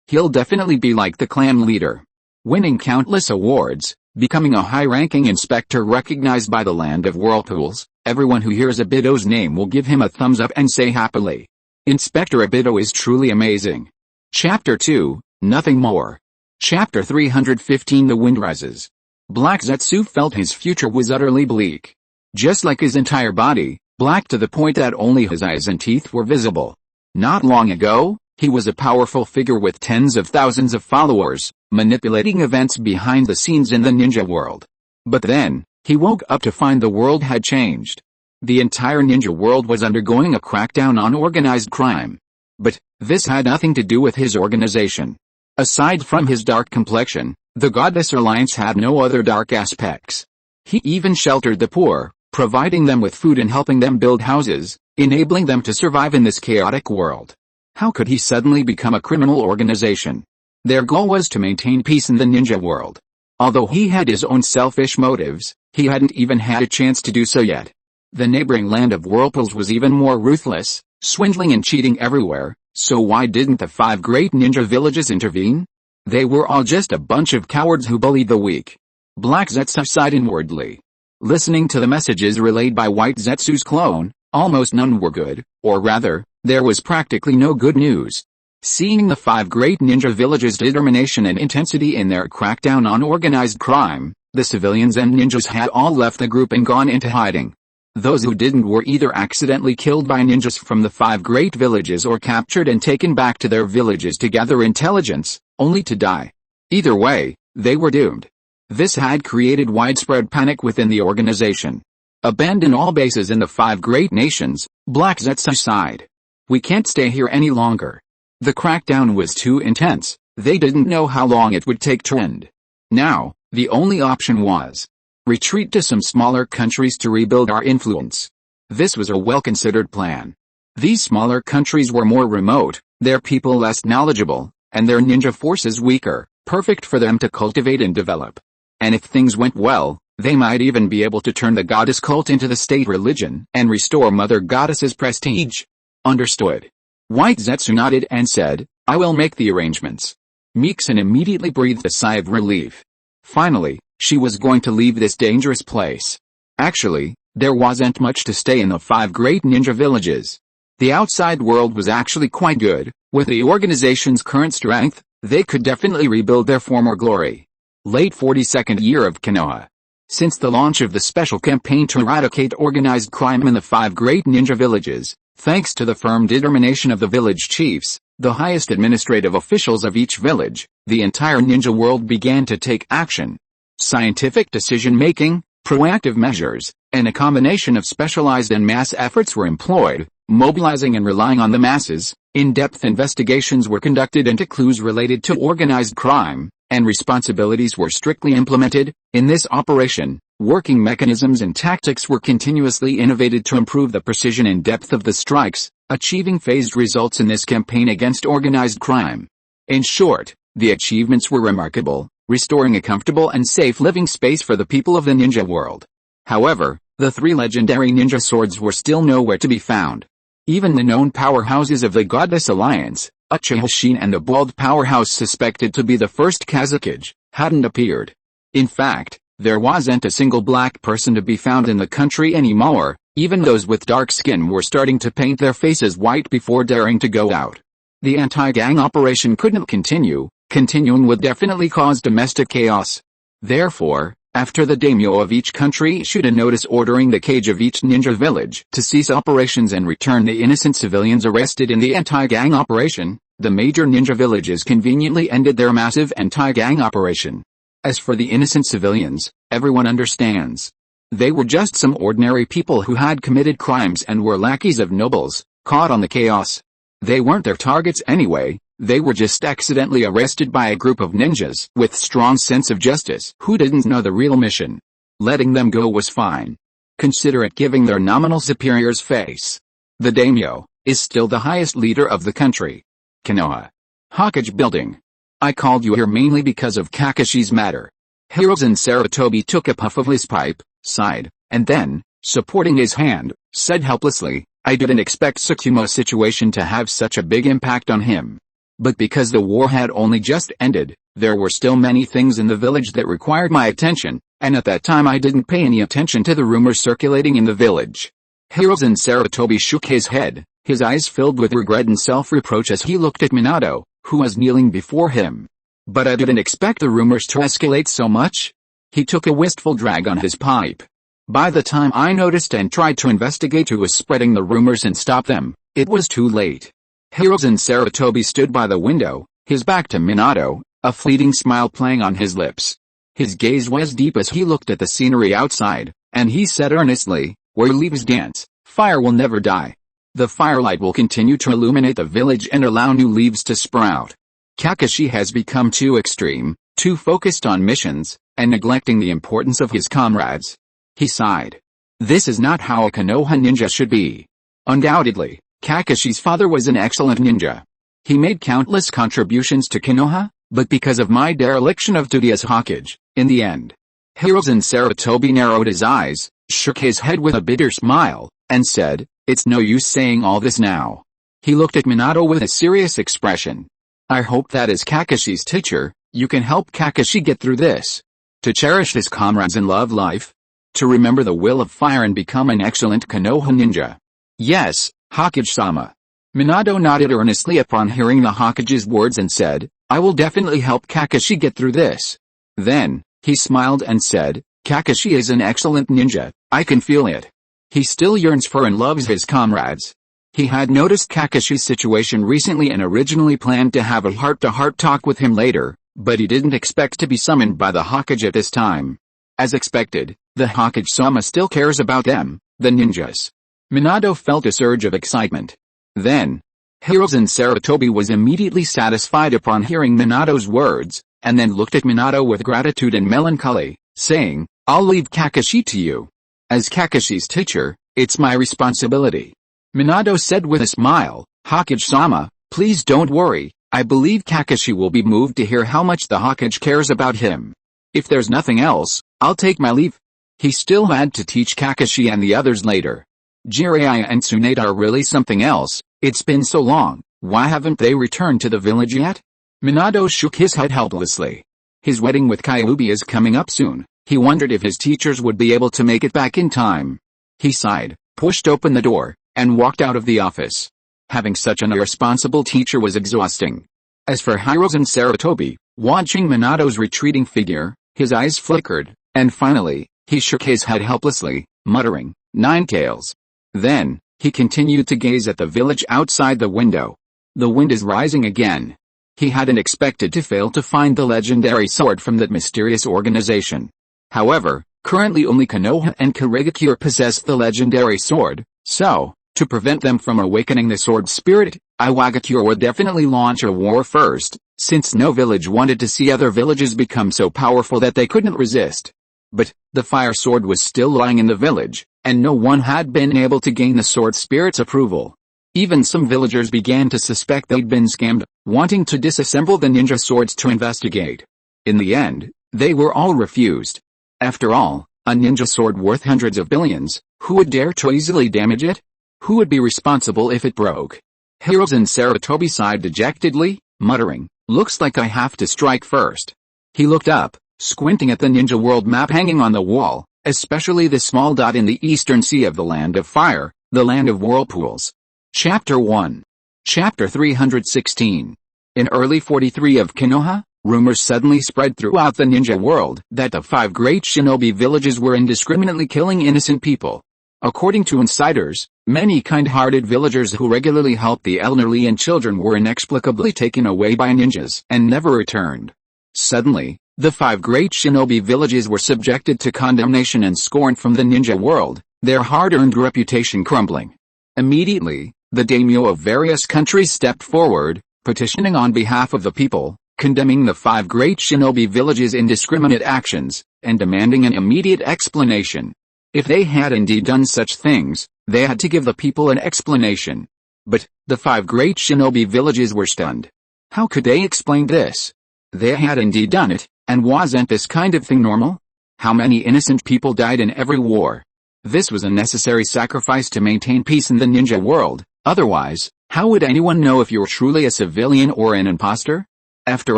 He'll definitely be like the clan leader. Winning countless awards, becoming a high-ranking inspector recognized by the Land of Whirlpools, everyone who hears Obito's name will give him a thumbs up and say happily. Inspector Obito is truly amazing. Chapter 2, Nothing More. Chapter 315 The Wind Rises. Black Zetsu felt his future was utterly bleak. Just like his entire body, black to the point that only his eyes and teeth were visible. Not long ago, he was a powerful figure with tens of thousands of followers, manipulating events behind the scenes in the ninja world. But then, he woke up to find the world had changed. The entire ninja world was undergoing a crackdown on organized crime. But this had nothing to do with his organization. Aside from his dark complexion, the Goddess Alliance had no other dark aspects. He even sheltered the poor, providing them with food and helping them build houses, enabling them to survive in this chaotic world. How could he suddenly become a criminal organization? Their goal was to maintain peace in the ninja world. Although he had his own selfish motives, he hadn't even had a chance to do so yet. The neighboring Land of Whirlpools was even more ruthless, swindling and cheating everywhere, so why didn't the 5 great ninja villages intervene? They were all just a bunch of cowards who bullied the weak. Black Zetsu sighed inwardly. Listening to the messages relayed by White Zetsu's clone, almost none were good, or rather, there was practically no good news. Seeing the 5 great ninja villages' determination and intensity in their crackdown on organized crime, the civilians and ninjas had all left the group and gone into hiding. Those who didn't were either accidentally killed by ninjas from the 5 great villages or captured and taken back to their villages to gather intelligence, only to die. Either way, they were doomed. This had created widespread panic within the organization. Abandon all bases in the 5 great nations, Black Zetsu sighed. We can't stay here any longer. The crackdown was too intense, they didn't know how long it would take to end. Now, the only option was retreat to some smaller countries to rebuild our influence. This was a well-considered plan. These smaller countries were more remote, their people less knowledgeable, and their ninja forces weaker, perfect for them to cultivate and develop. And if things went well, they might even be able to turn the goddess cult into the state religion and restore Mother Goddess's prestige. Understood. White Zetsu nodded and said, I will make the arrangements. Mixin immediately breathed a sigh of relief. Finally, she was going to leave this dangerous place. Actually, there wasn't much to stay in the 5 great ninja villages. The outside world was actually quite good. With the organization's current strength, they could definitely rebuild their former glory. Late 42nd year of Konoha. Since the launch of the special campaign to eradicate organized crime in the 5 great ninja villages, thanks to the firm determination of the village chiefs, the highest administrative officials of each village, the entire ninja world began to take action. Scientific decision-making, proactive measures, and a combination of specialized and mass efforts were employed, mobilizing and relying on the masses. In-depth investigations were conducted into clues related to organized crime, and responsibilities were strictly implemented. In this operation, working mechanisms and tactics were continuously innovated to improve the precision and depth of the strikes, achieving phased results in this campaign against organized crime. In short, the achievements were remarkable, restoring a comfortable and safe living space for the people of the ninja world. However, the 3 legendary ninja swords were still nowhere to be found. Even the known powerhouses of the Goddess Alliance, Uchiha and the bald powerhouse suspected to be the first Kazekage, hadn't appeared. In fact, there wasn't a single black person to be found in the country anymore. Even those with dark skin were starting to paint their faces white before daring to go out. The anti-gang operation couldn't continue. Continuing would definitely cause domestic chaos. Therefore, after the daimyo of each country issued a notice ordering the cage of each ninja village to cease operations and return the innocent civilians arrested in the anti-gang operation, the major ninja villages conveniently ended their massive anti-gang operation. As for the innocent civilians, everyone understands. They were just some ordinary people who had committed crimes and were lackeys of nobles, caught on the chaos. They weren't their targets anyway. They were just accidentally arrested by a group of ninjas with strong sense of justice who didn't know the real mission. Letting them go was fine. Consider it giving their nominal superiors face. The daimyo is still the highest leader of the country. Konoha. Hokage building. I called you here mainly because of Kakashi's matter. Hiruzen Sarutobi took a puff of his pipe, sighed, and then, supporting his hand, said helplessly, I didn't expect Tsukumo's situation to have such a big impact on him. But because the war had only just ended, there were still many things in the village that required my attention, and at that time I didn't pay any attention to the rumors circulating in the village. Hiruzen Sarutobi shook his head, his eyes filled with regret and self-reproach as he looked at Minato, who was kneeling before him. But I didn't expect the rumors to escalate so much. He took a wistful drag on his pipe. By the time I noticed and tried to investigate who was spreading the rumors and stop them, it was too late. Hiruzen Sarutobi stood by the window, his back to Minato, a fleeting smile playing on his lips. His gaze was deep as he looked at the scenery outside, and he said earnestly, where leaves dance, fire will never die. The firelight will continue to illuminate the village and allow new leaves to sprout. Kakashi has become too extreme, too focused on missions, and neglecting the importance of his comrades. He sighed. This is not how a Konoha ninja should be. Undoubtedly, Kakashi's father was an excellent ninja. He made countless contributions to Konoha, but because of my dereliction of duty as Hokage, in the end. Hiruzen Sarutobi narrowed his eyes, shook his head with a bitter smile, and said, it's no use saying all this now. He looked at Minato with a serious expression. I hope that as Kakashi's teacher, you can help Kakashi get through this. To cherish his comrades and love life. To remember the will of fire and become an excellent Konoha ninja. Yes, Hokage-sama. Minato nodded earnestly upon hearing the Hokage's words and said, I will definitely help Kakashi get through this. Then, he smiled and said, Kakashi is an excellent ninja, I can feel it. He still yearns for and loves his comrades. He had noticed Kakashi's situation recently and originally planned to have a heart-to-heart talk with him later, but he didn't expect to be summoned by the Hokage at this time. As expected, the Hokage-sama still cares about them, the ninjas. Minato felt a surge of excitement. Then, Hiruzen Sarutobi was immediately satisfied upon hearing Minato's words, and then looked at Minato with gratitude and melancholy, saying, I'll leave Kakashi to you. As Kakashi's teacher, it's my responsibility. Minato said with a smile, Hokage-sama, please don't worry, I believe Kakashi will be moved to hear how much the Hokage cares about him. If there's nothing else, I'll take my leave. He still had to teach Kakashi and the others later. Jiraiya and Tsunade are really something else, it's been so long, why haven't they returned to the village yet? Minato shook his head helplessly. His wedding with Kyuubi is coming up soon, he wondered if his teachers would be able to make it back in time. He sighed, pushed open the door, and walked out of the office. Having such an irresponsible teacher was exhausting. As for Hiruzen Sarutobi, watching Minato's retreating figure, his eyes flickered, and finally, he shook his head helplessly, muttering, Nine Tails. Then, he continued to gaze at the village outside the window. The wind is rising again. He hadn't expected to fail to find the legendary sword from that mysterious organization. However, currently only Konoha and Kirigakure possessed the legendary sword, so, to prevent them from awakening the sword spirit, Iwagakure would definitely launch a war first, since no village wanted to see other villages become so powerful that they couldn't resist. But, the fire sword was still lying in the village, and no one had been able to gain the sword spirit's approval. Even some villagers began to suspect they'd been scammed, wanting to disassemble the ninja swords to investigate. In the end, they were all refused. After all, a ninja sword worth hundreds of billions, who would dare to easily damage it? Who would be responsible if it broke? Hiruzen Sarutobi sighed dejectedly, muttering, "Looks like I have to strike first." He looked up, squinting at the ninja world map hanging on the wall, especially the small dot in the eastern sea of the Land of Fire, the Land of Whirlpools. Chapter 1. Chapter 316. In early 43 of Konoha, rumors suddenly spread throughout the ninja world that the 5 great shinobi villages were indiscriminately killing innocent people. According to insiders, many kind-hearted villagers who regularly helped the elderly and children were inexplicably taken away by ninjas and never returned. Suddenly, the 5 great shinobi villages were subjected to condemnation and scorn from the ninja world, their hard-earned reputation crumbling. Immediately, the daimyo of various countries stepped forward, petitioning on behalf of the people, condemning the 5 great shinobi villages' indiscriminate actions, and demanding an immediate explanation. If they had indeed done such things, they had to give the people an explanation. But, the 5 great shinobi villages were stunned. How could they explain this? They had indeed done it, and wasn't this kind of thing normal? How many innocent people died in every war? This was a necessary sacrifice to maintain peace in the ninja world, otherwise, how would anyone know if you're truly a civilian or an imposter? After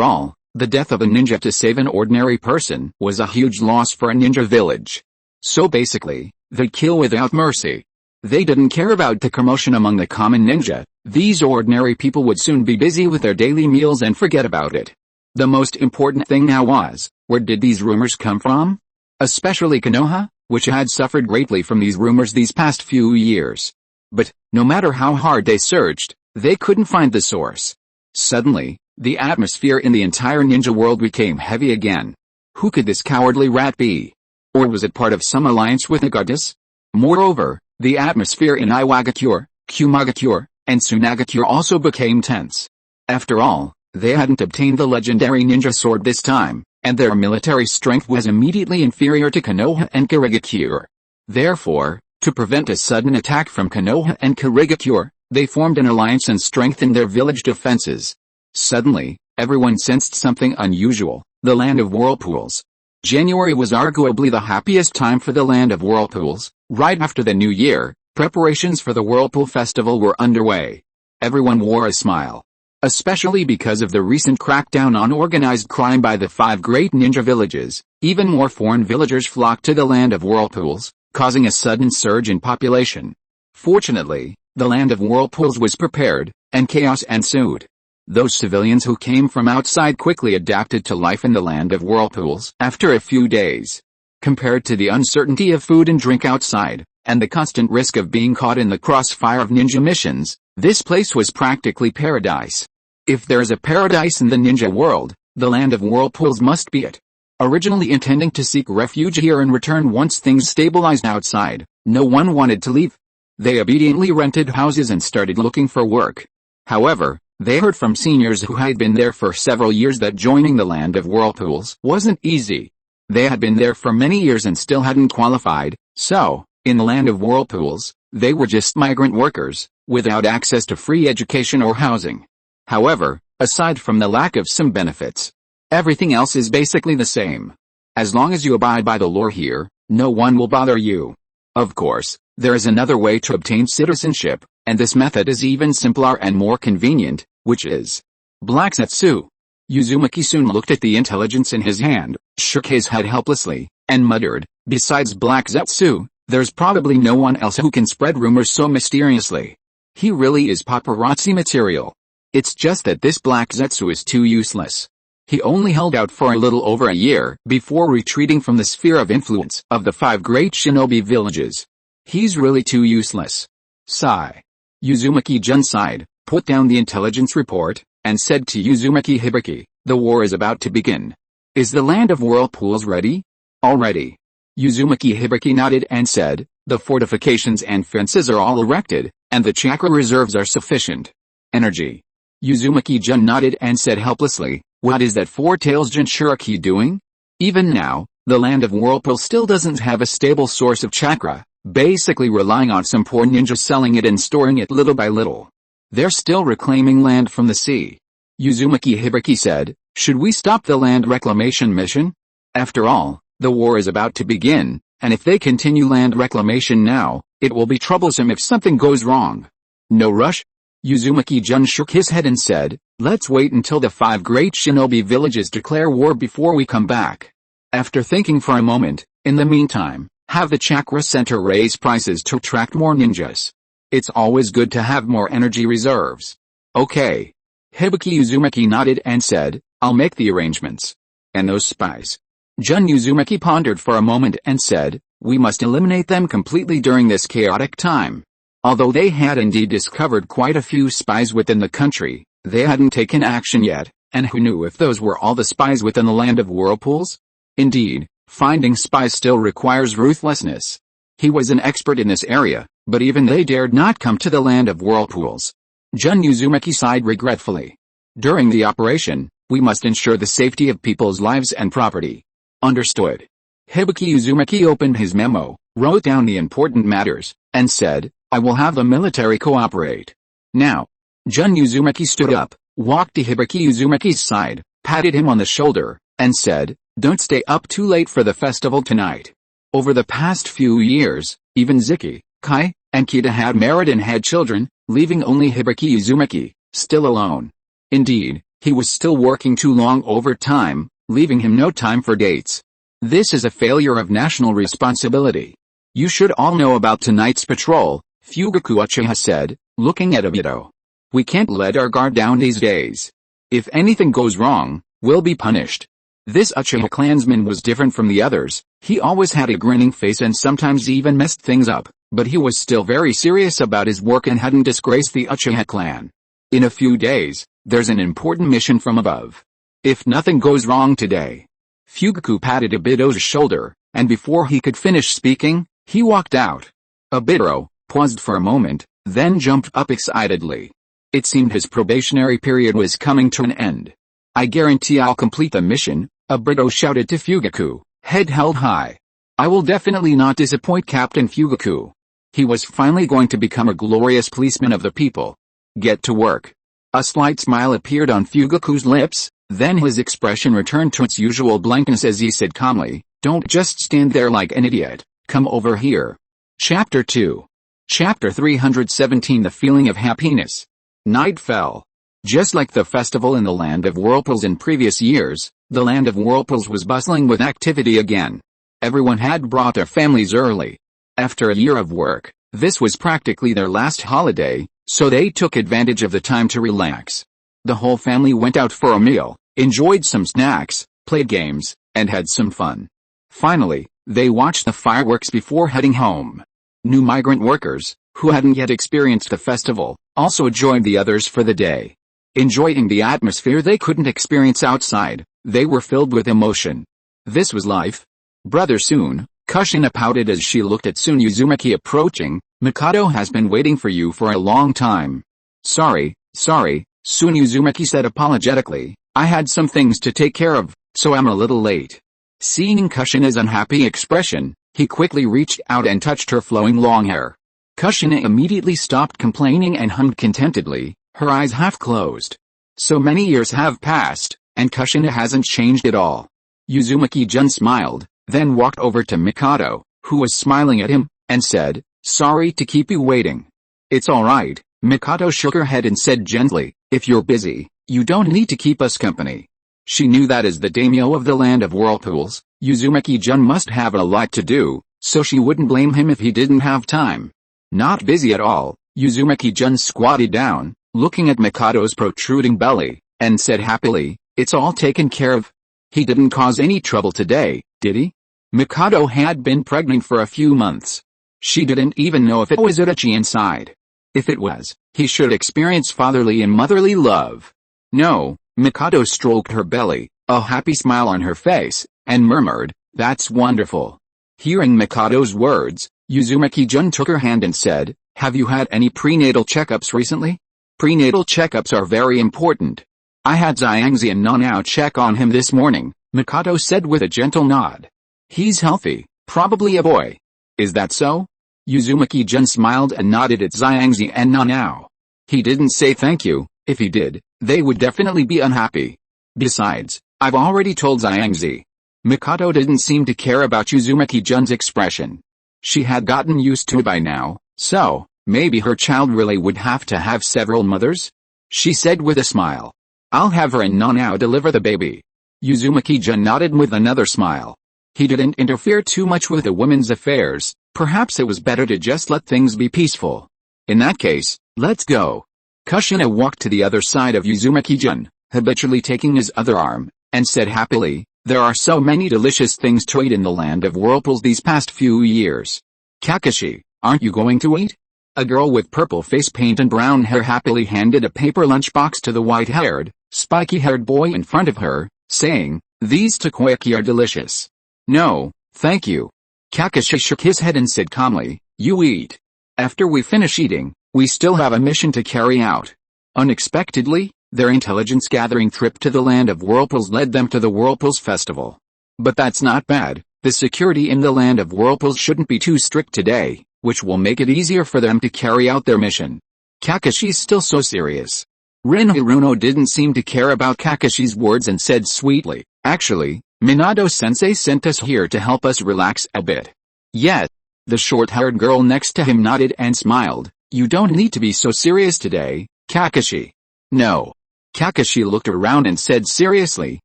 all, the death of a ninja to save an ordinary person was a huge loss for a ninja village. So basically, they'd kill without mercy. They didn't care about the commotion among the common ninja. These ordinary people would soon be busy with their daily meals and forget about it. The most important thing now was, where did these rumors come from? Especially Konoha, which had suffered greatly from these rumors these past few years. But, no matter how hard they searched, they couldn't find the source. Suddenly, the atmosphere in the entire ninja world became heavy again. Who could this cowardly rat be? Or was it part of some alliance with the goddess? Moreover, the atmosphere in Iwagakure, Kumagakure, and Tsunagakure also became tense. After all, they hadn't obtained the legendary ninja sword this time, and their military strength was immediately inferior to Konoha and Kirigakure. Therefore, to prevent a sudden attack from Konoha and Kirigakure, they formed an alliance and strengthened their village defenses. Suddenly, everyone sensed something unusual. The Land of Whirlpools. January was arguably the happiest time for the Land of Whirlpools. Right after the new year, preparations for the Whirlpool Festival were underway. Everyone wore a smile. Especially because of the recent crackdown on organized crime by the 5 great ninja villages, even more foreign villagers flocked to the Land of Whirlpools, causing a sudden surge in population. Fortunately, the Land of Whirlpools was prepared, and chaos ensued. Those civilians who came from outside quickly adapted to life in the Land of Whirlpools after a few days. Compared to the uncertainty of food and drink outside, and the constant risk of being caught in the crossfire of ninja missions, this place was practically paradise. If there is a paradise in the ninja world, the Land of Whirlpools must be it. Originally intending to seek refuge here and return once things stabilized outside, no one wanted to leave. They obediently rented houses and started looking for work. However, they heard from seniors who had been there for several years that joining the Land of Whirlpools wasn't easy. They had been there for many years and still hadn't qualified, so, in the Land of Whirlpools, they were just migrant workers, without access to free education or housing. However, aside from the lack of some benefits, everything else is basically the same. As long as you abide by the law here, no one will bother you. Of course, there is another way to obtain citizenship, and this method is even simpler and more convenient, which is Black Zetsu. Uzumaki soon looked at the intelligence in his hand, shook his head helplessly, and muttered, "Besides Black Zetsu, there's probably no one else who can spread rumors so mysteriously. He really is paparazzi material. It's just that this Black Zetsu is too useless." He only held out for a little over a year before retreating from the sphere of influence of the 5 great shinobi villages. He's really too useless. Sigh. Uzumaki-jun sighed, put down the intelligence report, and said to Uzumaki Hibiki, "The war is about to begin. Is the land of whirlpools ready?" "All ready." Uzumaki Hibiki nodded and said, "The fortifications and fences are all erected, and the chakra reserves are sufficient. Energy." Uzumaki-jun nodded and said helplessly, "What is that four-tails Jinchuriki doing?" Even now, the land of whirlpool still doesn't have a stable source of chakra, basically relying on some poor ninja selling it and storing it little by little. They're still reclaiming land from the sea. Uzumaki Hibiki said, "Should we stop the land reclamation mission? After all, the war is about to begin, and if they continue land reclamation now, it will be troublesome if something goes wrong." "No rush." Uzumaki-jun shook his head and said, "Let's wait until the 5 great shinobi villages declare war before we come back. After thinking for a moment, in the meantime, have the chakra center raise prices to attract more ninjas. It's always good to have more energy reserves." "Okay." Hibiki Uzumaki nodded and said, "I'll make the arrangements." "And those spies?" Jun Uzumaki pondered for a moment and said, "We must eliminate them completely during this chaotic time." Although they had indeed discovered quite a few spies within the country, they hadn't taken action yet, and who knew if those were all the spies within the land of whirlpools? Indeed, finding spies still requires ruthlessness. He was an expert in this area, but even they dared not come to the land of whirlpools. Jun Uzumaki sighed regretfully. "During the operation, we must ensure the safety of people's lives and property." "Understood." Hibiki Uzumaki opened his memo, wrote down the important matters, and said, "I will have the military cooperate. Now." Jun Uzumaki stood up, walked to Hibiki Uzumaki's side, patted him on the shoulder, and said, "Don't stay up too late for the festival tonight." Over the past few years, even Ziki, Kai, and Kita had married and had children, leaving only Hibiki Uzumaki, still alone. Indeed, he was still working too long overtime, leaving him no time for dates. This is a failure of national responsibility. "You should all know about tonight's patrol," Fugaku Uchiha said, looking at Obito. "We can't let our guard down these days. If anything goes wrong, we'll be punished." This Uchiha clansman was different from the others. He always had a grinning face and sometimes even messed things up, but he was still very serious about his work and hadn't disgraced the Uchiha clan. "In a few days, there's an important mission from above. If nothing goes wrong today." Fugaku patted Obito's shoulder, and before he could finish speaking, he walked out. Obito paused for a moment, then jumped up excitedly. It seemed his probationary period was coming to an end. "I guarantee I'll complete the mission," Obito shouted to Fugaku, head held high. "I will definitely not disappoint Captain Fugaku." He was finally going to become a glorious policeman of the people. "Get to work." A slight smile appeared on Fugaku's lips, then his expression returned to its usual blankness as he said calmly, "Don't just stand there like an idiot. Come over here." Chapter 2. Chapter 317 The Feeling of Happiness. Night fell. Just like the festival in the land of whirlpools in previous years, the land of whirlpools was bustling with activity again. Everyone had brought their families early. After a year of work, this was practically their last holiday, so they took advantage of the time to relax. The whole family went out for a meal, enjoyed some snacks, played games, and had some fun. Finally, they watched the fireworks before heading home. New migrant workers, who hadn't yet experienced the festival, also joined the others for the day. Enjoying the atmosphere they couldn't experience outside, they were filled with emotion. This was life. "Brother Soon," Kushina pouted as she looked at Sun Uzumaki approaching, "Mikado has been waiting for you for a long time." Sorry, Sun Uzumaki said apologetically, "I had some things to take care of, so I'm a little late." Seeing Kushina's unhappy expression, he quickly reached out and touched her flowing long hair. Kushina immediately stopped complaining and hummed contentedly, her eyes half closed. So many years have passed, and Kushina hasn't changed at all. Uzumaki-jun smiled, then walked over to Mikado, who was smiling at him, and said, "Sorry to keep you waiting." "It's alright," Mikado shook her head and said gently, "If you're busy, you don't need to keep us company." She knew that as the daimyo of the land of whirlpools, Uzumaki-jun must have a lot to do, so she wouldn't blame him if he didn't have time. Not busy at all, Uzumaki-jun squatted down, looking at Mikado's protruding belly, and said happily, "It's all taken care of." "He didn't cause any trouble today, did he?" Mikado had been pregnant for a few months. She didn't even know if it was Urachi inside. If it was, he should experience fatherly and motherly love. No, Mikado stroked her belly, a happy smile on her face, and murmured, "That's wonderful." Hearing Mikado's words, Uzumaki-jun took her hand and said, "Have you had any prenatal checkups recently? Prenatal checkups are very important. I had Xiangzi and Nanao check on him this morning," Mikado said with a gentle nod. "He's healthy, probably a boy. Is that so?" Uzumaki-jun smiled and nodded at Xiangzi and Nanao. "He didn't say thank you. If he did, they would definitely be unhappy. Besides, I've already told Xiangzi." Mikado didn't seem to care about Uzumaki-jun's expression. She had gotten used to it by now, so, maybe her child really would have to have several mothers? She said with a smile. "I'll have her and Nanao deliver the baby." Uzumaki-jun nodded with another smile. He didn't interfere too much with the women's affairs, perhaps it was better to just let things be peaceful. "In that case, let's go." Kushina walked to the other side of Uzumaki-jun, habitually taking his other arm, and said happily, "There are so many delicious things to eat in the land of whirlpools these past few years. Kakashi, aren't you going to eat?" A girl with purple face paint and brown hair happily handed a paper lunchbox to the white-haired, spiky-haired boy in front of her, saying, "These takoyaki are delicious." "No, thank you." Kakashi shook his head and said calmly, "You eat. After we finish eating, we still have a mission to carry out." Unexpectedly, their intelligence-gathering trip to the land of whirlpools led them to the Whirlpools Festival. But that's not bad. The security in the land of whirlpools shouldn't be too strict today, which will make it easier for them to carry out their mission. Kakashi's still so serious. Rin Haruno didn't seem to care about Kakashi's words and said sweetly, "Actually, Minato-sensei sent us here to help us relax a bit." Yet, the short-haired girl next to him nodded and smiled. "You don't need to be so serious today, Kakashi." "No." Kakashi looked around and said seriously,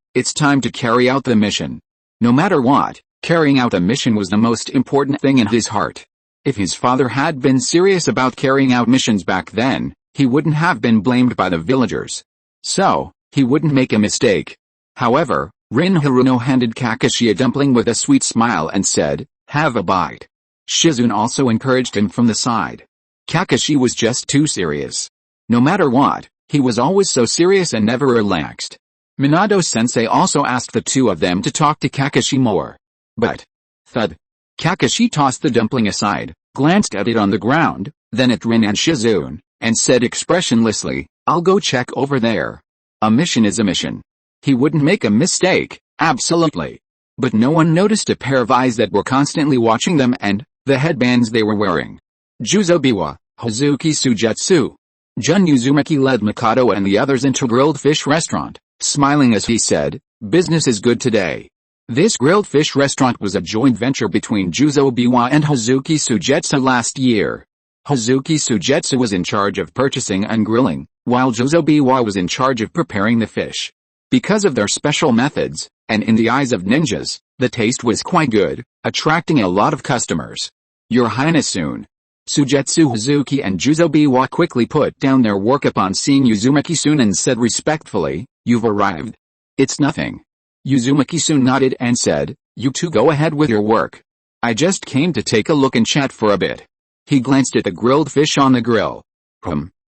"It's time to carry out the mission." No matter what, carrying out a mission was the most important thing in his heart. If his father had been serious about carrying out missions back then, he wouldn't have been blamed by the villagers. So, he wouldn't make a mistake. However, Rin Haruno handed Kakashi a dumpling with a sweet smile and said, "Have a bite." Shizune also encouraged him from the side. Kakashi was just too serious. No matter what, he was always so serious and never relaxed. Minato-sensei also asked the two of them to talk to Kakashi more. But, thud. Kakashi tossed the dumpling aside, glanced at it on the ground, then at Rin and Shizune, and said expressionlessly, "I'll go check over there." A mission is a mission. He wouldn't make a mistake, absolutely. But no one noticed a pair of eyes that were constantly watching them and the headbands they were wearing. Juzobiwa, Hazuki Sujetsu. Jun Uzumaki led Mikado and the others into grilled fish restaurant, smiling as he said, "Business is good today." This grilled fish restaurant was a joint venture between Juzobiwa and Hazuki Sujetsu last year. Hazuki Sujetsu was in charge of purchasing and grilling, while Juzobiwa was in charge of preparing the fish. Because of their special methods, and in the eyes of ninjas, the taste was quite good, attracting a lot of customers. "Your Highness soon." Sujetsu Hazuki and Juzobiwa quickly put down their work upon seeing Uzumaki-sun and said respectfully, "You've arrived." "It's nothing." Uzumaki-sun nodded and said, "You two go ahead with your work. I just came to take a look and chat for a bit." He glanced at the grilled fish on the grill.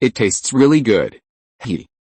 It tastes really good."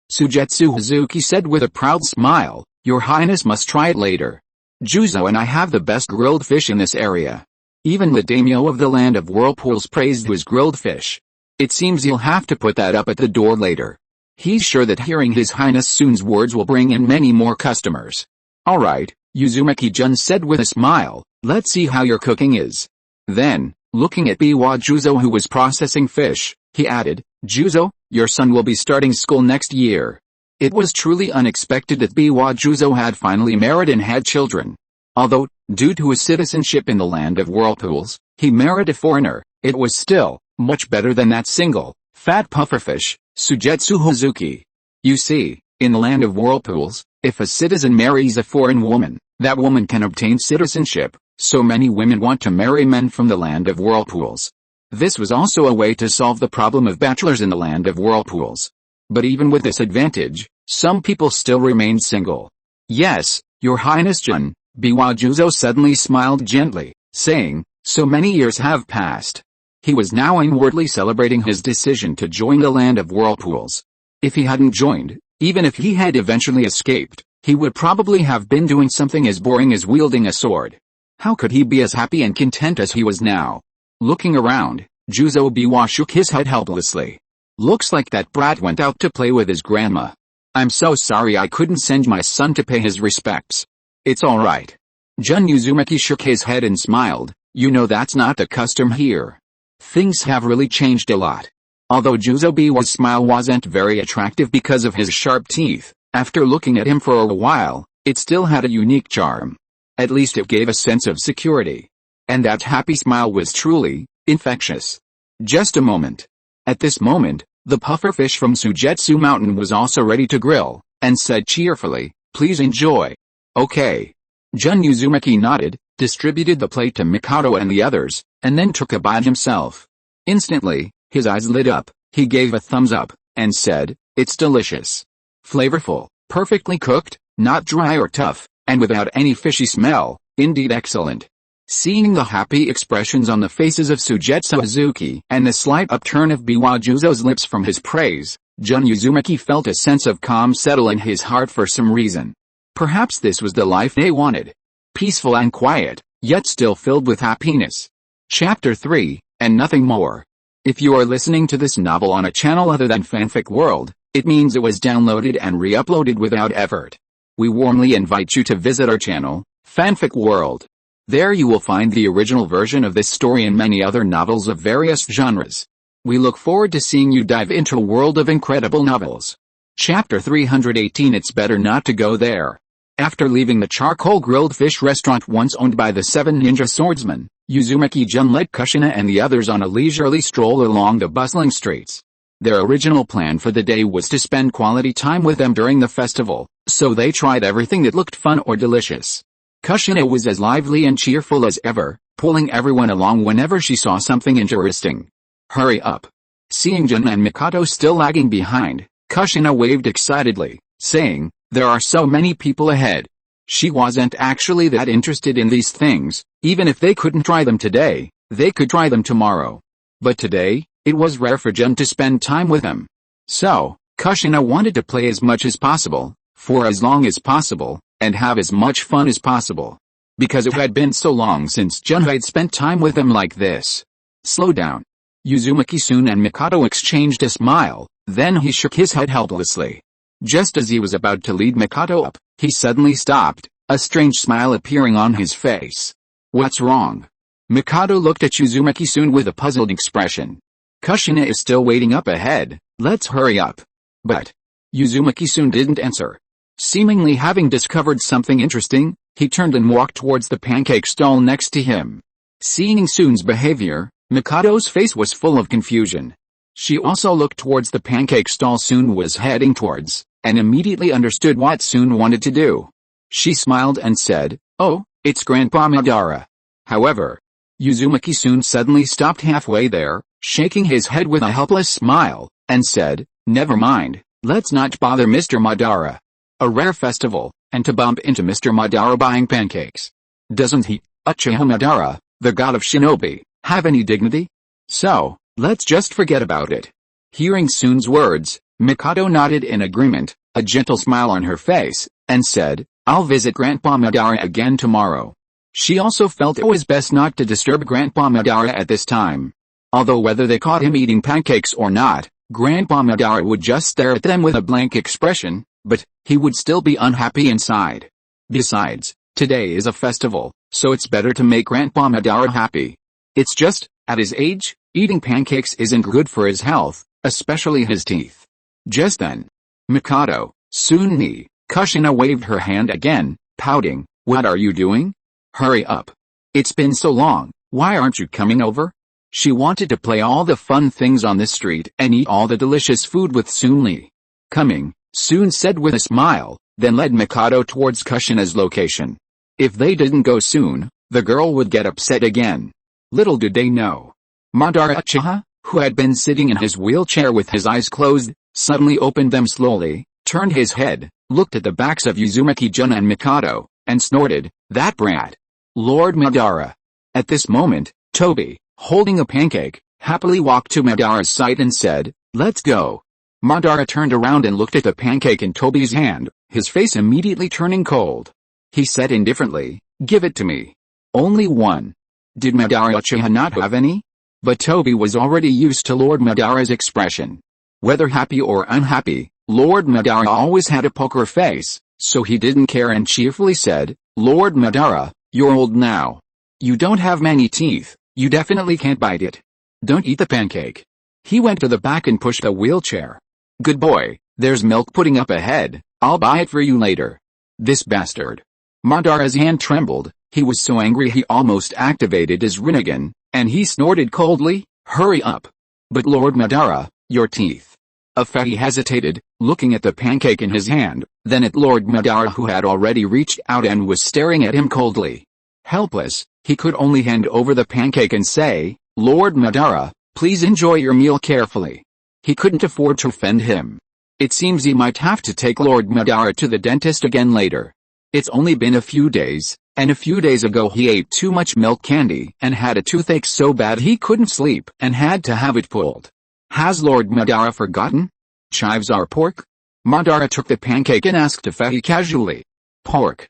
Sujetsu Hazuki said with a proud smile, "Your Highness must try it later. Juzo and I have the best grilled fish in this area." Even the daimyo of the land of whirlpools praised his grilled fish. "It seems he'll have to put that up at the door later. He's sure that hearing His Highness Soon's words will bring in many more customers." "Alright," Uzumaki-jun said with a smile, "let's see how your cooking is." Then, looking at Biwa Juzo who was processing fish, he added, "Juzo, your son will be starting school next year." It was truly unexpected that Biwa Juzo had finally married and had children. Although, due to his citizenship in the land of whirlpools, he married a foreigner, it was still much better than that single, fat pufferfish, Sujetsu Hazuki. You see, in the land of whirlpools, if a citizen marries a foreign woman, that woman can obtain citizenship, so many women want to marry men from the land of whirlpools. This was also a way to solve the problem of bachelors in the land of whirlpools. But even with this advantage, some people still remained single. "Yes, Your Highness Jun," Biwa Juzo suddenly smiled gently, saying, "So many years have passed." He was now inwardly celebrating his decision to join the land of whirlpools. If he hadn't joined, Even if he had eventually escaped, he would probably have been doing something as boring as wielding a sword. How could he be as happy and content as he was now? Looking around, Juzo Biwa shook his head helplessly. Looks like that brat went out to play with his grandma. I'm so sorry I couldn't send my son to pay his respects. It's alright. Jun Uzumaki shook his head and smiled. You know that's not the custom here. Things have really changed a lot. Although Juzo Biwa's smile wasn't very attractive because of his sharp teeth, after looking at him for a while, it still had a unique charm. At least it gave a sense of security. And that happy smile was truly infectious. Just a moment. At this moment, the pufferfish from Sujetsu Mountain was also ready to grill, and said cheerfully, please enjoy. Okay. Jun Uzumaki nodded, distributed the plate to Mikado and the others, and then took a bite himself. Instantly, his eyes lit up, he gave a thumbs up, and said, it's delicious. Flavorful, perfectly cooked, not dry or tough, and without any fishy smell, indeed excellent. Seeing the happy expressions on the faces of Sujetsu Uzuki and the slight upturn of Biwa Juzo's lips from his praise, Jun Uzumaki felt a sense of calm settle in his heart for some reason. Perhaps this was the life they wanted. Peaceful and quiet, yet still filled with happiness. Chapter 3, and nothing more. If you are listening to this novel on a channel other than Fanfic World, it means it was downloaded and re-uploaded without effort. We warmly invite you to visit our channel, Fanfic World. There you will find the original version of this story and many other novels of various genres. We look forward to seeing you dive into a world of incredible novels. Chapter 318. It's better not to go there. After leaving the charcoal grilled fish restaurant once owned by the 7 ninja swordsmen, Uzumaki-jun led Kushina and the others on a leisurely stroll along the bustling streets. Their original plan for the day was to spend quality time with them during the festival, so they tried everything that looked fun or delicious. Kushina was as lively and cheerful as ever, pulling everyone along whenever she saw something interesting. Hurry up. Seeing Jun and Mikado still lagging behind, Kushina waved excitedly, saying, there are so many people ahead. She wasn't actually that interested in these things. Even if they couldn't try them today, they could try them tomorrow. But today, it was rare for Jun to spend time with him. So, Kushina wanted to play as much as possible, for as long as possible, and have as much fun as possible. Because it had been so long since Jun had spent time with him like this. Slow down. Uzumaki-san and Mikado exchanged a smile, then he shook his head helplessly. Just as he was about to lead Mikado up, he suddenly stopped, a strange smile appearing on his face. What's wrong? Mikado looked at Uzumaki-san with a puzzled expression. Kushina is still waiting up ahead, let's hurry up. But Uzumaki-san didn't answer. Seemingly having discovered something interesting, he turned and walked towards the pancake stall next to him. Seeing Sun's behavior, Mikado's face was full of confusion. She also looked towards the pancake stall Sun was heading towards, and immediately understood what Sun wanted to do. She smiled and said, oh, it's Grandpa Madara. However, Uzumaki-san suddenly stopped halfway there, shaking his head with a helpless smile, and said, never mind, let's not bother Mr. Madara. A rare festival, and to bump into Mr. Madara buying pancakes. Doesn't he, Uchiha Madara, the god of shinobi, have any dignity? So, let's just forget about it. Hearing Sun's words, Mikado nodded in agreement, a gentle smile on her face, and said, I'll visit Grandpa Madara again tomorrow. She also felt it was best not to disturb Grandpa Madara at this time. Although whether they caught him eating pancakes or not, Grandpa Madara would just stare at them with a blank expression, but he would still be unhappy inside. Besides, today is a festival, so it's better to make Grandpa Madara happy. It's just, at his age, eating pancakes isn't good for his health, especially his teeth. Just then, Mikado, Sun-ni, Kushina waved her hand again, pouting, what are you doing? Hurry up. It's been so long, why aren't you coming over? She wanted to play all the fun things on the street and eat all the delicious food with Sun-ni. Coming, Sun said with a smile, then led Mikado towards Kushina's location. If they didn't go soon, the girl would get upset again. Little did they know. Madara Uchiha, who had been sitting in his wheelchair with his eyes closed, suddenly opened them slowly, turned his head, looked at the backs of Uzumaki-jun and Mikado, and snorted, that brat. Lord Madara. At this moment, Tobi, holding a pancake, happily walked to Madara's side and said, let's go. Madara turned around and looked at the pancake in Tobi's hand, his face immediately turning cold. He said indifferently, "Give it to me." "Only one." Did Madara Uchiha not have any? But Tobi was already used to Lord Madara's expression. Whether happy or unhappy, Lord Madara always had a poker face, so he didn't care and cheerfully said, "Lord Madara, you're old now. You don't have many teeth, you definitely can't bite it. Don't eat the pancake." He went to the back and pushed a wheelchair. "Good boy, there's milk pudding up ahead, I'll buy it for you later." This bastard. Madara's hand trembled, he was so angry he almost activated his Rinnegan, and he snorted coldly, "Hurry up." "But Lord Madara, your teeth." Afehi hesitated, looking at the pancake in his hand, then at Lord Madara who had already reached out and was staring at him coldly. Helpless, he could only hand over the pancake and say, "Lord Madara, please enjoy your meal carefully." He couldn't afford to offend him. It seems he might have to take Lord Madara to the dentist again later. It's only been a few days, and a few days ago he ate too much milk candy and had a toothache so bad he couldn't sleep and had to have it pulled. Has Lord Madara forgotten? Chives are pork? Madara took the pancake and asked Afehi casually. Pork.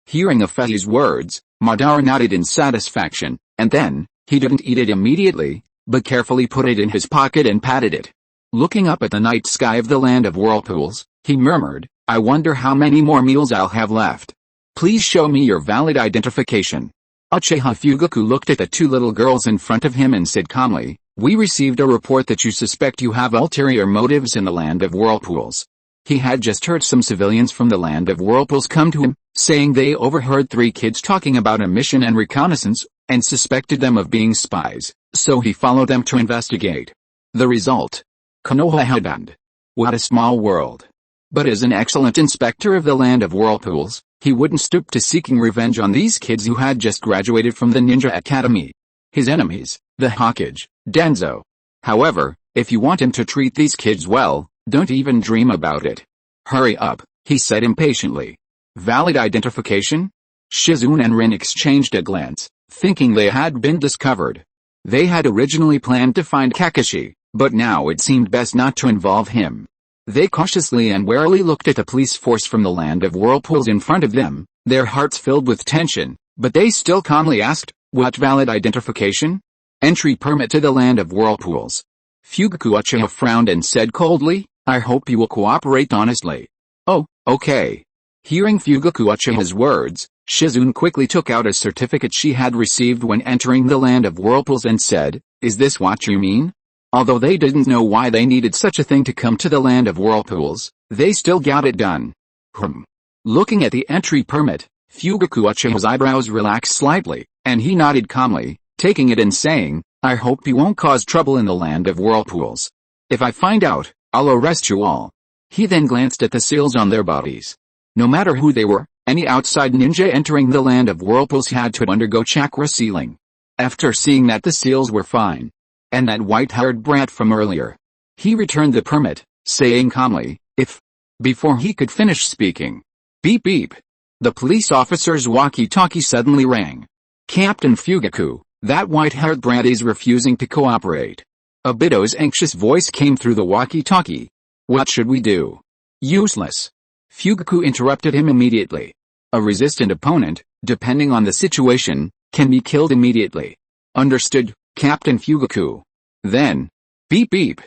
Hearing Afehi's words, Madara nodded in satisfaction, and then, he didn't eat it immediately, but carefully put it in his pocket and patted it. Looking up at the night sky of the land of whirlpools, he murmured, "I wonder how many more meals I'll have left. Please show me your valid identification." Uchiha Fugaku looked at the two little girls in front of him and said calmly, "We received a report that you suspect you have ulterior motives in the land of whirlpools." He had just heard some civilians from the land of whirlpools come to him, saying they overheard 3 kids talking about a mission and reconnaissance, and suspected them of being spies, so he followed them to investigate. The result? Konoha headband. What a small world. But as an excellent inspector of the land of whirlpools, he wouldn't stoop to seeking revenge on these kids who had just graduated from the Ninja Academy. His enemies, the Hokage, Denzo. However, if you want him to treat these kids well, don't even dream about it. "Hurry up," he said impatiently. "Valid identification?" Shizune and Rin exchanged a glance, thinking they had been discovered. They had originally planned to find Kakashi, but now it seemed best not to involve him. They cautiously and warily looked at the police force from the land of whirlpools in front of them, their hearts filled with tension, but they still calmly asked, "What valid identification?" "Entry permit to the land of whirlpools." Fugaku Uchiha frowned and said coldly, "I hope you will cooperate honestly." "Oh, okay." Hearing Fugaku Uchiha's words, Shizune quickly took out a certificate she had received when entering the land of whirlpools and said, "Is this what you mean?" Although they didn't know why they needed such a thing to come to the land of whirlpools, they still got it done. Looking at the entry permit, Fugaku Uchiha's eyebrows relaxed slightly, and he nodded calmly, taking it and saying, "I hope you won't cause trouble in the land of whirlpools. If I find out, I'll arrest you all." He then glanced at the seals on their bodies. No matter who they were, any outside ninja entering the land of whirlpools had to undergo chakra sealing. After seeing that the seals were fine, and that white-haired brat from earlier, he returned the permit, saying calmly, "If..." Before he could finish speaking. Beep beep. The police officer's walkie-talkie suddenly rang. "Captain Fugaku, that white-haired brat is refusing to cooperate." Obito's anxious voice came through the walkie-talkie. "What should we do?" "Useless." Fugaku interrupted him immediately. "A resistant opponent, depending on the situation, can be killed immediately." "Understood, Captain Fugaku." Then, beep beep.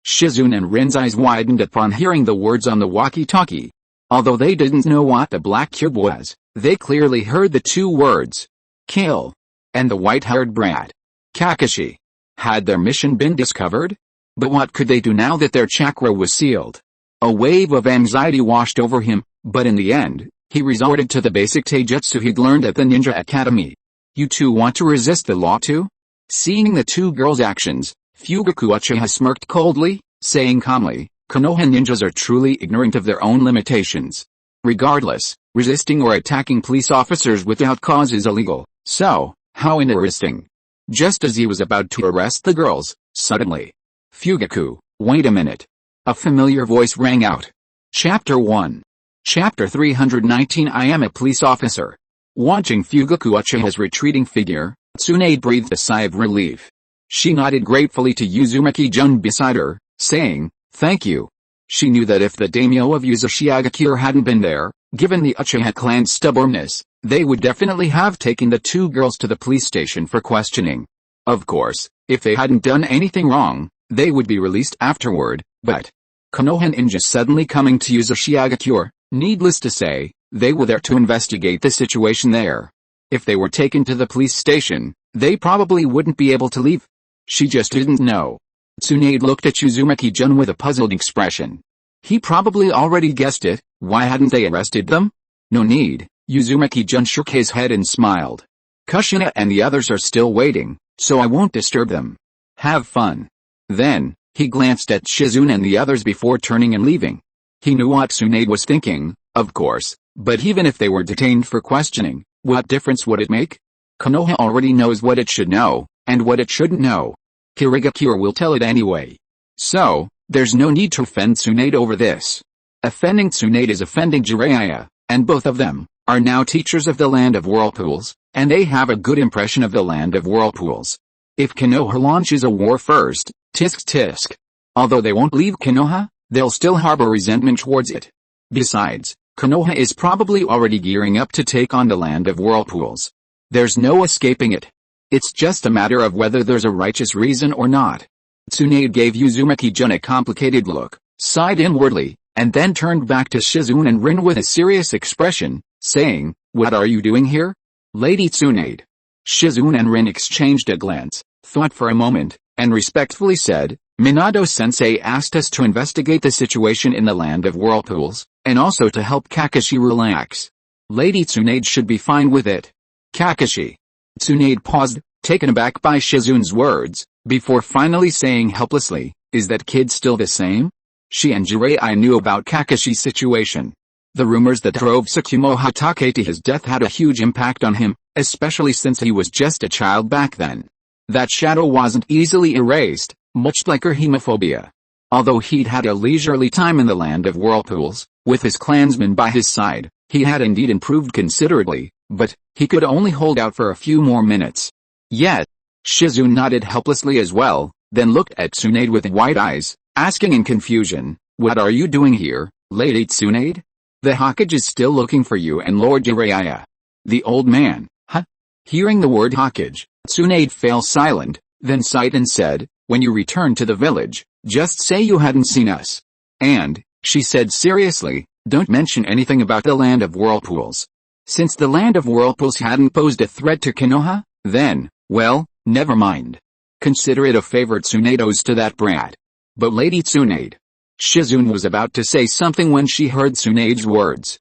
Shizune and Rin's eyes widened upon hearing the words on the walkie-talkie. Although they didn't know what the black cube was, they clearly heard the 2 words. Kill. And the white-haired brat. Kakashi. Had their mission been discovered? But what could they do now that their chakra was sealed? A wave of anxiety washed over him, but in the end, he resorted to the basic taijutsu he'd learned at the Ninja Academy. "You two want to resist the law too?" Seeing the 2 girls' actions, Fugaku Uchiha smirked coldly, saying calmly, "Konoha ninjas are truly ignorant of their own limitations. Regardless, resisting or attacking police officers without cause is illegal, so, how interesting." Just as he was about to arrest the girls, suddenly, "Fugaku, wait a minute." A familiar voice rang out. Chapter 1. Chapter 319. I am a police officer. Watching Fugaku Uchiha's retreating figure, Tsunade breathed a sigh of relief. She nodded gratefully to Uzumaki-jun beside her, saying, Thank you. She knew that if the daimyo of Uzumaki hadn't been there, given the Uchiha clan's stubbornness, they would definitely have taken the two girls to the police station for questioning. Of course, if they hadn't done anything wrong, they would be released afterward, but Konoha ninjas suddenly coming to Uzumaki, needless to say, they were there to investigate the situation there. If they were taken to the police station, they probably wouldn't be able to leave. She just didn't know. Tsunade looked at Uzumaki-jun with a puzzled expression. He probably already guessed it. Why hadn't they arrested them? No need. Uzumaki-jun shook his head and smiled. Kushina and the others are still waiting, so I won't disturb them. Have fun. Then, he glanced at Shizune and the others before turning and leaving. He knew what Tsunade was thinking, of course, but even if they were detained for questioning, what difference would it make? Konoha already knows what it should know, and what it shouldn't know. Kirigakure will tell it anyway. So, there's no need to offend Tsunade over this. Offending Tsunade is offending Jiraiya, and both of them are now teachers of the Land of Whirlpools, and they have a good impression of the Land of Whirlpools. If Konoha launches a war first, tisk tisk. Although they won't leave Konoha, they'll still harbor resentment towards it. Besides, Konoha is probably already gearing up to take on the Land of Whirlpools. There's no escaping it. It's just a matter of whether there's a righteous reason or not. Tsunade gave Uzumaki-jun a complicated look, sighed inwardly, and then turned back to Shizune and Rin with a serious expression, saying, "What are you doing here? Lady Tsunade." Shizune and Rin exchanged a glance, thought for a moment, and respectfully said, "Minato-sensei asked us to investigate the situation in the Land of Whirlpools, and also to help Kakashi relax. Lady Tsunade should be fine with it." Kakashi. Tsunade paused, taken aback by Shizune's words, before finally saying helplessly, "Is that kid still the same?" She and Jiraiya knew about Kakashi's situation. The rumors that drove Tsukumo Hatake to his death had a huge impact on him, especially since he was just a child back then. That shadow wasn't easily erased, much like her hemophobia. Although he'd had a leisurely time in the Land of Whirlpools, with his clansmen by his side, he had indeed improved considerably, but he could only hold out for a few more minutes. Yet, Shizune nodded helplessly as well, then looked at Tsunade with wide eyes, asking in confusion, "What are you doing here, Lady Tsunade? The Hokage is still looking for you and Lord Jiraiya." The old man, huh? Hearing the word Hokage, Tsunade fell silent, then sighed and said, "When you return to the village, just say you hadn't seen us. And," she said seriously, "don't mention anything about the Land of Whirlpools." Since the Land of Whirlpools hadn't posed a threat to Konoha, then, well, never mind. Consider it a favor Tsunade owes to that brat. But Lady Tsunade. Shizune was about to say something when she heard Tsunade's words.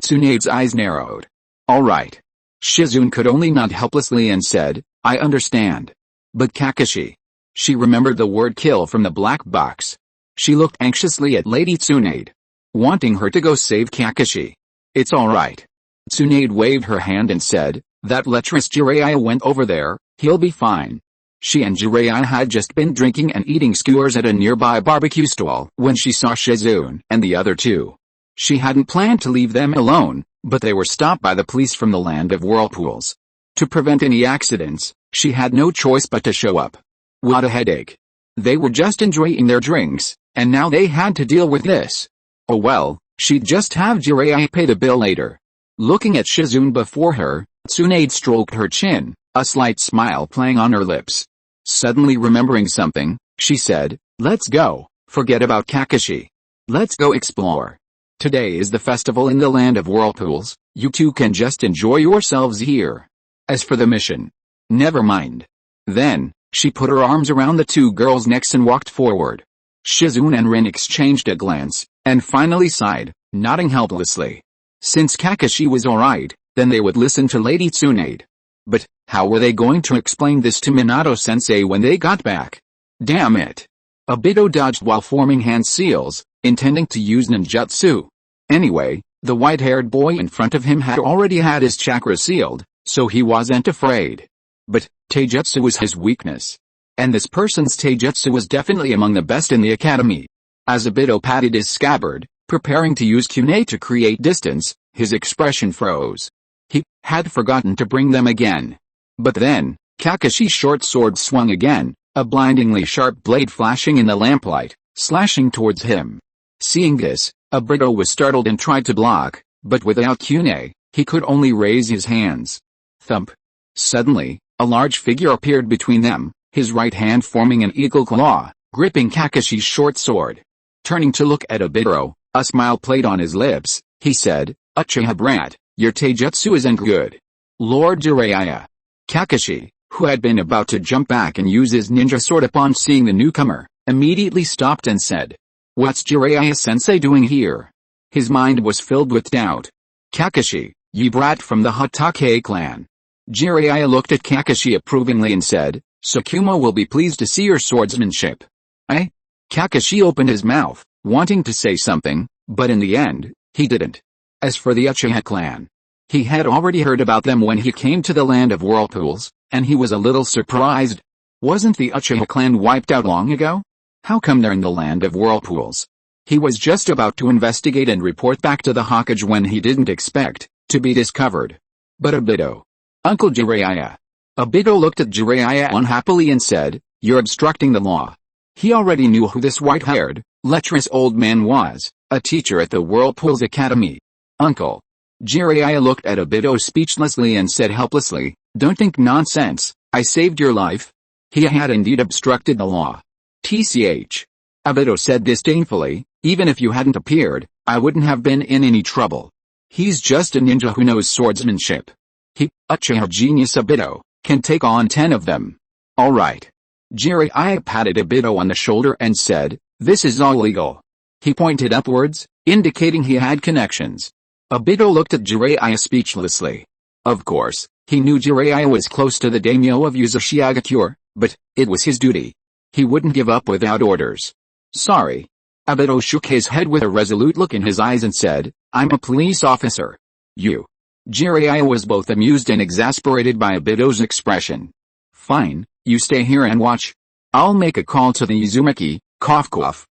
Tsunade's eyes narrowed. All right. Shizune could only nod helplessly and said, "I understand. But Kakashi." She remembered the word kill from the black box. She looked anxiously at Lady Tsunade, wanting her to go save Kakashi. "It's all right." Tsunade waved her hand and said, "That lecherous Jiraiya went over there, he'll be fine." She and Jiraiya had just been drinking and eating skewers at a nearby barbecue stall when she saw Shizune and the other two. She hadn't planned to leave them alone, but they were stopped by the police from the Land of Whirlpools. To prevent any accidents, she had no choice but to show up. What a headache. They were just enjoying their drinks, and now they had to deal with this. Oh well, she'd just have Jiraiya pay the bill later. Looking at Shizune before her, Tsunade stroked her chin, a slight smile playing on her lips. Suddenly remembering something, she said, "Let's go, forget about Kakashi. Let's go explore. Today is the festival in the Land of Whirlpools, you two can just enjoy yourselves here. As for the mission, never mind." Then, she put her arms around the two girls' necks and walked forward. Shizune and Rin exchanged a glance, and finally sighed, nodding helplessly. Since Kakashi was alright, then they would listen to Lady Tsunade. But, how were they going to explain this to Minato-sensei when they got back? Damn it. Obito dodged while forming hand seals, intending to use ninjutsu. Anyway, the white-haired boy in front of him had already had his chakra sealed, so he wasn't afraid. But, taijutsu was his weakness. And this person's taijutsu was definitely among the best in the academy. As Obito patted his scabbard, preparing to use kunai to create distance, his expression froze. He had forgotten to bring them again. But then, Kakashi's short sword swung again, a blindingly sharp blade flashing in the lamplight, slashing towards him. Seeing this, Obito was startled and tried to block, but without Kune, he could only raise his hands. Thump. Suddenly, a large figure appeared between them, his right hand forming an eagle claw, gripping Kakashi's short sword. Turning to look at Obito, a smile played on his lips, he said, "Uchiha brat, your taijutsu isn't good." Lord Jiraiya. Kakashi, who had been about to jump back and use his ninja sword upon seeing the newcomer, immediately stopped and said, "What's Jiraiya-sensei doing here?" His mind was filled with doubt. "Kakashi, ye brat from the Uzumaki Clan." Jiraiya looked at Kakashi approvingly and said, "Sakuma will be pleased to see your swordsmanship." Eh? Kakashi opened his mouth, wanting to say something, but in the end, he didn't. As for the Uchiha clan, he had already heard about them when he came to the land of whirlpools, and he was a little surprised. Wasn't the Uchiha clan wiped out long ago? How come they're in the land of whirlpools? He was just about to investigate and report back to the Hokage when he didn't expect to be discovered. But Obito. Uncle Jiraiya. Obito looked at Jiraiya unhappily and said, "You're obstructing the law." He already knew who this white-haired, lecherous old man was, a teacher at the Whirlpools Academy. "Uncle." Jiraiya looked at Obito speechlessly and said helplessly, "Don't think nonsense, I saved your life." He had indeed obstructed the law. "Tch." Obito said disdainfully, "Even if you hadn't appeared, I wouldn't have been in any trouble. He's just a ninja who knows swordsmanship. He, Uchiha genius Obito, can take on 10 of them." "All right." Jiraiya patted Obito on the shoulder and said, "This is all legal." He pointed upwards, indicating he had connections. Obito looked at Jiraiya speechlessly. Of course, he knew Jiraiya was close to the daimyo of Uzumaki, but it was his duty. He wouldn't give up without orders. "Sorry." Obito shook his head with a resolute look in his eyes and said, "I'm a police officer." "You." Jiraiya was both amused and exasperated by Obito's expression. "Fine, you stay here and watch. I'll make a call to the Uzumaki,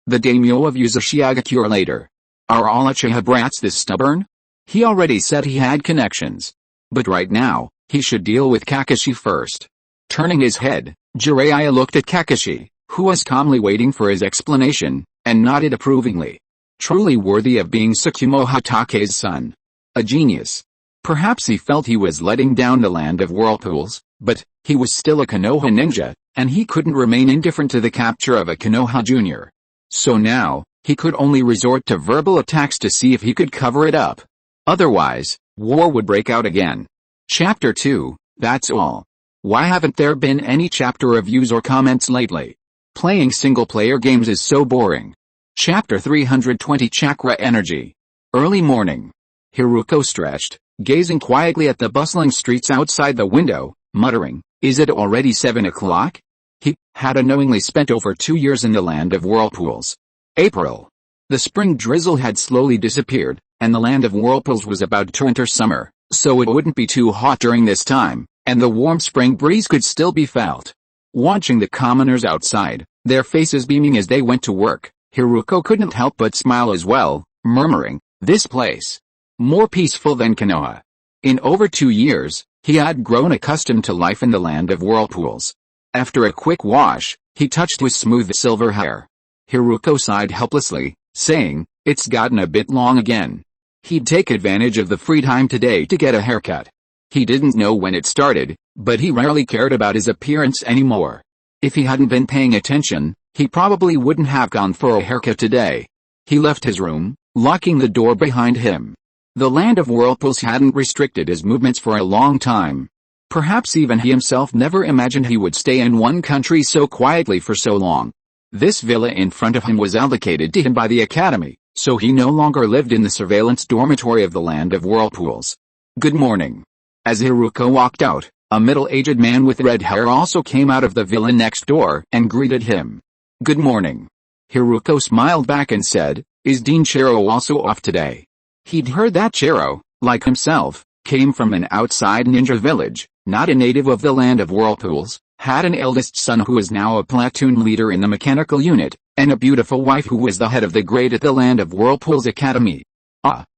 the daimyo of Uzumaki later." Are all Uchiha brats this stubborn? He already said he had connections. But right now, he should deal with Kakashi first. Turning his head, Jiraiya looked at Kakashi, who was calmly waiting for his explanation, and nodded approvingly. Truly worthy of being Sakuma Hatake's son. A genius. Perhaps he felt he was letting down the land of whirlpools, but he was still a Konoha ninja, and he couldn't remain indifferent to the capture of a Konoha junior. So now, he could only resort to verbal attacks to see if he could cover it up. Otherwise, war would break out again. Chapter 2, that's all. Why haven't there been any chapter reviews or comments lately? Playing single-player games is so boring. Chapter 320 Chakra Energy. Early morning. Hiruko stretched, gazing quietly at the bustling streets outside the window, muttering, "Is it already 7 o'clock?" He had unknowingly spent over 2 years in the land of whirlpools. April. The spring drizzle had slowly disappeared, and the land of whirlpools was about to enter summer, so it wouldn't be too hot during this time, and the warm spring breeze could still be felt. Watching the commoners outside, their faces beaming as they went to work, Hiruko couldn't help but smile as well, murmuring, "This place. More peaceful than Konoha." In over 2 years, he had grown accustomed to life in the land of whirlpools. After a quick wash, he touched his smooth silver hair. Hiruko sighed helplessly, saying, "It's gotten a bit long again." He'd take advantage of the free time today to get a haircut. He didn't know when it started, but he rarely cared about his appearance anymore. If he hadn't been paying attention, he probably wouldn't have gone for a haircut today. He left his room, locking the door behind him. The land of whirlpools hadn't restricted his movements for a long time. Perhaps even he himself never imagined he would stay in one country so quietly for so long. This villa in front of him was allocated to him by the academy, so he no longer lived in the surveillance dormitory of the land of whirlpools. "Good morning." As Hiruko walked out, a middle-aged man with red hair also came out of the villa next door and greeted him. "Good morning." Hiruko smiled back and said, "Is Dean Chiro also off today?" He'd heard that Chiro, like himself, came from an outside ninja village, not a native of the land of whirlpools, had an eldest son who is now a platoon leader in the mechanical unit, and a beautiful wife who was the head of the grade at the land of whirlpools academy.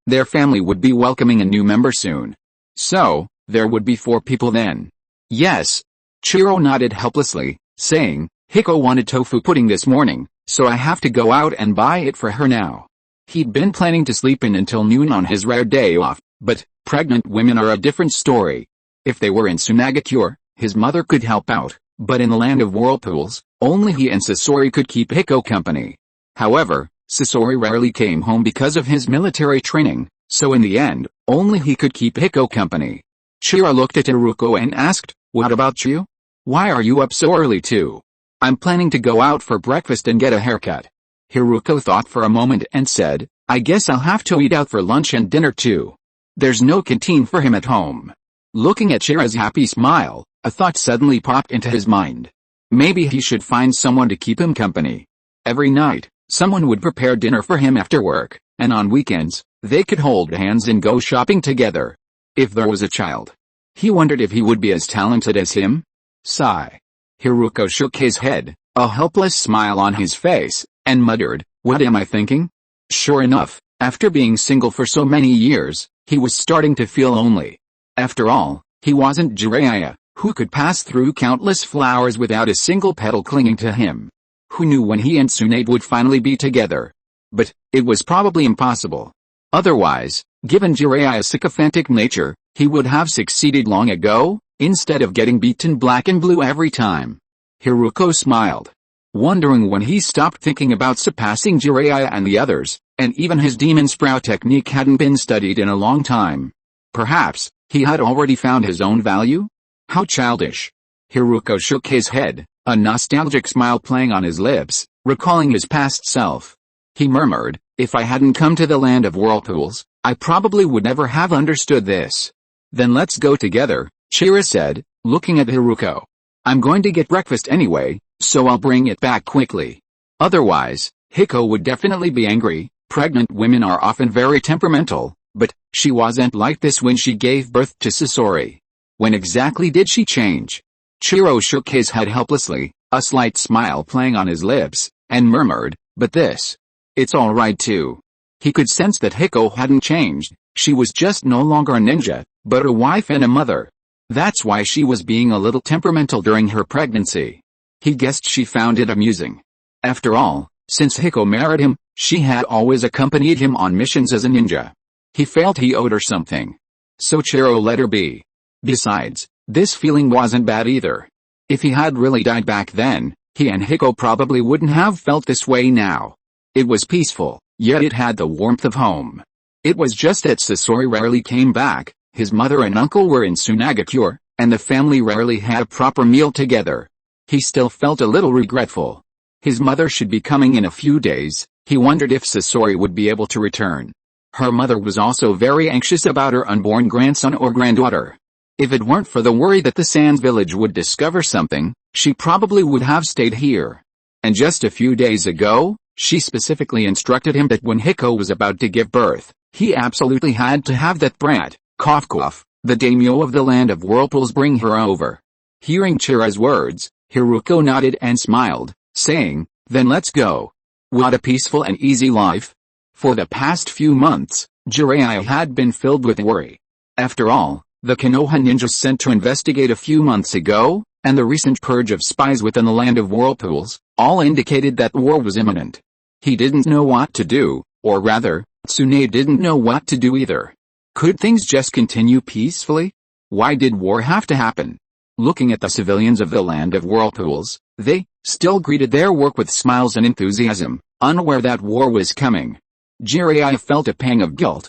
Their family would be welcoming a new member soon. So, there would be 4 people then. Yes. Chiro nodded helplessly, saying, Hiko wanted tofu pudding this morning, so I have to go out and buy it for her now. He'd been planning to sleep in until noon on his rare day off, but pregnant women are a different story. If they were in Tsunagakure, his mother could help out, but in the land of whirlpools, only he and Sasori could keep Hiko company. However, Sasori rarely came home because of his military training, so in the end, only he could keep Hiko company. Chira looked at Haruko and asked, "What about you? Why are you up so early too?" "I'm planning to go out for breakfast and get a haircut." Haruko thought for a moment and said, "I guess I'll have to eat out for lunch and dinner too. There's no canteen for him at home." Looking at Chira's happy smile, a thought suddenly popped into his mind. Maybe he should find someone to keep him company. Every night, someone would prepare dinner for him after work, and on weekends, they could hold hands and go shopping together. If there was a child, he wondered if he would be as talented as him. Sigh. Haruko shook his head, a helpless smile on his face, and muttered, "What am I thinking?" Sure enough, after being single for so many years, he was starting to feel lonely. After all, he wasn't Jiraiya, who could pass through countless flowers without a single petal clinging to him. Who knew when he and Tsunade would finally be together? But it was probably impossible. Otherwise, given Jiraiya's sycophantic nature, he would have succeeded long ago, instead of getting beaten black and blue every time. Haruko smiled, wondering when he stopped thinking about surpassing Jiraiya and the others, and even his demon sprout technique hadn't been studied in a long time. Perhaps, he had already found his own value? How childish. Haruko shook his head, a nostalgic smile playing on his lips, recalling his past self. He murmured, "If I hadn't come to the land of whirlpools, I probably would never have understood this." "Then let's go together," Chira said, looking at Haruko. "I'm going to get breakfast anyway, so I'll bring it back quickly. Otherwise, Hiko would definitely be angry." Pregnant women are often very temperamental, but she wasn't like this when she gave birth to Sasori. When exactly did she change? Chiro shook his head helplessly, a slight smile playing on his lips, and murmured, "But this. It's all right too." He could sense that Hiko hadn't changed. She was just no longer a ninja, but a wife and a mother. That's why she was being a little temperamental during her pregnancy. He guessed she found it amusing. After all, since Hiko married him, she had always accompanied him on missions as a ninja. He felt he owed her something. So Chiro let her be. Besides, this feeling wasn't bad either. If he had really died back then, he and Hiko probably wouldn't have felt this way now. It was peaceful, yet it had the warmth of home. It was just that Sasori rarely came back, his mother and uncle were in Tsunagakure, and the family rarely had a proper meal together. He still felt a little regretful. His mother should be coming in a few days. He wondered if Sasori would be able to return. Her mother was also very anxious about her unborn grandson or granddaughter. If it weren't for the worry that the Sands village would discover something, she probably would have stayed here. And just a few days ago, she specifically instructed him that when Hiko was about to give birth, he absolutely had to have that brat, cough cough, the daimyo of the land of whirlpools bring her over. Hearing Chira's words, Haruko nodded and smiled, saying, "Then let's go." What a peaceful and easy life. For the past few months, Jiraiya had been filled with worry. After all, the Konoha ninjas sent to investigate a few months ago, and the recent purge of spies within the land of whirlpools, all indicated that war was imminent. He didn't know what to do, or rather, Tsunade didn't know what to do either. Could things just continue peacefully? Why did war have to happen? Looking at the civilians of the land of whirlpools, they still greeted their work with smiles and enthusiasm, unaware that war was coming. Jiraiya felt a pang of guilt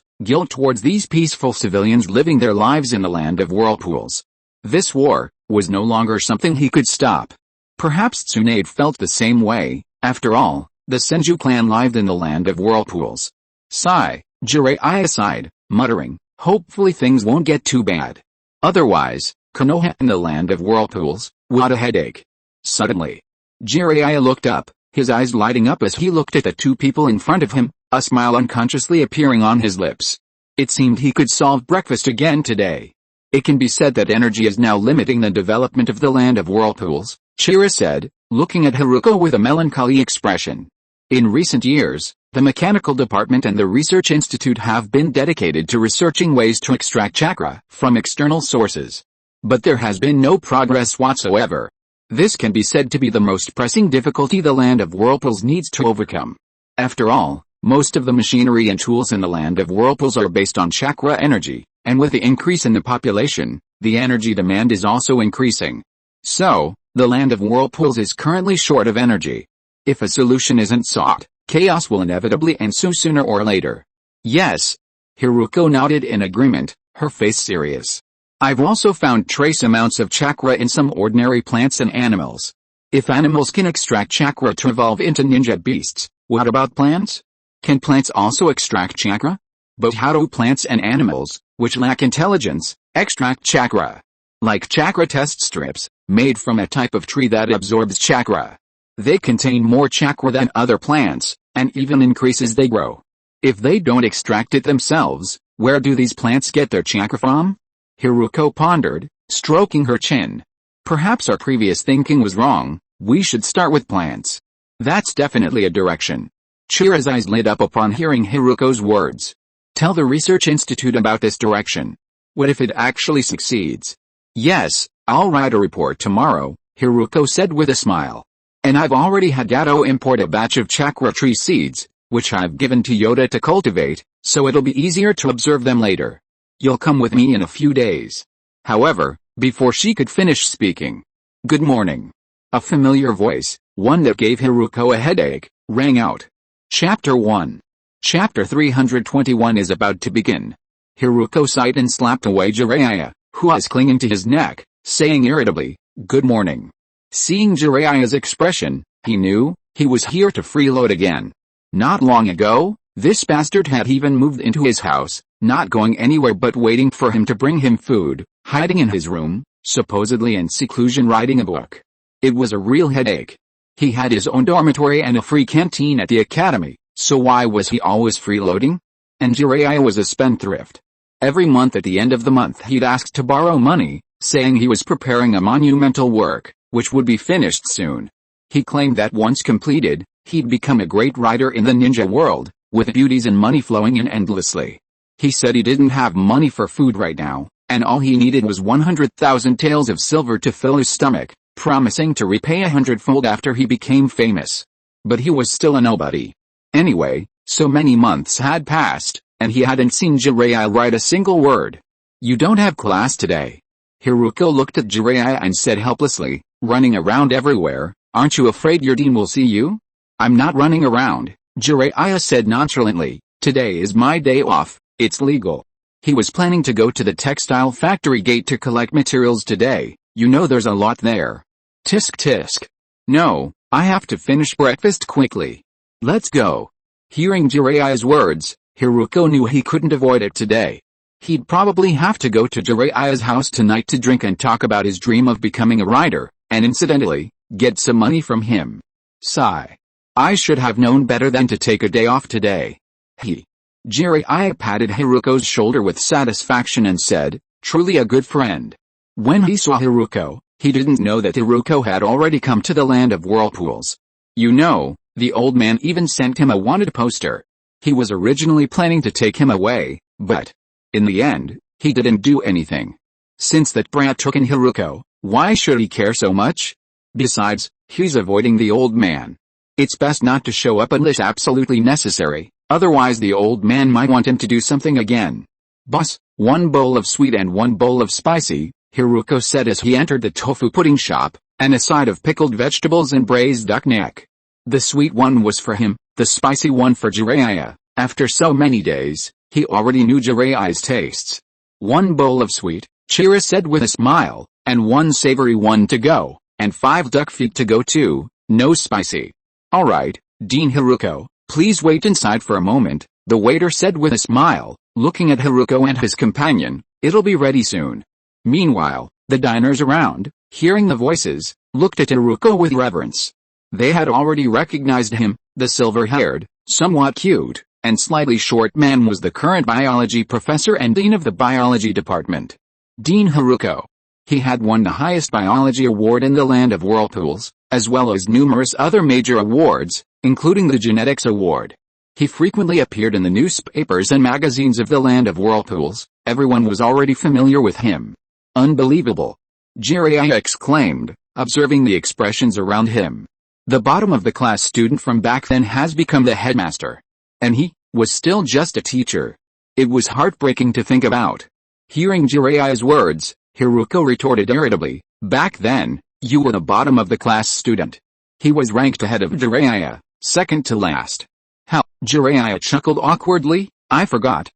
towards these peaceful civilians living their lives in the land of whirlpools. This war was no longer something he could stop. Perhaps Tsunade felt the same way. After all, the Senju clan lived in the land of whirlpools. Sigh, Jiraiya sighed, muttering, "Hopefully things won't get too bad. Otherwise, Konoha in the land of whirlpools, what a headache." Suddenly, Jiraiya looked up, his eyes lighting up as he looked at the two people in front of him, a smile unconsciously appearing on his lips. It seemed he could solve breakfast again today. "It can be said that energy is now limiting the development of the land of whirlpools," Chira said, looking at Haruko with a melancholy expression. In recent years, the mechanical department and the research institute have been dedicated to researching ways to extract chakra from external sources. But there has been no progress whatsoever. This can be said to be the most pressing difficulty the Land of Whirlpools needs to overcome. After all, most of the machinery and tools in the Land of Whirlpools are based on chakra energy, and with the increase in the population, the energy demand is also increasing. So, the Land of Whirlpools is currently short of energy. If a solution isn't sought, chaos will inevitably ensue sooner or later. Yes. Haruko nodded in agreement, her face serious. I've also found trace amounts of chakra in some ordinary plants and animals. If animals can extract chakra to evolve into ninja beasts, what about plants? Can plants also extract chakra? But how do plants and animals, which lack intelligence, extract chakra? Like chakra test strips, made from a type of tree that absorbs chakra. They contain more chakra than other plants, and even increase as they grow. If they don't extract it themselves, where do these plants get their chakra from? Haruko pondered, stroking her chin. Perhaps our previous thinking was wrong, we should start with plants. That's definitely a direction. Chira's eyes lit up upon hearing Haruko's words. Tell the research institute about this direction. What if it actually succeeds? Yes, I'll write a report tomorrow, Haruko said with a smile. And I've already had Gato import a batch of chakra tree seeds, which I've given to Yoda to cultivate, so it'll be easier to observe them later. You'll come with me in a few days. However, before she could finish speaking. Good morning. A familiar voice, one that gave Haruko a headache, rang out. Chapter 1. Chapter 321 is about to begin. Haruko sighed and slapped away Jiraiya, who was clinging to his neck, saying irritably, Good morning. Seeing Jiraiya's expression, he knew, he was here to freeload again. Not long ago, this bastard had even moved into his house, not going anywhere but waiting for him to bring him food, hiding in his room, supposedly in seclusion writing a book. It was a real headache. He had his own dormitory and a free canteen at the academy, so why was he always freeloading? And Jiraiya was a spendthrift. Every month at the end of the month he'd ask to borrow money, saying he was preparing a monumental work, which would be finished soon. He claimed that once completed, he'd become a great writer in the ninja world, with beauties and money flowing in endlessly. He said he didn't have money for food right now, and all he needed was 100,000 taels of silver to fill his stomach, promising to repay 100-fold after he became famous. But he was still a nobody. Anyway, so many months had passed, and he hadn't seen Jiraiya write a single word. You don't have class today. Haruko looked at Jiraiya and said helplessly, running around everywhere, aren't you afraid your dean will see you? I'm not running around, Jiraiya said nonchalantly, today is my day off, it's legal. He was planning to go to the textile factory gate to collect materials today, you know there's a lot there. Tisk tisk. No, I have to finish breakfast quickly. Let's go. Hearing Jiraiya's words, Haruko knew he couldn't avoid it today. He'd probably have to go to Jiraiya's house tonight to drink and talk about his dream of becoming a writer, and incidentally, get some money from him. Sigh. I should have known better than to take a day off today. Jiraiya patted Haruko's shoulder with satisfaction and said, truly a good friend. When he saw Haruko, he didn't know that Haruko had already come to the Land of Whirlpools. You know, the old man even sent him a wanted poster. He was originally planning to take him away, but in the end, he didn't do anything. Since that brat took in Haruko, why should he care so much? Besides, he's avoiding the old man. It's best not to show up unless absolutely necessary, otherwise the old man might want him to do something again. Boss, 1 bowl of sweet and 1 bowl of spicy, Haruko said as he entered the tofu pudding shop, and a side of pickled vegetables and braised duck neck. The sweet one was for him, the spicy one for Jiraiya. After so many days, he already knew Jiraiya's tastes. 1 bowl of sweet, Chira said with a smile, and 1 savory one to go, and 5 duck feet to go too, no spicy. Alright, Dean Haruko, please wait inside for a moment, the waiter said with a smile, looking at Haruko and his companion, it'll be ready soon. Meanwhile, the diners around, hearing the voices, looked at Haruko with reverence. They had already recognized him, the silver-haired, somewhat cute, and slightly short man was the current biology professor and dean of the biology department. Dean Haruko. He had won the highest biology award in the Land of Whirlpools, as well as numerous other major awards, including the Genetics Award. He frequently appeared in the newspapers and magazines of the Land of Whirlpools. Everyone was already familiar with him. Unbelievable! Jiraiya exclaimed, observing the expressions around him. The bottom of the class student from back then has become the headmaster. And he was still just a teacher. It was heartbreaking to think about. Hearing Jiraiya's words, Haruko retorted irritably, "Back then, you were the bottom of the class student." He was ranked ahead of Jiraiya, second to last. How? Jiraiya chuckled awkwardly. I forgot.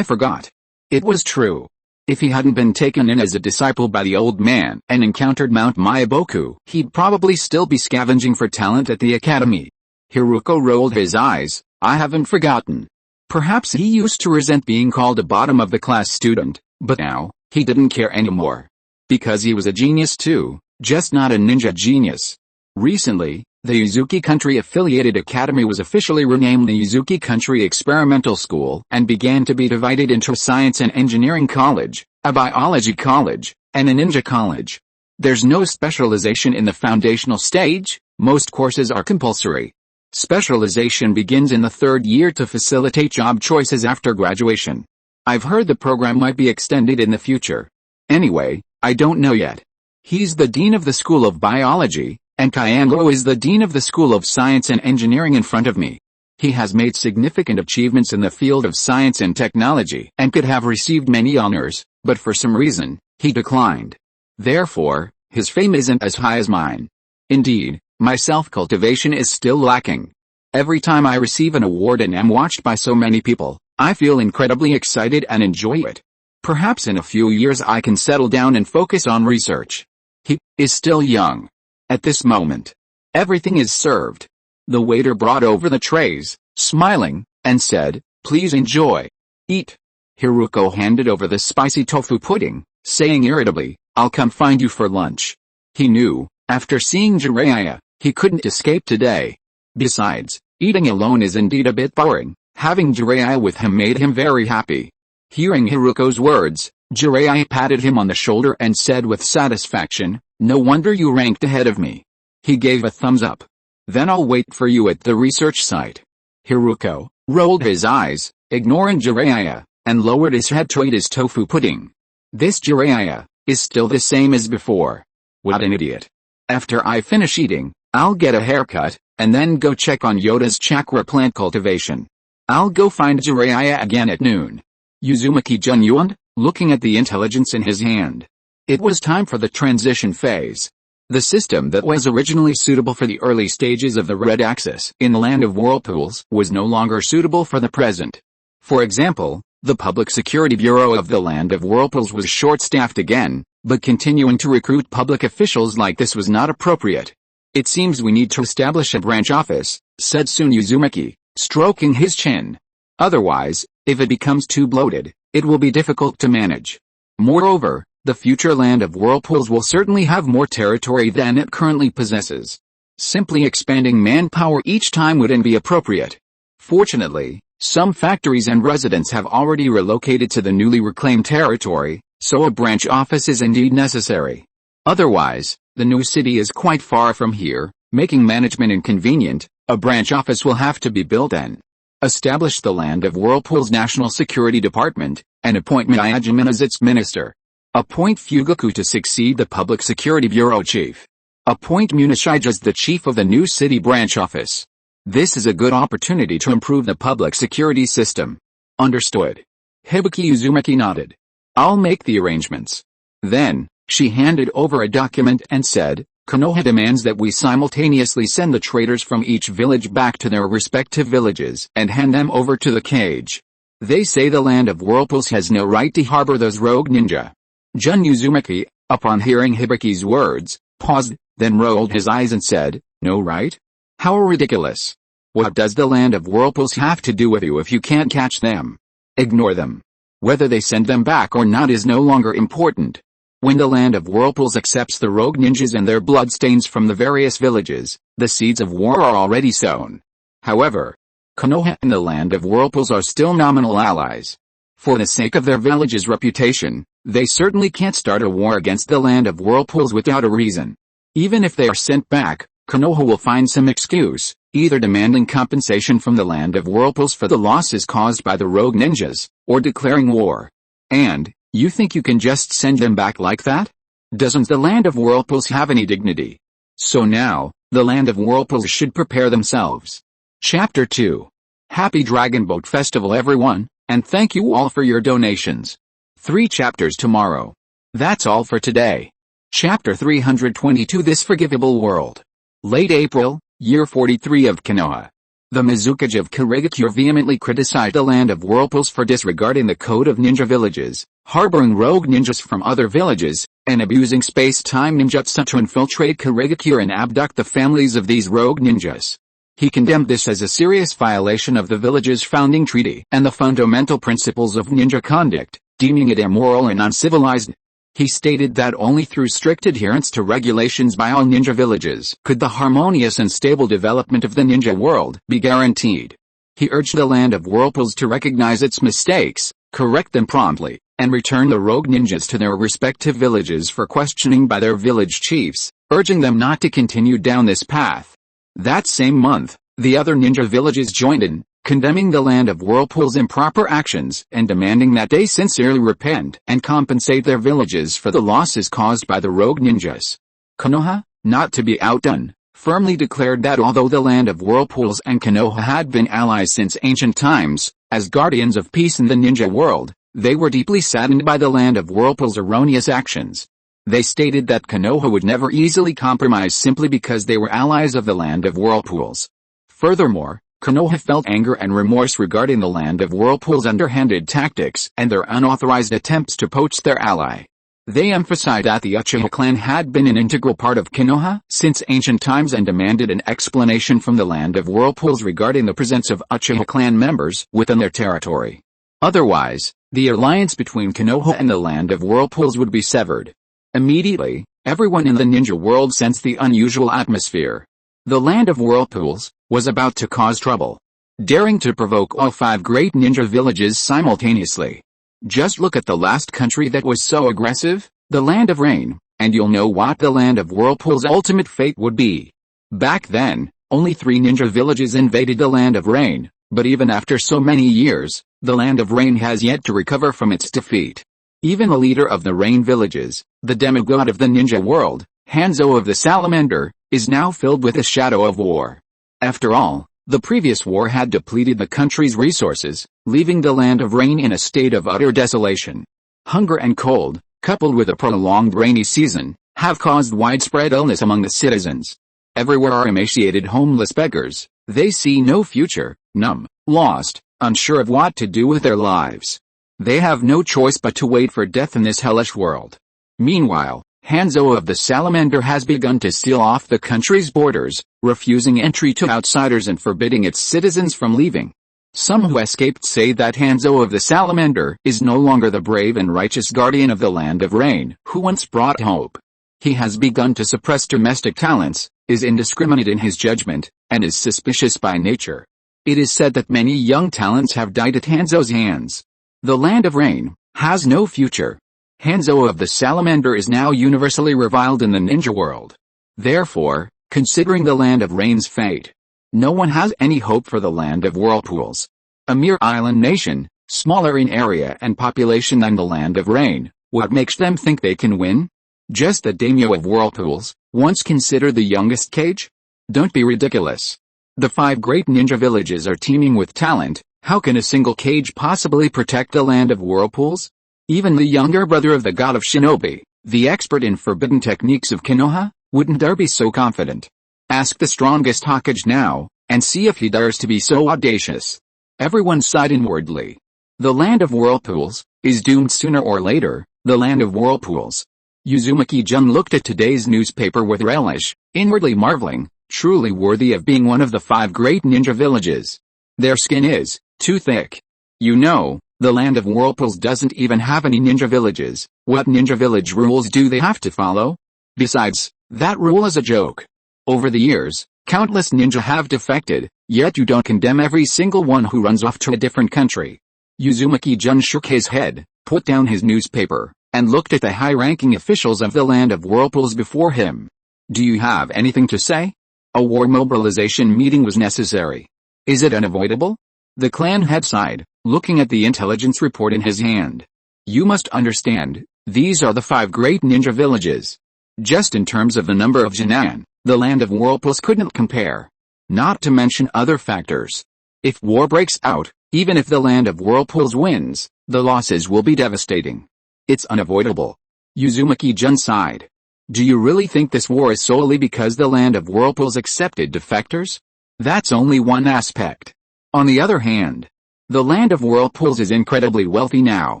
It was true. If he hadn't been taken in as a disciple by the old man and encountered Mount Maiboku, he'd probably still be scavenging for talent at the academy. Haruko rolled his eyes. I haven't forgotten. Perhaps he used to resent being called a bottom of the class student, but now, he didn't care anymore. Because he was a genius too, just not a ninja genius. Recently, the Uzuki Country-affiliated academy was officially renamed the Uzuki Country Experimental School and began to be divided into a Science and Engineering College, a Biology College, and a Ninja College. There's no specialization in the foundational stage, most courses are compulsory. Specialization begins in the third year to facilitate job choices after graduation. I've heard the program might be extended in the future. Anyway, I don't know yet. He's the dean of the School of Biology, and Kyango is the dean of the School of Science and Engineering in front of me. He has made significant achievements in the field of science and technology and could have received many honors, but for some reason, he declined. Therefore, his fame isn't as high as mine. Indeed, my self-cultivation is still lacking. Every time I receive an award and am watched by so many people, I feel incredibly excited and enjoy it. Perhaps in a few years I can settle down and focus on research. He is still young. At this moment, everything is served. The waiter brought over the trays, smiling, and said, "Please enjoy. Eat." Haruko handed over the spicy tofu pudding, saying irritably, "I'll come find you for lunch." He knew, after seeing Jiraiya, he couldn't escape today. Besides, eating alone is indeed a bit boring. Having Jiraiya with him made him very happy. Hearing Haruko's words, Jiraiya patted him on the shoulder and said with satisfaction, "No wonder you ranked ahead of me." He gave a thumbs up. "Then I'll wait for you at the research site." Haruko rolled his eyes, ignoring Jiraiya, and lowered his head to eat his tofu pudding. This Jiraiya is still the same as before. What an idiot. After I finish eating, I'll get a haircut, and then go check on Yoda's chakra plant cultivation. I'll go find Jiraiya again at noon. Uzumaki yawned, looking at the intelligence in his hand. It was time for the transition phase. The system that was originally suitable for the early stages of the Red Axis in the Land of Whirlpools was no longer suitable for the present. For example, the Public Security Bureau of the Land of Whirlpools was short-staffed again, but continuing to recruit public officials like this was not appropriate. "It seems we need to establish a branch office," said Sun Uzumaki, stroking his chin. "Otherwise, if it becomes too bloated, it will be difficult to manage. Moreover, the future Land of Whirlpools will certainly have more territory than it currently possesses. Simply expanding manpower each time wouldn't be appropriate. Fortunately, some factories and residents have already relocated to the newly reclaimed territory, so a branch office is indeed necessary. Otherwise, the new city is quite far from here, making management inconvenient. A branch office will have to be built and establish the Land of Whirlpool's National Security Department, and appoint Miyajima as its minister. Appoint Fugaku to succeed the Public Security Bureau chief. Appoint Munishige as the chief of the new city branch office. This is a good opportunity to improve the public security system. Understood. Hibiki Uzumaki nodded. I'll make the arrangements. Then, she handed over a document and said, Konoha demands that we simultaneously send the traders from each village back to their respective villages and hand them over to the cage. They say the Land of Whirlpools has no right to harbor those rogue ninja. Jun Uzumaki, upon hearing Hibiki's words, paused, then rolled his eyes and said, No right? How ridiculous. What does the Land of Whirlpools have to do with you if you can't catch them? Ignore them. Whether they send them back or not is no longer important. When the Land of Whirlpools accepts the rogue ninjas and their bloodstains from the various villages, the seeds of war are already sown. However, Konoha and the Land of Whirlpools are still nominal allies. For the sake of their village's reputation, they certainly can't start a war against the Land of Whirlpools without a reason. Even if they are sent back, Konoha will find some excuse, either demanding compensation from the Land of Whirlpools for the losses caused by the rogue ninjas, or declaring war. And, you think you can just send them back like that? Doesn't the land of whirlpools have any dignity? So now, the land of whirlpools should prepare themselves. Chapter 2. Happy Dragon Boat Festival everyone, and thank you all for your donations. 3 chapters tomorrow. That's all for today. Chapter 322 This Forgivable World. Late April, year 43 of Konoha. The Mizukage of Kirigakure vehemently criticized the land of whirlpools for disregarding the code of ninja villages, harboring rogue ninjas from other villages, and abusing space-time ninjutsu to infiltrate Kirigakure and abduct the families of these rogue ninjas. He condemned this as a serious violation of the village's founding treaty and the fundamental principles of ninja conduct, deeming it immoral and uncivilized. He stated that only through strict adherence to regulations by all ninja villages could the harmonious and stable development of the ninja world be guaranteed. He urged the land of whirlpools to recognize its mistakes, correct them promptly, and return the rogue ninjas to their respective villages for questioning by their village chiefs, urging them not to continue down this path. That same month, the other ninja villages joined in, condemning the land of whirlpools' improper actions and demanding that they sincerely repent and compensate their villages for the losses caused by the rogue ninjas. Konoha, not to be outdone, firmly declared that although the land of whirlpools and Konoha had been allies since ancient times, as guardians of peace in the ninja world, they were deeply saddened by the land of whirlpools' erroneous actions. They stated that Konoha would never easily compromise simply because they were allies of the land of whirlpools. Furthermore, Konoha felt anger and remorse regarding the land of whirlpools' underhanded tactics and their unauthorized attempts to poach their ally. They emphasized that the Uchiha clan had been an integral part of Konoha since ancient times and demanded an explanation from the land of whirlpools regarding the presence of Uchiha clan members within their territory. Otherwise, the alliance between Konoha and the land of whirlpools would be severed. Immediately, everyone in the ninja world sensed the unusual atmosphere. The land of whirlpools was about to cause trouble, daring to provoke all 5 great ninja villages simultaneously. Just look at the last country that was so aggressive, the Land of Rain, and you'll know what the land of whirlpools' ultimate fate would be. Back then, only 3 ninja villages invaded the Land of Rain, but even after so many years, the Land of Rain has yet to recover from its defeat. Even the leader of the Rain villages, the demigod of the ninja world, Hanzo of the Salamander, is now filled with a shadow of war. After all, the previous war had depleted the country's resources, leaving the Land of Rain in a state of utter desolation. Hunger and cold, coupled with a prolonged rainy season, have caused widespread illness among the citizens. Everywhere are emaciated homeless beggars. They see no future, numb, lost, unsure of what to do with their lives. They have no choice but to wait for death in this hellish world. Meanwhile, Hanzo of the Salamander has begun to seal off the country's borders, refusing entry to outsiders and forbidding its citizens from leaving. Some who escaped say that Hanzo of the Salamander is no longer the brave and righteous guardian of the Land of Rain who once brought hope. He has begun to suppress domestic talents, is indiscriminate in his judgment, and is suspicious by nature. It is said that many young talents have died at Hanzo's hands. The Land of Rain has no future. Hanzo of the Salamander is now universally reviled in the ninja world. Therefore, considering the Land of Rain's fate, no one has any hope for the Land of Whirlpools. A mere island nation, smaller in area and population than the Land of Rain, what makes them think they can win? Just the daimyo of Whirlpools, once considered the youngest kage? Don't be ridiculous. The 5 great ninja villages are teeming with talent. How can a single kage possibly protect the Land of Whirlpools? Even the younger brother of the god of shinobi, the expert in forbidden techniques of Konoha, wouldn't dare be so confident. Ask the strongest Hokage now, and see if he dares to be so audacious. Everyone sighed inwardly. The Land of Whirlpools is doomed sooner or later, the Land of Whirlpools. Uzumaki-jun looked at today's newspaper with relish, inwardly marveling, truly worthy of being one of the 5 great ninja villages. Their skin is too thick. You know, the Land of Whirlpools doesn't even have any ninja villages. What ninja village rules do they have to follow? Besides, that rule is a joke. Over the years, countless ninja have defected, yet you don't condemn every single one who runs off to a different country. Uzumaki-jun shook his head, put down his newspaper, and looked at the high-ranking officials of the Land of Whirlpools before him. Do you have anything to say? A war mobilization meeting was necessary. Is it unavoidable? The clan head sighed, looking at the intelligence report in his hand. You must understand, These are the 5 great ninja villages. Just in terms of the number of Jinan, the land of whirlpools couldn't compare. Not to mention other factors. If war breaks out, even if the land of whirlpools wins, the losses will be devastating. It's unavoidable. Uzumaki-jun sighed. Do you really think this war is solely because the land of whirlpools accepted defectors? That's only one aspect. On the other hand, the land of whirlpools is incredibly wealthy now.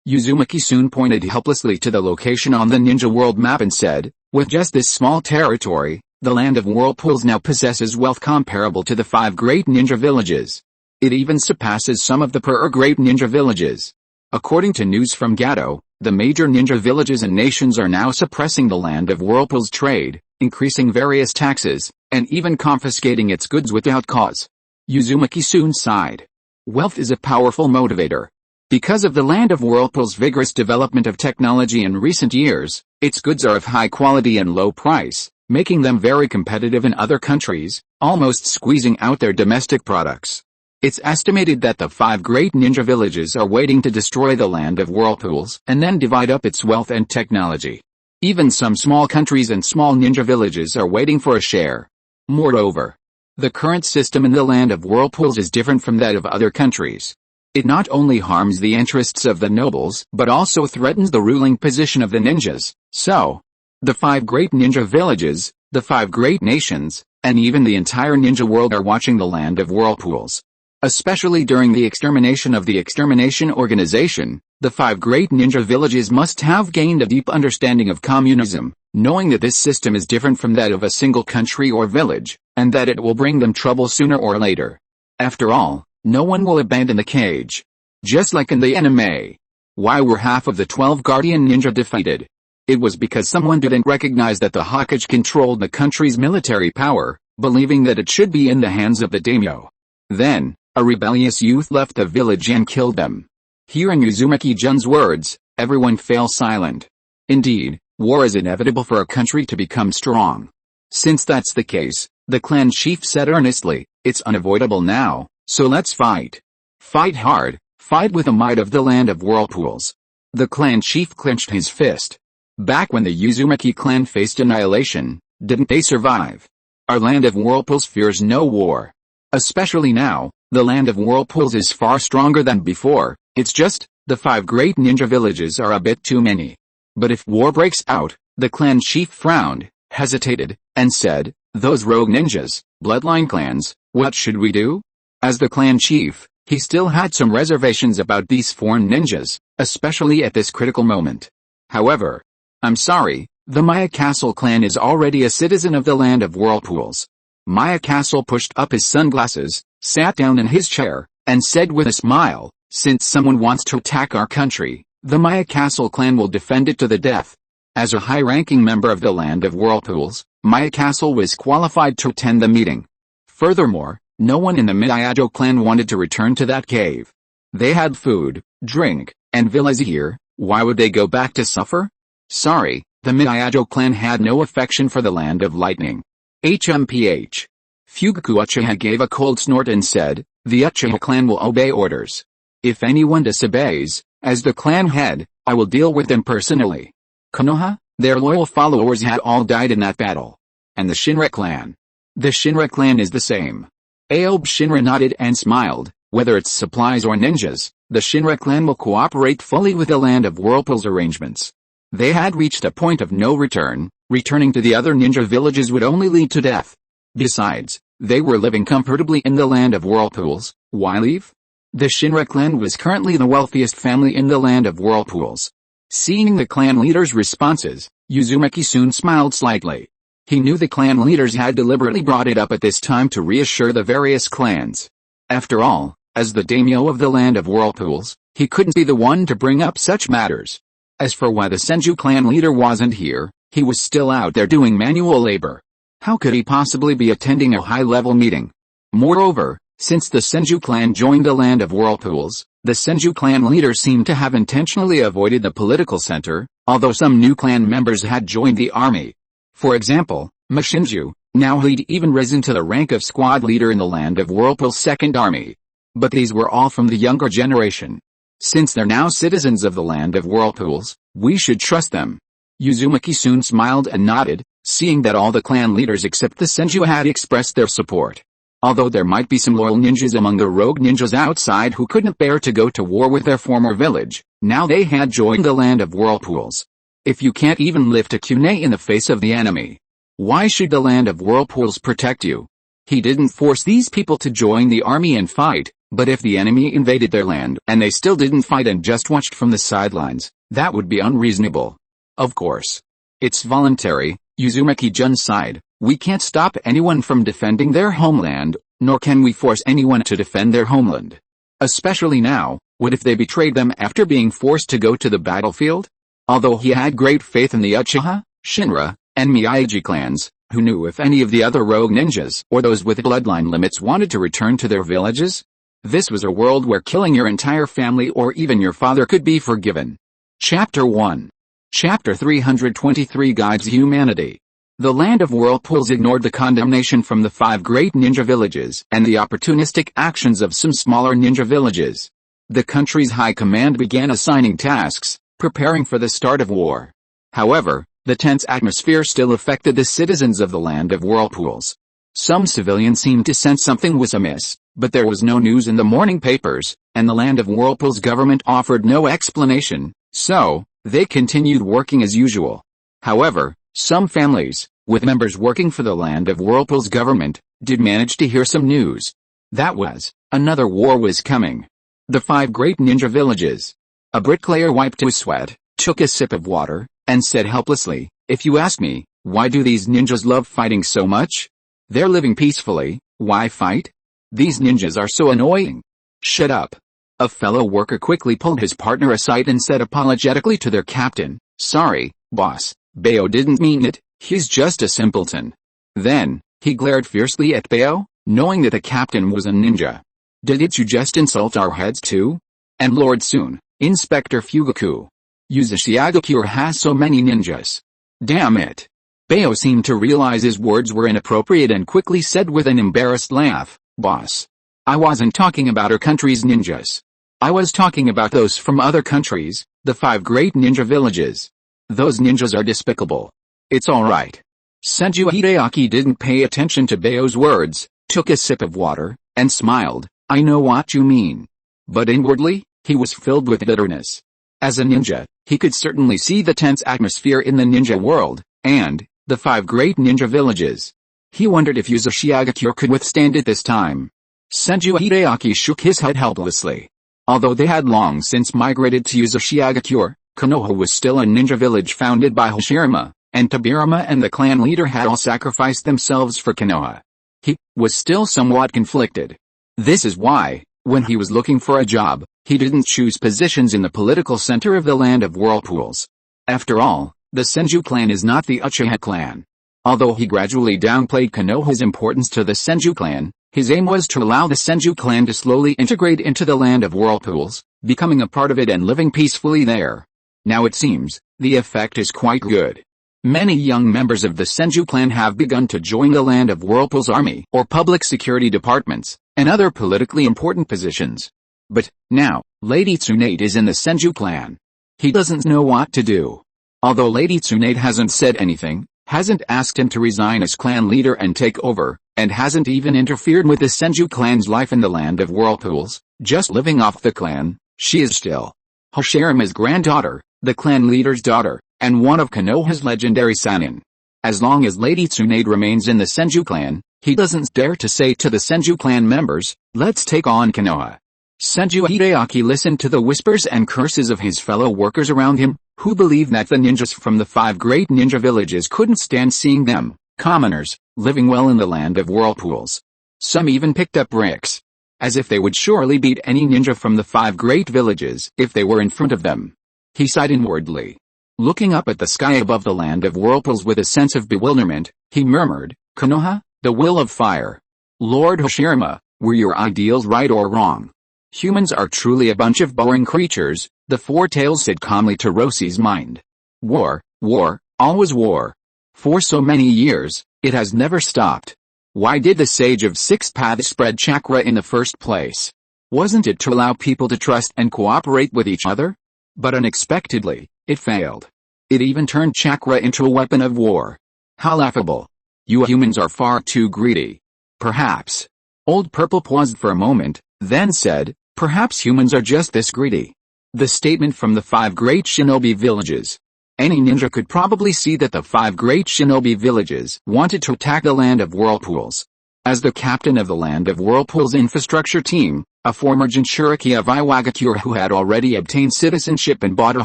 Uzumaki soon pointed helplessly to the location on the ninja world map and said, with just this small territory, the land of whirlpools now possesses wealth comparable to the 5 great ninja villages. It even surpasses some of the great ninja villages. According to news from Gato, the major ninja villages and nations are now suppressing the land of whirlpools trade, increasing various taxes, and even confiscating its goods without cause. Uzumaki soon sighed. Wealth is a powerful motivator. Because of the land of whirlpool's vigorous development of technology in recent years, its goods are of high quality and low price, making them very competitive in other countries, almost squeezing out their domestic products. It's estimated that the 5 great ninja villages are waiting to destroy the land of whirlpools and then divide up its wealth and technology. Even some small countries and small ninja villages are waiting for a share. Moreover, the current system in the land of whirlpools is different from that of other countries. It not only harms the interests of the nobles, but also threatens the ruling position of the ninjas. So, the 5 great ninja villages, the 5 great nations, and even the entire ninja world are watching the land of whirlpools. Especially during the extermination of the extermination organization, the 5 great ninja villages must have gained a deep understanding of communism, knowing that this system is different from that of a single country or village, and that it will bring them trouble sooner or later. After all, no one will abandon the cage. Just like in the anime. Why were half of the 12 Guardian Ninja defeated? It was because someone didn't recognize that the Hokage controlled the country's military power, believing that it should be in the hands of the daimyo. Then, a rebellious youth left the village and killed them. Hearing Uzumaki-jun's words, everyone fell silent. Indeed, war is inevitable for a country to become strong. Since that's the case, the clan chief said earnestly, it's unavoidable now. So let's fight. Fight hard, fight with the might of the land of whirlpools. The clan chief clenched his fist. Back when the Uzumaki clan faced annihilation, didn't they survive? Our land of whirlpools fears no war. Especially now, the land of whirlpools is far stronger than before, it's just, the 5 great ninja villages are a bit too many. But if war breaks out, the clan chief frowned, hesitated, and said, those rogue ninjas, bloodline clans, what should we do? As the clan chief, he still had some reservations about these foreign ninjas, especially at this critical moment. However, I'm sorry, the Maya Castle clan is already a citizen of the land of whirlpools. Maya Castle pushed up his sunglasses, sat down in his chair, and said with a smile, since someone wants to attack our country, the Maya Castle clan will defend it to the death. As a high-ranking member of the land of whirlpools, Maya Castle was qualified to attend the meeting. Furthermore, no one in the Miyajo clan wanted to return to that cave. They had food, drink, and villas here, why would they go back to suffer? Sorry, the Miyajo clan had no affection for the land of lightning. HMPH. Fugaku Uchiha gave a cold snort and said, the Uchiha clan will obey orders. If anyone disobeys, as the clan head, I will deal with them personally. Konoha, their loyal followers had all died in that battle. And the Shinra clan. The Shinra clan is the same. Aob Shinra nodded and smiled, whether it's supplies or ninjas, the Shinra clan will cooperate fully with the land of whirlpools arrangements. They had reached a point of no return, returning to the other ninja villages would only lead to death. Besides, they were living comfortably in the land of whirlpools, why leave? The Shinra clan was currently the wealthiest family in the land of whirlpools. Seeing the clan leaders' responses, Uzumaki soon smiled slightly. He knew the clan leaders had deliberately brought it up at this time to reassure the various clans. After all, as the daimyo of the land of whirlpools, he couldn't be the one to bring up such matters. As for why the Senju clan leader wasn't here, he was still out there doing manual labor. How could he possibly be attending a high-level meeting? Moreover, since the Senju clan joined the land of whirlpools, the Senju clan leader seemed to have intentionally avoided the political center, although some new clan members had joined the army. For example, Mashinju, now he'd even risen to the rank of squad leader in the land of Whirlpool's second army. But these were all from the younger generation. Since they're now citizens of the land of whirlpools, we should trust them. Uzumaki soon smiled and nodded, seeing that all the clan leaders except the Senju had expressed their support. Although there might be some loyal ninjas among the rogue ninjas outside who couldn't bear to go to war with their former village, now they had joined the land of whirlpools. If you can't even lift a kunai in the face of the enemy, why should the land of whirlpools protect you? He didn't force these people to join the army and fight, but if the enemy invaded their land and they still didn't fight and just watched from the sidelines, that would be unreasonable. Of course. It's voluntary, Uzumaki-jun sighed. We can't stop anyone from defending their homeland, nor can we force anyone to defend their homeland. Especially now, what if they betrayed them after being forced to go to the battlefield? Although he had great faith in the Uchiha, Shinra, and Miyagi clans, who knew if any of the other rogue ninjas or those with bloodline limits wanted to return to their villages? This was a world where killing your entire family or even your father could be forgiven. Chapter 1. Chapter 323 Guides Humanity. The land of whirlpools ignored the condemnation from the 5 great ninja villages and the opportunistic actions of some smaller ninja villages. The country's high command began assigning tasks, preparing for the start of war. However, the tense atmosphere still affected the citizens of the land of whirlpools. Some civilians seemed to sense something was amiss, but there was no news in the morning papers, and the land of whirlpools government offered no explanation, so they continued working as usual. However, some families, with members working for the land of whirlpools government, did manage to hear some news. That was, another war was coming. The 5 great ninja villages. A bricklayer wiped his sweat, took a sip of water, and said helplessly, if you ask me, why do these ninjas love fighting so much? They're living peacefully, why fight? These ninjas are so annoying. Shut up. A fellow worker quickly pulled his partner aside and said apologetically to their captain, sorry, boss. Bayo didn't mean it, he's just a simpleton. Then, he glared fiercely at Bayo, knowing that the captain was a ninja. Did you just insult our heads too? And Lord Soon, Inspector Fugaku. Uzumaki has so many ninjas. Damn it. Bayo seemed to realize his words were inappropriate and quickly said with an embarrassed laugh, boss. I wasn't talking about our country's ninjas. I was talking about those from other countries, the 5 great ninja villages. Those ninjas are despicable. It's alright. Senju Hideaki didn't pay attention to Bayo's words, took a sip of water, and smiled. I know what you mean. But inwardly, he was filled with bitterness. As a ninja, he could certainly see the tense atmosphere in the ninja world, and the 5 great ninja villages. He wondered if Uzumaki could withstand it this time. Senju Hideaki shook his head helplessly. Although they had long since migrated to Uzumaki, Konoha was still a ninja village founded by Hashirama, and Tobirama and the clan leader had all sacrificed themselves for Konoha. He was still somewhat conflicted. This is why, when he was looking for a job, he didn't choose positions in the political center of the land of whirlpools. After all, the Senju clan is not the Uchiha clan. Although he gradually downplayed Konoha's importance to the Senju clan, his aim was to allow the Senju clan to slowly integrate into the land of whirlpools, becoming a part of it and living peacefully there. Now it seems, the effect is quite good. Many young members of the Senju clan have begun to join the land of whirlpools army or public security departments, and other politically important positions. But, now, Lady Tsunade is in the Senju clan. He doesn't know what to do. Although Lady Tsunade hasn't said anything, hasn't asked him to resign as clan leader and take over, and hasn't even interfered with the Senju clan's life in the land of whirlpools, just living off the clan, she is still Hashirama's granddaughter, the clan leader's daughter, and one of Konoha's legendary Sannin. As long as Lady Tsunade remains in the Senju clan, he doesn't dare to say to the Senju clan members, let's take on Konoha. Senju Hideaki listened to the whispers and curses of his fellow workers around him, who believed that the ninjas from the 5 great ninja villages couldn't stand seeing them, commoners, living well in the land of whirlpools. Some even picked up bricks, as if they would surely beat any ninja from the 5 great villages if they were in front of them. He sighed inwardly. Looking up at the sky above the land of whirlpools with a sense of bewilderment, he murmured, Konoha, the will of fire. Lord Hashirama, were your ideals right or wrong? Humans are truly a bunch of boring creatures, the Four Tails said calmly to Rosie's mind. War, war, always war. For so many years, it has never stopped. Why did the Sage of Six Paths spread chakra in the first place? Wasn't it to allow people to trust and cooperate with each other? But unexpectedly, it failed. It even turned chakra into a weapon of war. How laughable. You humans are far too greedy. Perhaps. Old Purple paused for a moment, then said, perhaps humans are just this greedy. The statement from the 5 great shinobi villages. Any ninja could probably see that the 5 great shinobi villages wanted to attack the Land of Whirlpools. As the captain of the Land of Whirlpools infrastructure team, a former Jinchuriki of Iwagakure who had already obtained citizenship and bought a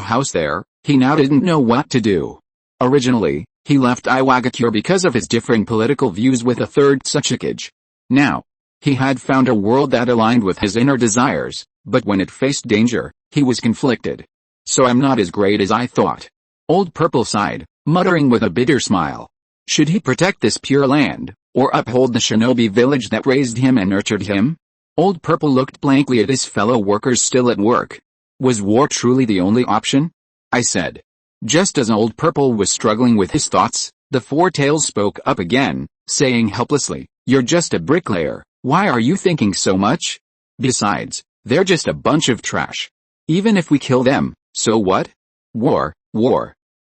house there, he now didn't know what to do. Originally, he left Iwagakure because of his differing political views with a third Tsuchikage. Now, he had found a world that aligned with his inner desires, but when it faced danger, he was conflicted. So I'm not as great as I thought. Old Purple sighed, muttering with a bitter smile. Should he protect this pure land, or uphold the shinobi village that raised him and nurtured him? Old Purple looked blankly at his fellow workers still at work. Was war truly the only option? I said. Just as Old Purple was struggling with his thoughts, the Four Tails spoke up again, saying helplessly, "You're just a bricklayer, why are you thinking so much? Besides, they're just a bunch of trash. Even if we kill them, so what? War.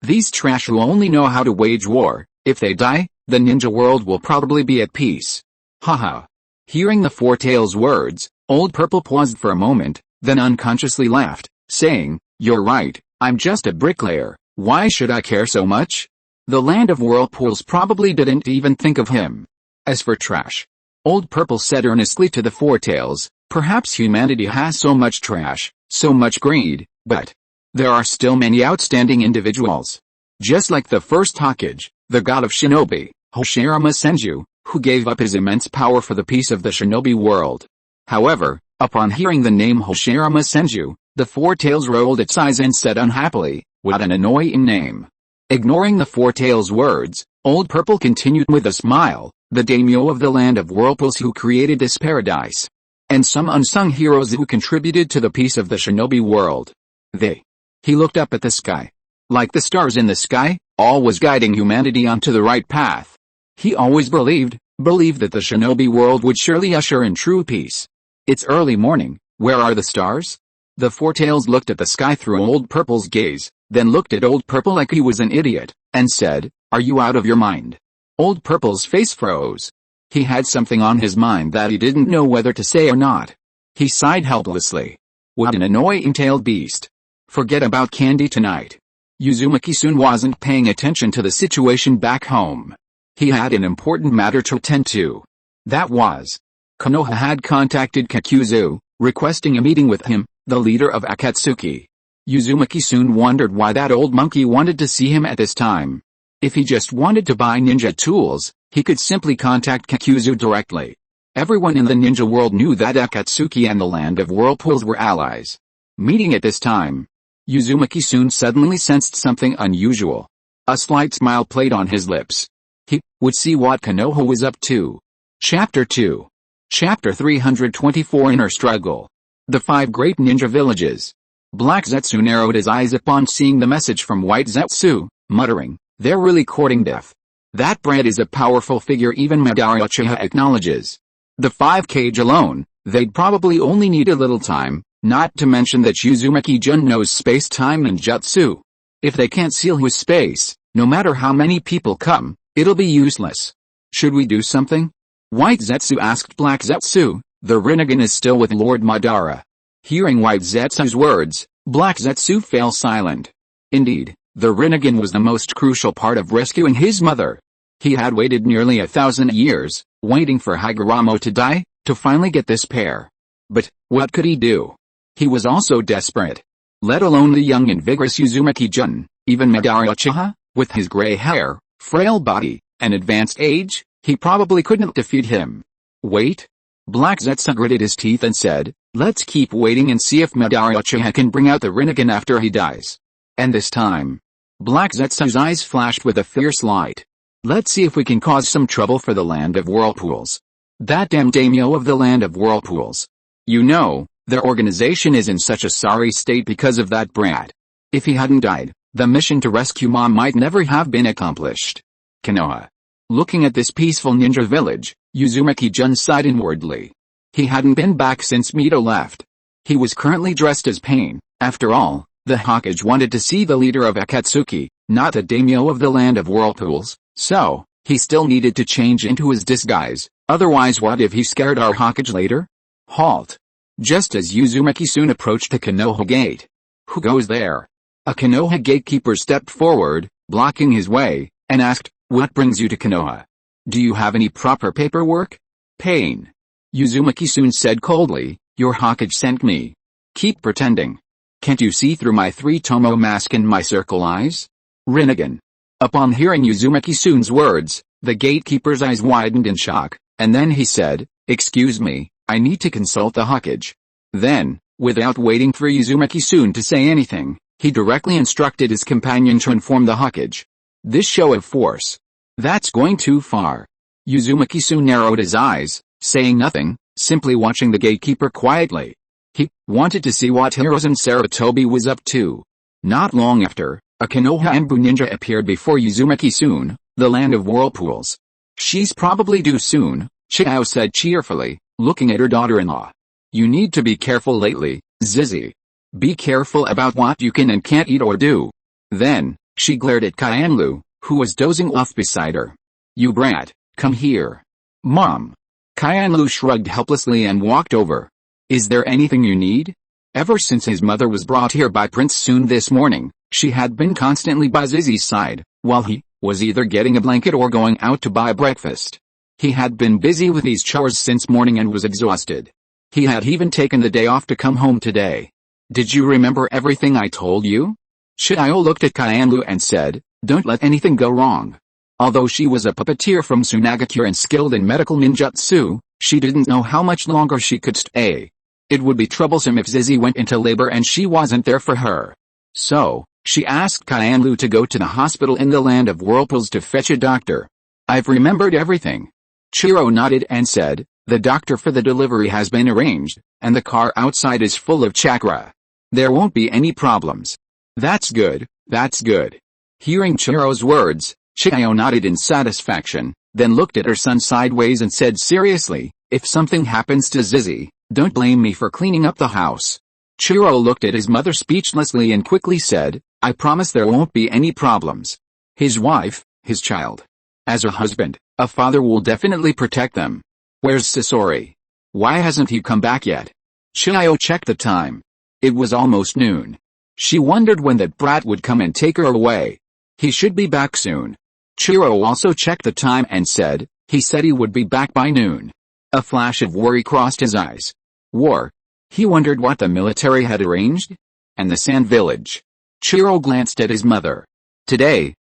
These trash who only know how to wage war, if they die, the ninja world will probably be at peace." Haha. Hearing the Four Tails words, Old Purple paused for a moment, then unconsciously laughed, saying, "You're right, I'm just a bricklayer, why should I care so much?" The Land of Whirlpools probably didn't even think of him. As for trash, Old Purple said earnestly to the Four Tails, perhaps humanity has so much trash, so much greed, but there are still many outstanding individuals. Just like the first Hokage, the god of shinobi, Hoshirama Senju, who gave up his immense power for the peace of the shinobi world. However, upon hearing the name Hoshirama Senju, the Four Tails rolled its eyes and said unhappily, "What an annoying name." Ignoring the Four Tails words, Old Purple continued with a smile, the daimyo of the Land of Whirlpools who created this paradise. And some unsung heroes who contributed to the peace of the shinobi world. He looked up at the sky. Like the stars in the sky, all was guiding humanity onto the right path. He always believed that the shinobi world would surely usher in true peace. It's early morning, where are the stars? The Four Tails looked at the sky through Old Purple's gaze, then looked at Old Purple like he was an idiot, and said, "Are you out of your mind?" Old Purple's face froze. He had something on his mind that he didn't know whether to say or not. He sighed helplessly. What an annoying-tailed beast. Forget about candy tonight. Uzumaki soon wasn't paying attention to the situation back home. He had an important matter to attend to. That was, Konoha had contacted Kakuzu, requesting a meeting with him, the leader of Akatsuki. Uzumaki soon wondered why that old monkey wanted to see him at this time. If he just wanted to buy ninja tools, he could simply contact Kakuzu directly. Everyone in the ninja world knew that Akatsuki and the Land of Whirlpools were allies. Meeting at this time, Uzumaki soon suddenly sensed something unusual. A slight smile played on his lips. He would see what Konoha was up to. Chapter 2. Chapter 324 Inner Struggle. The 5 Great Ninja Villages. Black Zetsu narrowed his eyes upon seeing the message from White Zetsu, muttering, "They're really courting death. That brat is a powerful figure even Madara Uchiha acknowledges. The 5 Kage alone, they'd probably only need a little time, not to mention that Uzumaki-jun knows space-time ninjutsu. If they can't seal his space, no matter how many people come, it'll be useless. Should we do something?" White Zetsu asked Black Zetsu. The Rinnegan is still with Lord Madara. Hearing White Zetsu's words, Black Zetsu fell silent. Indeed, the Rinnegan was the most crucial part of rescuing his mother. He had waited nearly 1,000 years, waiting for Higuramo to die, to finally get this pair. But, what could he do? He was also desperate. Let alone the young and vigorous Uzumaki-jun, even Madara Uchiha, with his gray hair, frail body, and advanced age, he probably couldn't defeat him. Wait? Black Zetsu gritted his teeth and said, "Let's keep waiting and see if Madara Uchiha can bring out the Rinnegan after he dies." And this time, Black Zetsu's eyes flashed with a fierce light. "Let's see if we can cause some trouble for the Land of Whirlpools. That damn daimyo of the Land of Whirlpools. You know, their organization is in such a sorry state because of that brat. If he hadn't died, the mission to rescue Mom might never have been accomplished." Konoha. Looking at this peaceful ninja village, Uzumaki-jun sighed inwardly. He hadn't been back since Mito left. He was currently dressed as Pain. After all, the Hokage wanted to see the leader of Akatsuki, not the daimyo of the land of whirlpools, so he still needed to change into his disguise. Otherwise, what if he scared our Hokage later? Halt. Just as Uzumaki soon approached the Konoha gate. Who goes there? A Konoha gatekeeper stepped forward, blocking his way, and asked, "What brings you to Konoha? Do you have any proper paperwork?" Pain. Uzumaki soon said coldly, "Your Hokage sent me. Keep pretending. Can't you see through my three-tomo mask and my circle eyes?" Rinnegan. Upon hearing Uzumaki-sun's words, the gatekeeper's eyes widened in shock, and then he said, "Excuse me, I need to consult the Hokage." Then, without waiting for Uzumaki-sun to say anything, he directly instructed his companion to inform the Hokage. This show of force. That's going too far. Uzumaki-sun narrowed his eyes, saying nothing, simply watching the gatekeeper quietly. He wanted to see what Hirozen Sarutobi was up to. Not long after, a Konoha Embu ninja appeared before Uzumaki-sun, the land of whirlpools. "She's probably due soon," Chiao said cheerfully, looking at her daughter-in-law. "You need to be careful lately, Zizi. Be careful about what you can and can't eat or do." Then, she glared at Kyanlu, who was dozing off beside her. "You brat, come here." "Mom." Kyanlu shrugged helplessly and walked over. "Is there anything you need?" Ever since his mother was brought here by Prince Sun this morning, she had been constantly by Zizi's side, while he was either getting a blanket or going out to buy breakfast. He had been busy with these chores since morning and was exhausted. He had even taken the day off to come home today. "Did you remember everything I told you?" Chiao looked at Kyanlu and said, "Don't let anything go wrong." Although she was a puppeteer from Sunagakure and skilled in medical ninjutsu, she didn't know how much longer she could stay. It would be troublesome if Zizi went into labor and she wasn't there for her. So, she asked Kyanlu to go to the hospital in the land of whirlpools to fetch a doctor. "I've remembered everything." Chiro nodded and said, "The doctor for the delivery has been arranged, and the car outside is full of chakra. There won't be any problems." That's good, that's good." Hearing Chiro's words, Chiao nodded in satisfaction, then looked at her son sideways and said seriously, "If something happens to Zizi, don't blame me for cleaning up the house." Chiro looked at his mother speechlessly and quickly said, "I promise there won't be any problems." His wife, his child. As a husband, a father will definitely protect them. "Where's Sasori? Why hasn't he come back yet?" Chio checked the time. It was almost noon. She wondered when that brat would come and take her away. He should be back soon. Chiro also checked the time and said, he said he would be back by noon. A flash of worry crossed his eyes. War? He wondered what the military had arranged? And the Sand Village? Chiro glanced at his mother. Today,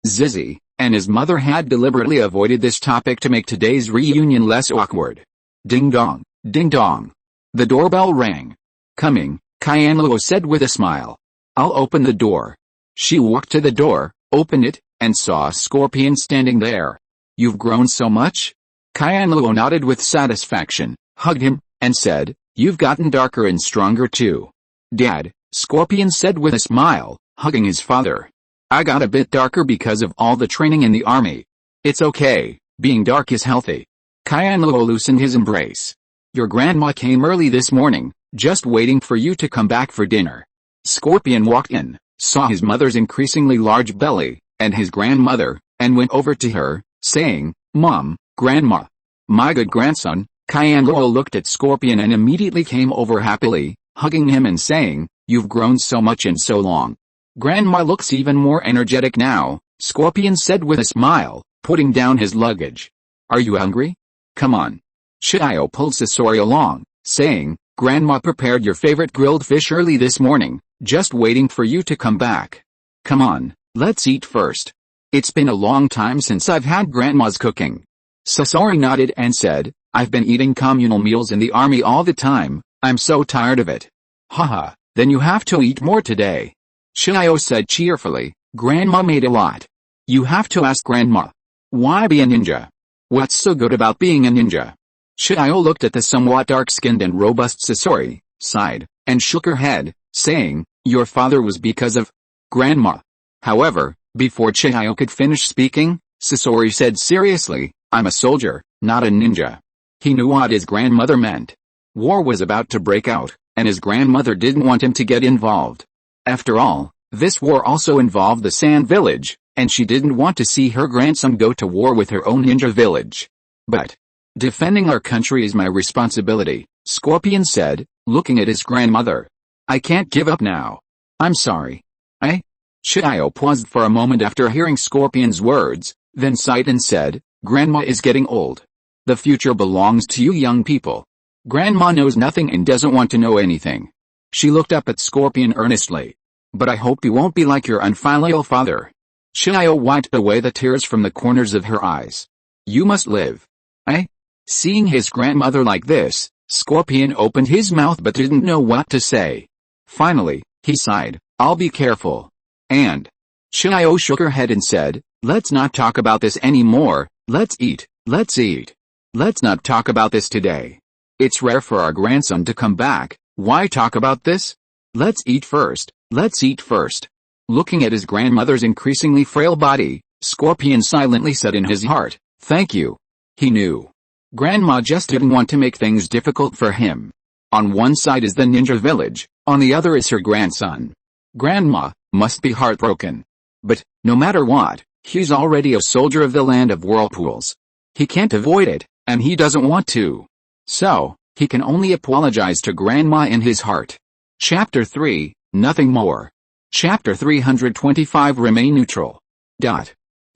Zizi, and his mother had deliberately avoided this topic to make today's reunion less awkward. Ding dong, ding dong. The doorbell rang. "Coming," Kyanluo said with a smile. "I'll open the door." She walked to the door, opened it, and saw a scorpion standing there. "You've grown so much?" Kyanluo nodded with satisfaction, hugged him, and said, "You've gotten darker and stronger too." "Dad," Scorpion said with a smile, hugging his father. "I got a bit darker because of all the training in the army. It's okay, being dark is healthy." Kyanluo loosened his embrace. "Your grandma came early this morning, just waiting for you to come back for dinner." Scorpion walked in, saw his mother's increasingly large belly, and his grandmother, and went over to her, saying, "Mom, Grandma." "My good grandson." Kyanluo looked at Scorpion and immediately came over happily, hugging him and saying, "You've grown so much in so long." "Grandma looks even more energetic now," Scorpion said with a smile, putting down his luggage. "Are you hungry? Come on." Chio pulled Sasori along, saying, "Grandma prepared your favorite grilled fish early this morning, just waiting for you to come back. Come on, let's eat first. It's been a long time since I've had Grandma's cooking." Sasori nodded and said, "I've been eating communal meals in the army all the time, I'm so tired of it." "Haha, then you have to eat more today." Chio said cheerfully, "Grandma made a lot. You have to ask Grandma. Why be a ninja? What's so good about being a ninja?" Chio looked at the somewhat dark-skinned and robust Sasori, sighed, and shook her head, saying, "Your father was because of Grandma." However, before Chio could finish speaking, Sasori said seriously, "I'm a soldier, not a ninja." He knew what his grandmother meant. War was about to break out, and his grandmother didn't want him to get involved. After all, this war also involved the Sand Village, and she didn't want to see her grandson go to war with her own ninja village. But defending our country is my responsibility, Scorpion said, looking at his grandmother. I can't give up now. I'm sorry. Chiyo paused for a moment after hearing Scorpion's words, then sighed and said, Grandma is getting old. The future belongs to you young people. Grandma knows nothing and doesn't want to know anything. She looked up at Scorpion earnestly. But I hope you won't be like your unfilial father. Chiyo wiped away the tears from the corners of her eyes. You must live. Seeing his grandmother like this, Scorpion opened his mouth but didn't know what to say. Finally, he sighed, I'll be careful. And Chiyo shook her head and said, let's not talk about this anymore, let's eat. Let's not talk about this today. It's rare for our grandson to come back, why talk about this? Let's eat first. Looking at his grandmother's increasingly frail body, Scorpion silently said in his heart, thank you. He knew. Grandma just didn't want to make things difficult for him. On one side is the ninja village, on the other is her grandson. Grandma must be heartbroken. But, no matter what, he's already a soldier of the land of whirlpools. He can't avoid it, and he doesn't want to. So, he can only apologize to Grandma in his heart. Chapter 3, Nothing More. Chapter 325 Remain Neutral.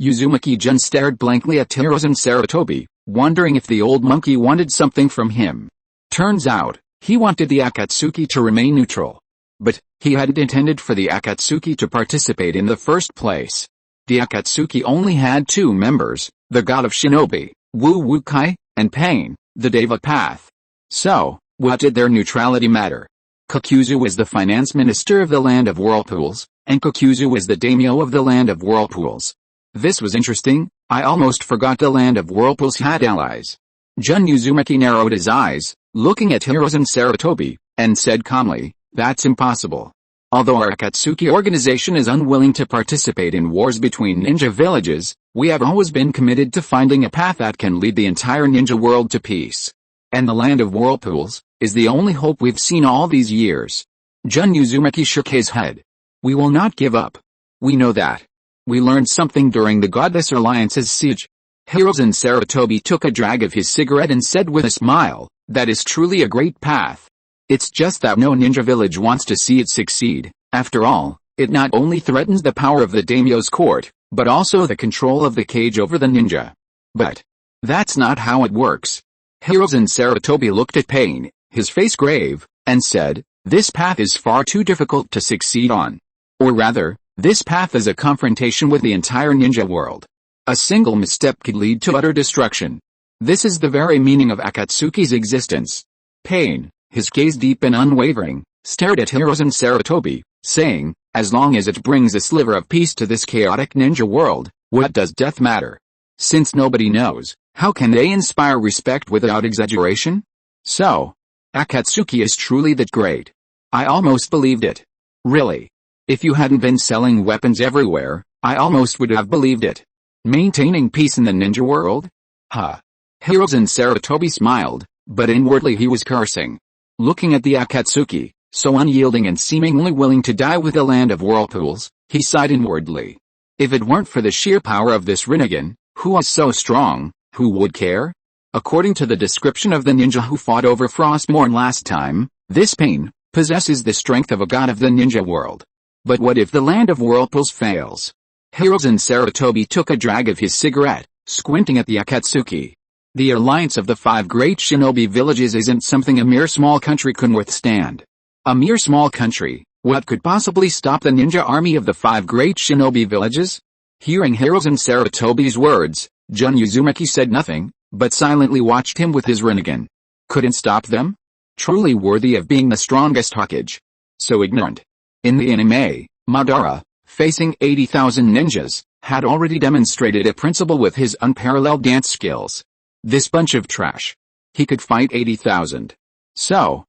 Uzumaki-jun stared blankly at Hiruzen Sarutobi, wondering if the old monkey wanted something from him. Turns out, he wanted the Akatsuki to remain neutral. But, he hadn't intended for the Akatsuki to participate in the first place. The Akatsuki only had two members, the god of shinobi, Wu Kai, and Pain, the Deva Path. So, what did their neutrality matter? Kokuzu was the finance minister of the land of whirlpools, and Kokuzu was the daimyo of the land of whirlpools. This was interesting, I almost forgot the land of whirlpools had allies. Jun Uzumaki narrowed his eyes, looking at Hiruzen Sarutobi, and said calmly, that's impossible. Although our Akatsuki organization is unwilling to participate in wars between ninja villages, we have always been committed to finding a path that can lead the entire ninja world to peace. And the land of whirlpools is the only hope we've seen all these years. Jun Uzumaki shook his head. We will not give up. We know that. We learned something during the Godless Alliance's siege. Hiruzen Sarutobi took a drag of his cigarette and said with a smile, that is truly a great path. It's just that no ninja village wants to see it succeed. After all, it not only threatens the power of the daimyo's court, but also the control of the cage over the ninja. But that's not how it works. Hiruzen Sarutobi looked at Pain, his face grave, and said, this path is far too difficult to succeed on. Or rather, this path is a confrontation with the entire ninja world. A single misstep could lead to utter destruction. This is the very meaning of Akatsuki's existence. Pain, his gaze deep and unwavering, stared at Hiruzen Sarutobi, saying, as long as it brings a sliver of peace to this chaotic ninja world, what does death matter? Since nobody knows, how can they inspire respect without exaggeration? So, Akatsuki is truly that great. I almost believed it. Really. If you hadn't been selling weapons everywhere, I almost would have believed it. Maintaining peace in the ninja world? Hiruzen Sarutobi smiled, but inwardly he was cursing. Looking at the Akatsuki, so unyielding and seemingly willing to die with the land of whirlpools, he sighed inwardly. If it weren't for the sheer power of this Rinnegan, who was so strong, who would care? According to the description of the ninja who fought over Frostmourne last time, this Pain possesses the strength of a god of the ninja world. But what if the land of whirlpools fails? Hiruzen Sarutobi took a drag of his cigarette, squinting at the Akatsuki. The alliance of the 5 great shinobi villages isn't something a mere small country can withstand. A mere small country, what could possibly stop the ninja army of the 5 great shinobi villages? Hearing Hiruzen Sarutobi's words, Jun Uzumaki said nothing, but silently watched him with his Rinnegan. Couldn't stop them? Truly worthy of being the strongest Hokage. So ignorant. In the anime, Madara, facing 80,000 ninjas, had already demonstrated a principle with his unparalleled dance skills. This bunch of trash. He could fight 80,000. So,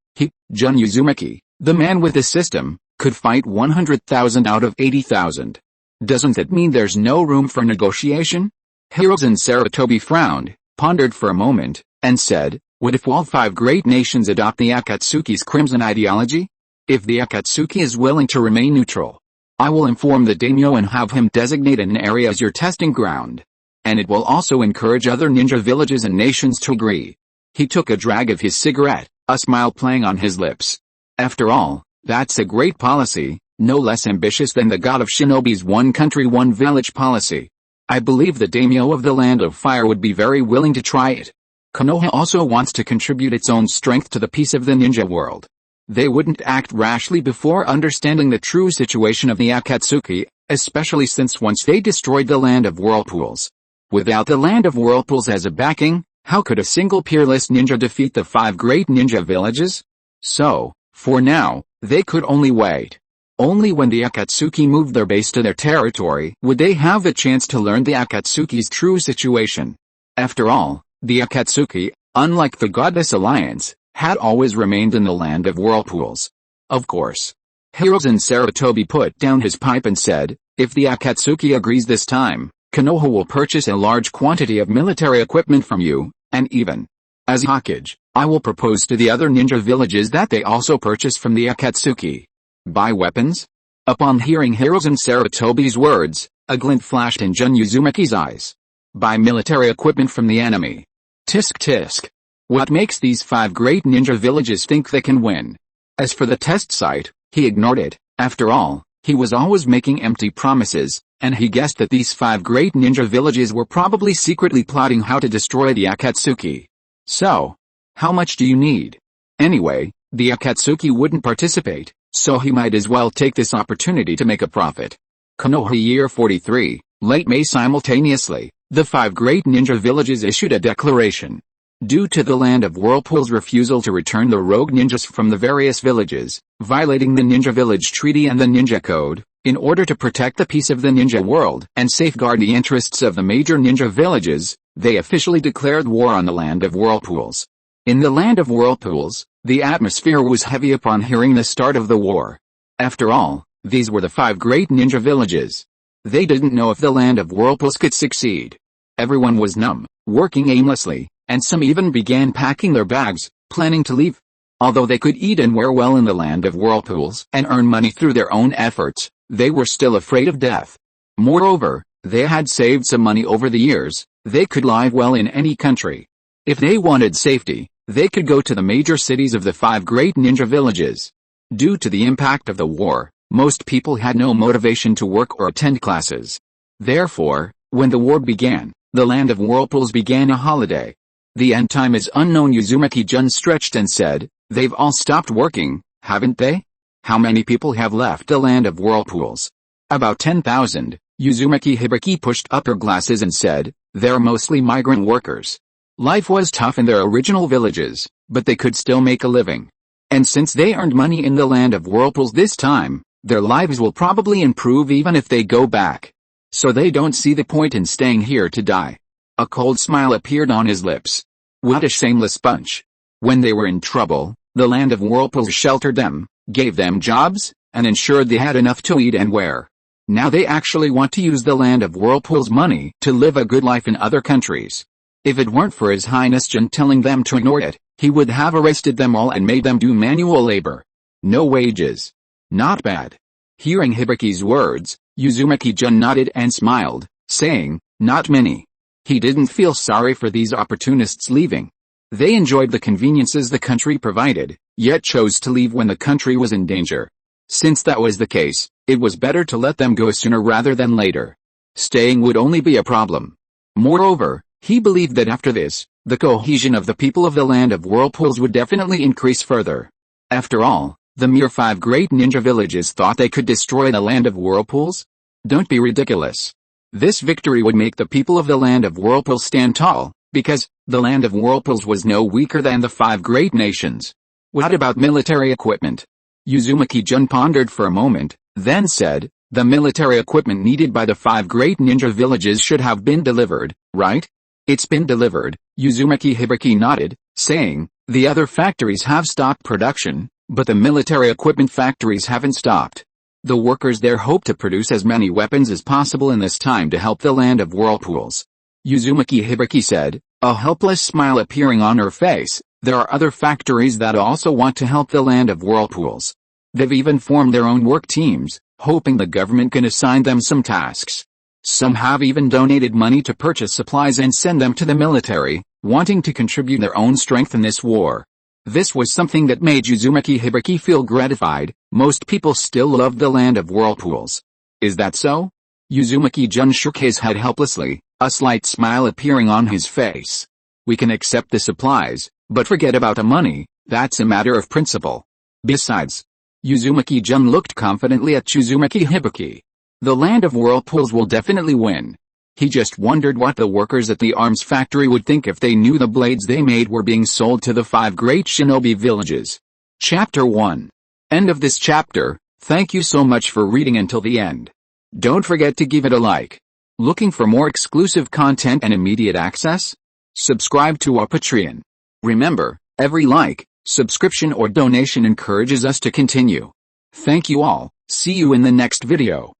Jun Uzumaki, the man with the system, could fight 100,000 out of 80,000. Doesn't that mean there's no room for negotiation? Hiruzen Sarutobi frowned, pondered for a moment, and said, What if all 5 great nations adopt the Akatsuki's crimson ideology? If the Akatsuki is willing to remain neutral, I will inform the daimyo and have him designate an area as your testing ground. And it will also encourage other ninja villages and nations to agree. He took a drag of his cigarette, a smile playing on his lips. After all, that's a great policy, no less ambitious than the God of Shinobi's one country one village policy. I believe the daimyo of the Land of Fire would be very willing to try it. Konoha also wants to contribute its own strength to the peace of the ninja world. They wouldn't act rashly before understanding the true situation of the Akatsuki, especially since once they destroyed the Land of Whirlpools. Without the Land of Whirlpools as a backing, how could a single peerless ninja defeat the 5 great ninja villages? So, for now, they could only wait. Only when the Akatsuki moved their base to their territory would they have the chance to learn the Akatsuki's true situation. After all, the Akatsuki, unlike the Godless Alliance, had always remained in the Land of Whirlpools. Of course. Hirozen Sarutobi put down his pipe and said, if the Akatsuki agrees this time, Konoha will purchase a large quantity of military equipment from you, and even as Hokage, I will propose to the other ninja villages that they also purchase from the Akatsuki. Buy weapons? Upon hearing Hirozen Sarutobi's words, a glint flashed in Jun Uzumaki's eyes. Buy military equipment from the enemy. Tisk tisk. What makes these 5 great ninja villages think they can win? As for the test site, he ignored it. After all, he was always making empty promises, and he guessed that these 5 great ninja villages were probably secretly plotting how to destroy the Akatsuki. So, how much do you need? Anyway, the Akatsuki wouldn't participate, so he might as well take this opportunity to make a profit. Konoha Year 43, late May. Simultaneously, the 5 great ninja villages issued a declaration. Due to the Land of Whirlpool's refusal to return the rogue ninjas from the various villages, violating the Ninja Village Treaty and the Ninja Code, in order to protect the peace of the ninja world and safeguard the interests of the major ninja villages, they officially declared war on the Land of Whirlpools. In the Land of Whirlpools, the atmosphere was heavy upon hearing the start of the war. After all, these were the 5 great ninja villages. They didn't know if the Land of Whirlpools could succeed. Everyone was numb, working aimlessly, and some even began packing their bags, planning to leave. Although they could eat and wear well in the Land of Whirlpools and earn money through their own efforts, they were still afraid of death. Moreover, they had saved some money over the years. They could live well in any country. If they wanted safety, they could go to the major cities of the 5 great ninja villages. Due to the impact of the war, most people had no motivation to work or attend classes. Therefore, when the war began, the Land of Whirlpools began a holiday. The end time is unknown. Uzumaki-jun stretched and said, they've all stopped working, haven't they? How many people have left the Land of Whirlpools? About 10,000. Uzumaki Hibiki pushed up her glasses and said, they're mostly migrant workers. Life was tough in their original villages, but they could still make a living. And since they earned money in the Land of Whirlpools this time, their lives will probably improve even if they go back. So they don't see the point in staying here to die. A cold smile appeared on his lips. What a shameless bunch. When they were in trouble, the Land of Whirlpools sheltered them, gave them jobs, and ensured they had enough to eat and wear. Now they actually want to use the Land of Whirlpool's money to live a good life in other countries. If it weren't for His Highness Jun telling them to ignore it, he would have arrested them all and made them do manual labor. No wages. Not bad. Hearing Hibiki's words, Uzumaki-jun nodded and smiled, saying, not many. He didn't feel sorry for these opportunists leaving. They enjoyed the conveniences the country provided, yet chose to leave when the country was in danger. Since that was the case, it was better to let them go sooner rather than later. Staying would only be a problem. Moreover, he believed that after this, the cohesion of the people of the Land of Whirlpools would definitely increase further. After all, the mere 5 great ninja villages thought they could destroy the Land of Whirlpools? Don't be ridiculous. This victory would make the people of the Land of Whirlpools stand tall, because the Land of Whirlpools was no weaker than the 5 great nations. What about military equipment? Uzumaki-jun pondered for a moment, then said, the military equipment needed by the 5 great ninja villages should have been delivered, right? It's been delivered. Uzumaki Hibiki nodded, saying, the other factories have stopped production, but the military equipment factories haven't stopped. The workers there hope to produce as many weapons as possible in this time to help the Land of Whirlpools. Uzumaki Hibiki said, a helpless smile appearing on her face. There are other factories that also want to help the land of whirlpools. They've even formed their own work teams, hoping the government can assign them some tasks. Some have even donated money to purchase supplies and send them to the military, wanting to contribute their own strength in this war. This was something that made Uzumaki Hibiki feel gratified. Most people still love the land of whirlpools. Is that so? Uzumaki-jun shook his head helplessly, a slight smile appearing on his face. We can accept the supplies, but forget about the money. That's a matter of principle. Besides, Uzumaki-jun looked confidently at Uzumaki Hibiki. The land of whirlpools will definitely win. He just wondered what the workers at the arms factory would think if they knew the blades they made were being sold to the 5 great shinobi villages. Chapter 1. End of this chapter. Thank you so much for reading until the end. Don't forget to give it a like. Looking for more exclusive content and immediate access? Subscribe to our Patreon. Remember, every like, subscription or donation encourages us to continue. Thank you all. See you in the next video.